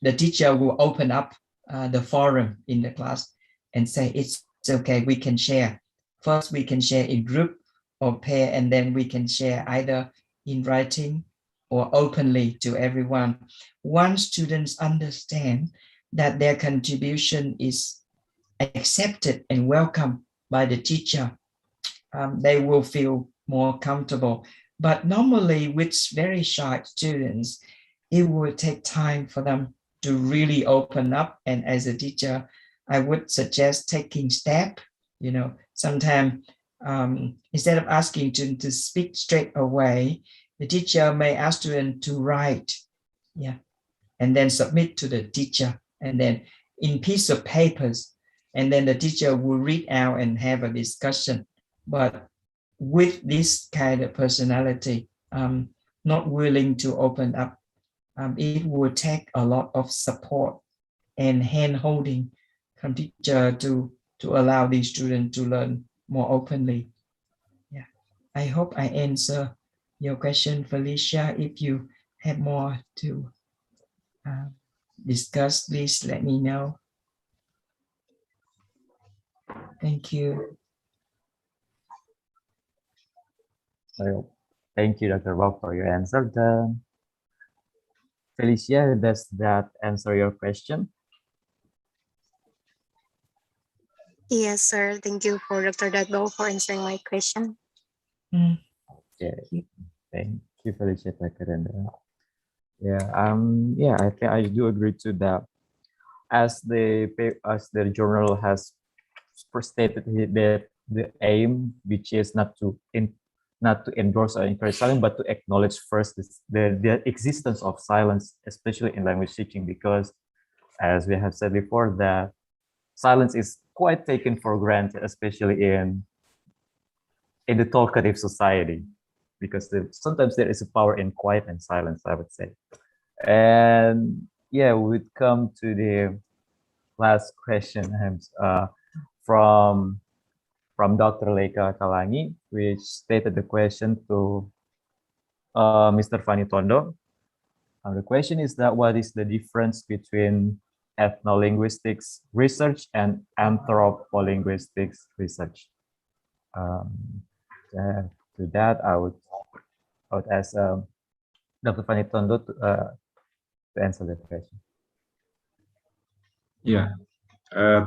the teacher will open up the forum in the class and say it's okay, we can share. First, we can share in group or pair, and then we can share either in writing or openly to everyone. Once students understand that their contribution is accepted and welcomed by the teacher, they will feel more comfortable. But normally with very shy students, it will take time for them to really open up. And as a teacher, I would suggest taking step. Sometimes instead of asking students to speak straight away, the teacher may ask students to write, and then submit to the teacher, and then in piece of papers, and then the teacher will read out and have a discussion. But with this kind of personality, not willing to open up, it will take a lot of support and hand holding from teacher to allow these students to learn more openly. I hope I answer your question, Felicia. If you have more to discuss, please let me know. Thank you. So, thank you, Dr. Bob, for your answer. Felicia, does that answer your question? Yes, sir. Thank you for Dr. Dadbo for answering my question. Okay. Thank you, Felicia. I think I do agree to that. As the journal has stated that the aim, which is not to endorse or encourage silence, but to acknowledge first the existence of silence, especially in language teaching, because as we have said before, that silence is quite taken for granted, especially in the talkative society, because sometimes there is a power in quiet and silence, I would say. And yeah, we would come to the last question from Dr. Leka Kalangi, which stated the question to Mr. Fani Tondo. The question is that what is the difference between ethnolinguistics research and anthropolinguistics research? To that, I would ask Dr. Fanny Tondo to answer that question. Yeah,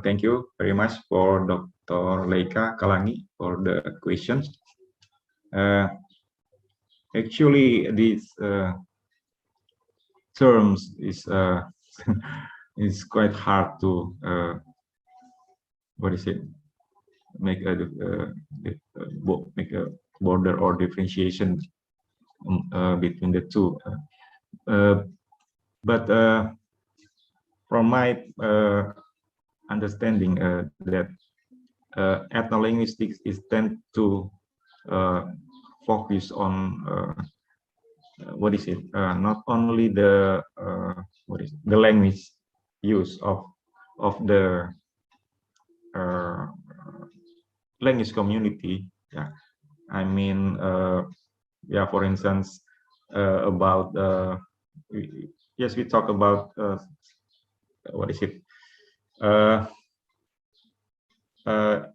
thank you very much for Dr. Leika Kalangi for the questions. Actually, these terms is is quite hard to what is it? Make a border or differentiation between the two. But from my understanding, that ethnolinguistics is tend to focus on what is it? Not only the the language use of the language community. Yeah, I mean, yeah, for instance, about yes, we talk about what is it?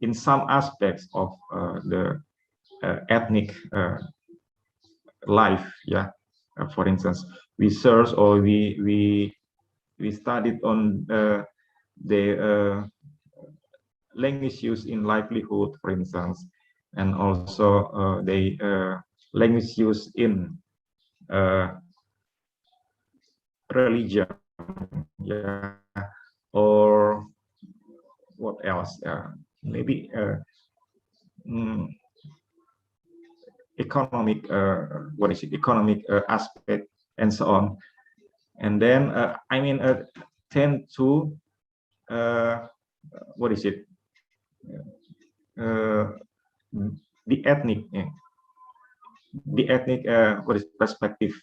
In some aspects of the ethnic life, yeah. For instance, we search or we studied on the language use in livelihood, for instance, and also the language use in religion, yeah, or what else? Maybe economic, what is it? Economic aspect and so on. And then I mean, tend to what is it? The ethnic, what is perspective?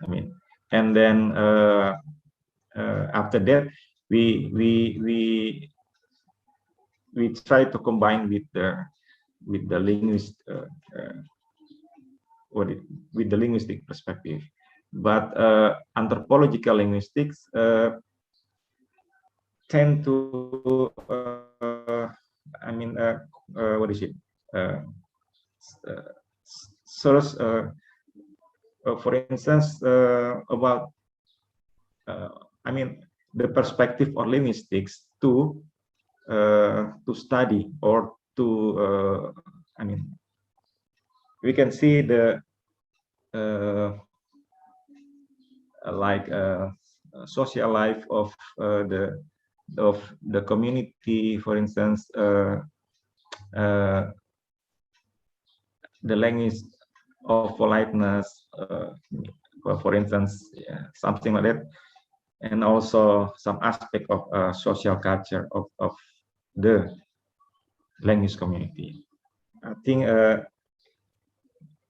I mean, and then after that, we try to combine with the linguist with the linguistic perspective. But anthropological linguistics tend to I mean, what is it? Source, for instance, about I mean, the perspective of linguistics to study or to I mean, we can see the like social life of the community, for instance, the language of politeness, for instance, yeah, something like that, and also some aspect of social culture of the language community. I think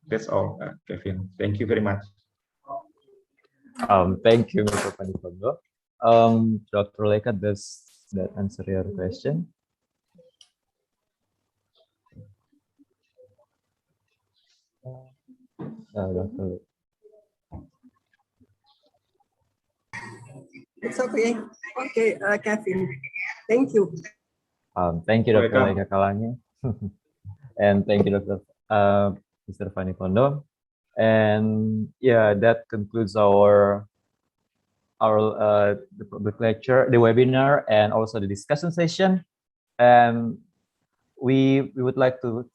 that's all, Kevin. Thank you very much. Thank you, Mr. Panitondo. Dr. Leika, does that answer your question? Dr. It's okay. Okay, Kevin. Thank you. Thank you, Dr. Welcome. Leika Kalangi. And thank you, Dr. Mr. Panitondo. And yeah, that concludes our the public lecture, the webinar, and also the discussion session. And we would like to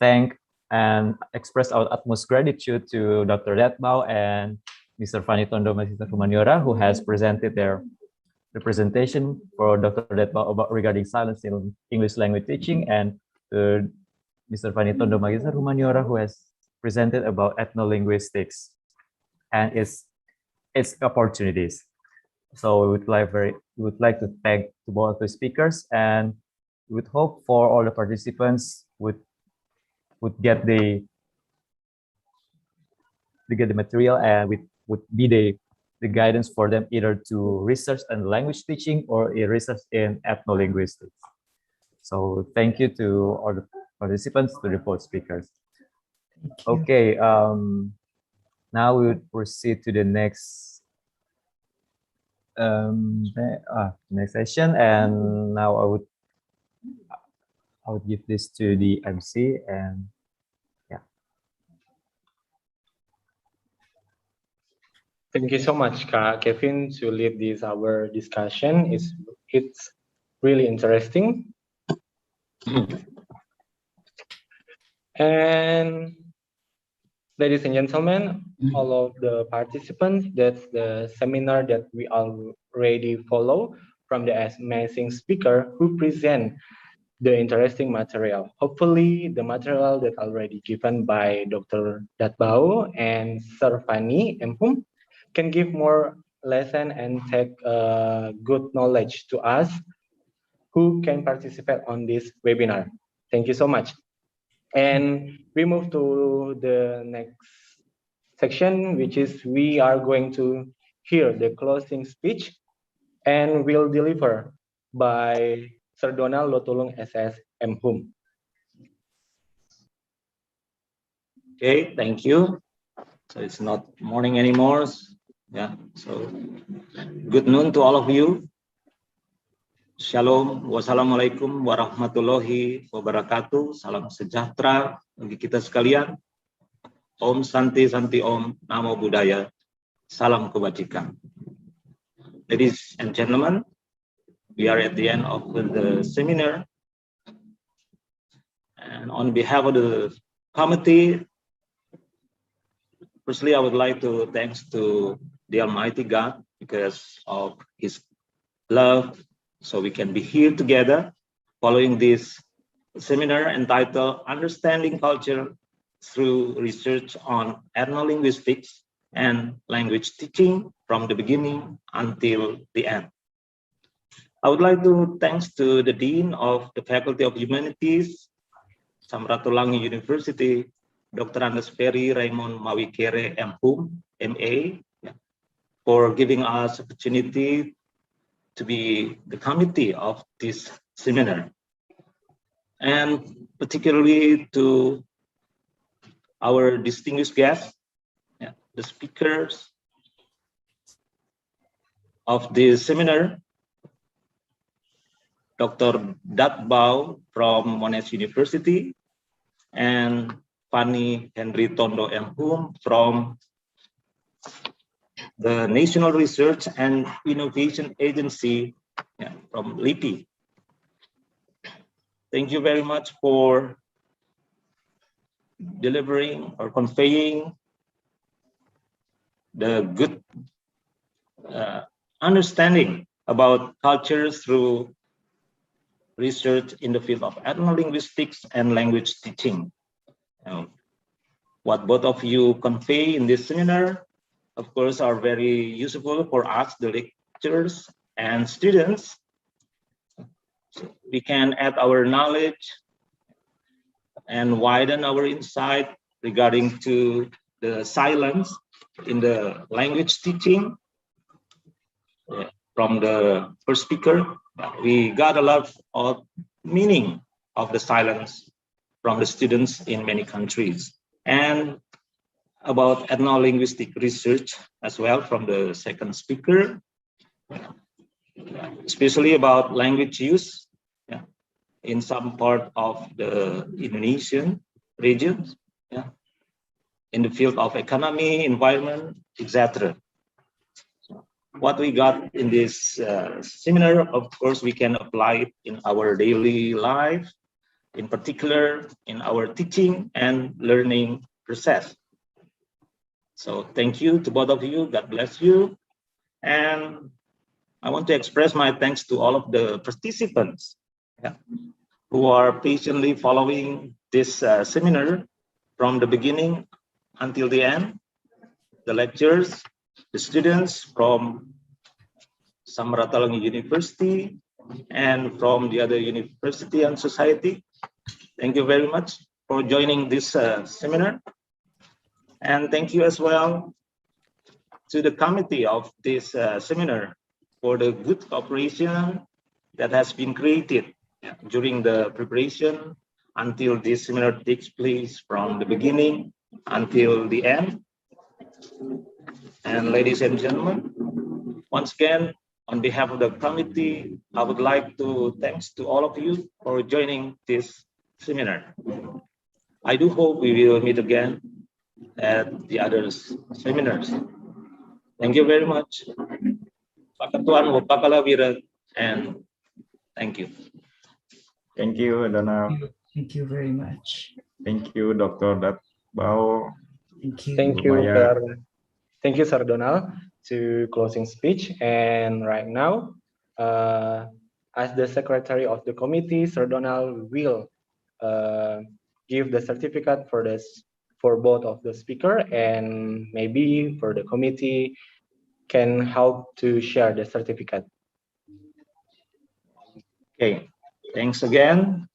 thank and express our utmost gratitude to Dr. Datbau and Mr. Panitondo Humaniora, who has presented their presentation for Dr. Datbau about regarding silence in English language teaching, and Mr. Panitondo Humaniora, who has presented about ethnolinguistics and its opportunities. So we would like to thank to both the speakers, and we would hope for all the participants would get the material and would be the guidance for them either to research in language teaching or a research in ethnolinguistics. So thank you to all the participants, to the both speakers. Okay. Now we would proceed to the next next session, and now I would give this to the MC, and yeah. Thank you so much, Kevin, to lead this our discussion. It's really interesting. And ladies and gentlemen, all of the participants, that's the seminar that we already follow from the amazing speaker who present the interesting material. Hopefully, the material that already given by Dr. Datbao and Sir Fani Empum can give more lesson and take good knowledge to us who can participate on this webinar. Thank you so much. And we move to the next section, which is we are going to hear the closing speech and will deliver by Sir Donald Lotulung SS Mhum. Okay, thank you. So it's not morning anymore. Yeah, so good noon to all of you. Shalom, wassalamualaikum warahmatullahi wabarakatuh. Salam sejahtera bagi kita sekalian. Om Santi Santi Om, Namo Buddhaya. Salam kebajikan. Ladies and gentlemen, we are at the end of the seminar. And on behalf of the committee, firstly, I would like to thanks to the Almighty God because of His love, so we can be here together following this seminar entitled Understanding Culture through Research on Ethnolinguistics and Language Teaching from the beginning until the end. I would like to thanks to the Dean of the Faculty of Humanities, Samratulangi University, Dr. Andes Ferry Raymond Mawikere Mhum, MA, for giving us opportunity to be the committee of this seminar. And particularly to our distinguished guests, the speakers of this seminar, Dr. Datbao from Monash University, and Fanny Henry Tondo Mhum from the National Research and Innovation Agency from LIPI. Thank you very much for delivering or conveying the good understanding about culture through research in the field of ethnolinguistics and language teaching. What both of you convey in this seminar, of course, are very useful for us, the lecturers and students. So we can add our knowledge and widen our insight regarding to the silence in the language teaching. From the first speaker, we got a lot of meaning of the silence from the students in many countries. And about ethnolinguistic research as well from the second speaker, especially about language use in some part of the Indonesian regions, in the field of economy, environment, etc. What we got in this seminar, of course, we can apply it in our daily life, in particular in our teaching and learning process. So thank you to both of you. God bless you. And I want to express my thanks to all of the participants who are patiently following this seminar from the beginning until the end. The lecturers, the students from Samratulangi University and from the other university and society. Thank you very much for joining this seminar. And thank you as well to the committee of this seminar for the good cooperation that has been created during the preparation until this seminar takes place from the beginning until the end. And ladies and gentlemen, once again, on behalf of the committee, I would like to thanks to all of you for joining this seminar. I do hope we will meet again at the other seminars. Thank you very much. Pak Ketuan, Wapakalawiran, and thank you. Thank you, Donald. Thank you very much. Thank you, Dr. Datbao. Thank you. Thank you, Maya. Thank you, Sir Donald, to closing speech. And right now, as the secretary of the committee, Sir Donald will give the certificate for both of the speaker, and maybe for the committee can help to share the certificate. Okay, thanks again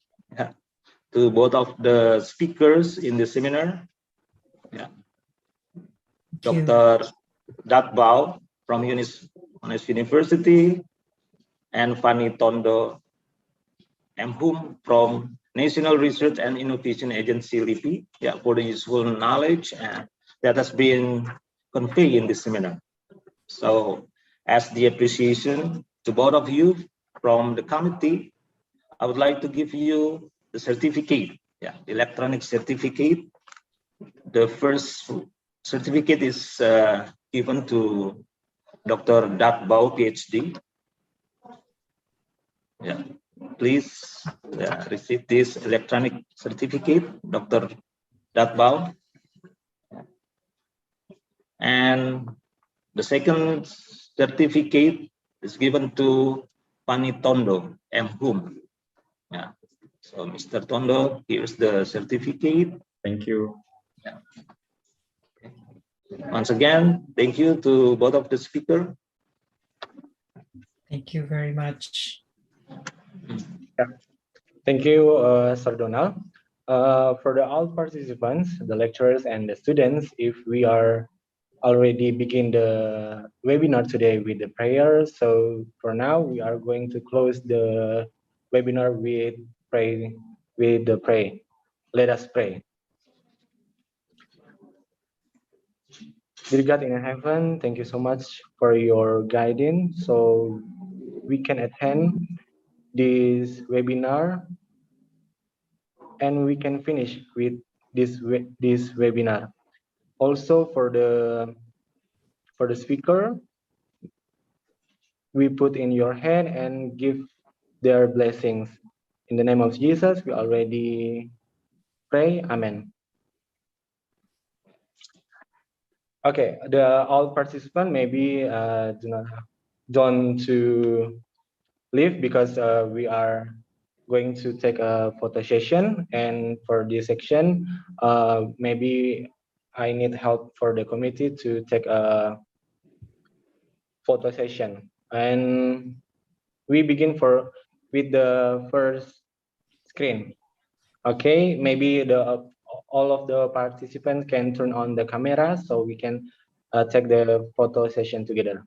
to both of the speakers in the seminar. Yeah. Dr. Datbao from Monash University and Fanny Tondo M. from National Research and Innovation Agency LIPI, yeah, for the useful knowledge that has been conveyed in this seminar. So, as the appreciation to both of you from the committee, I would like to give you the certificate, yeah, electronic certificate. The first certificate is given to Dr. Datbao, PhD. Yeah, please receive this electronic certificate, Dr. Datbao. And the second certificate is given to Pani Tondo, M. Yeah. So, Mr. Tondo, here's the certificate. Thank you. Yeah. Once again, thank you to both of the speakers. Thank you very much. Yeah. Thank you, Sir Donald. For all participants, the lecturers and the students, if we are already begin the webinar today with the prayer. So for now, we are going to close the webinar with the pray. Let us pray. Dear God in heaven, thank you so much for your guidance, so we can attend this webinar and we can finish with this webinar. Also for the speaker, we put in your hand and give their blessings. In the name of Jesus, we already pray. Amen. Okay, all participants maybe don't to leave because we are going to take a photo session, and for this section, maybe I need help for the committee to take a photo session. And we begin with the first screen. Okay, maybe all of the participants can turn on the camera so we can take the photo session together.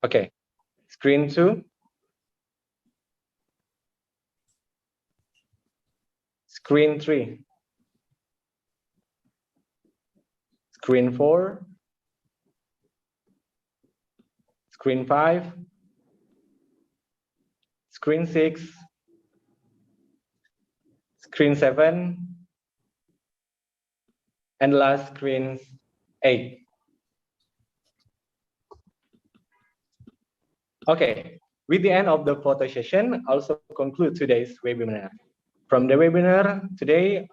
Okay, screen 2. Screen 3. Screen 4. Screen 5. Screen 6. Screen 7. And last screen 8. Okay, with the end of the photo session, also conclude today's webinar. From the webinar today,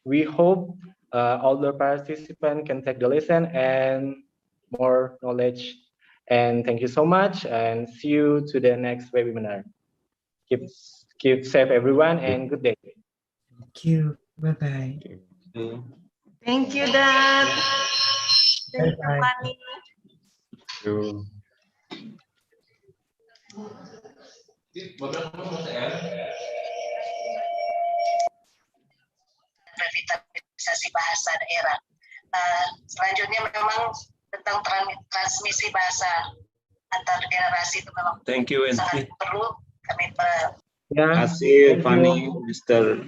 we hope all the participants can take the lesson and more knowledge. And thank you so much, and see you to the next webinar. Keep safe, everyone, and good day. Thank you. Bye-bye. Thank you, Dad. Thank you, Bye-bye. Fanny. Thank you. Revitalisasi bahasa daerah. Selanjutnya memang tentang transmisi bahasa antar generasi itu memang Thank you, sangat perlu kami Terima kasih, Fanny, Mr.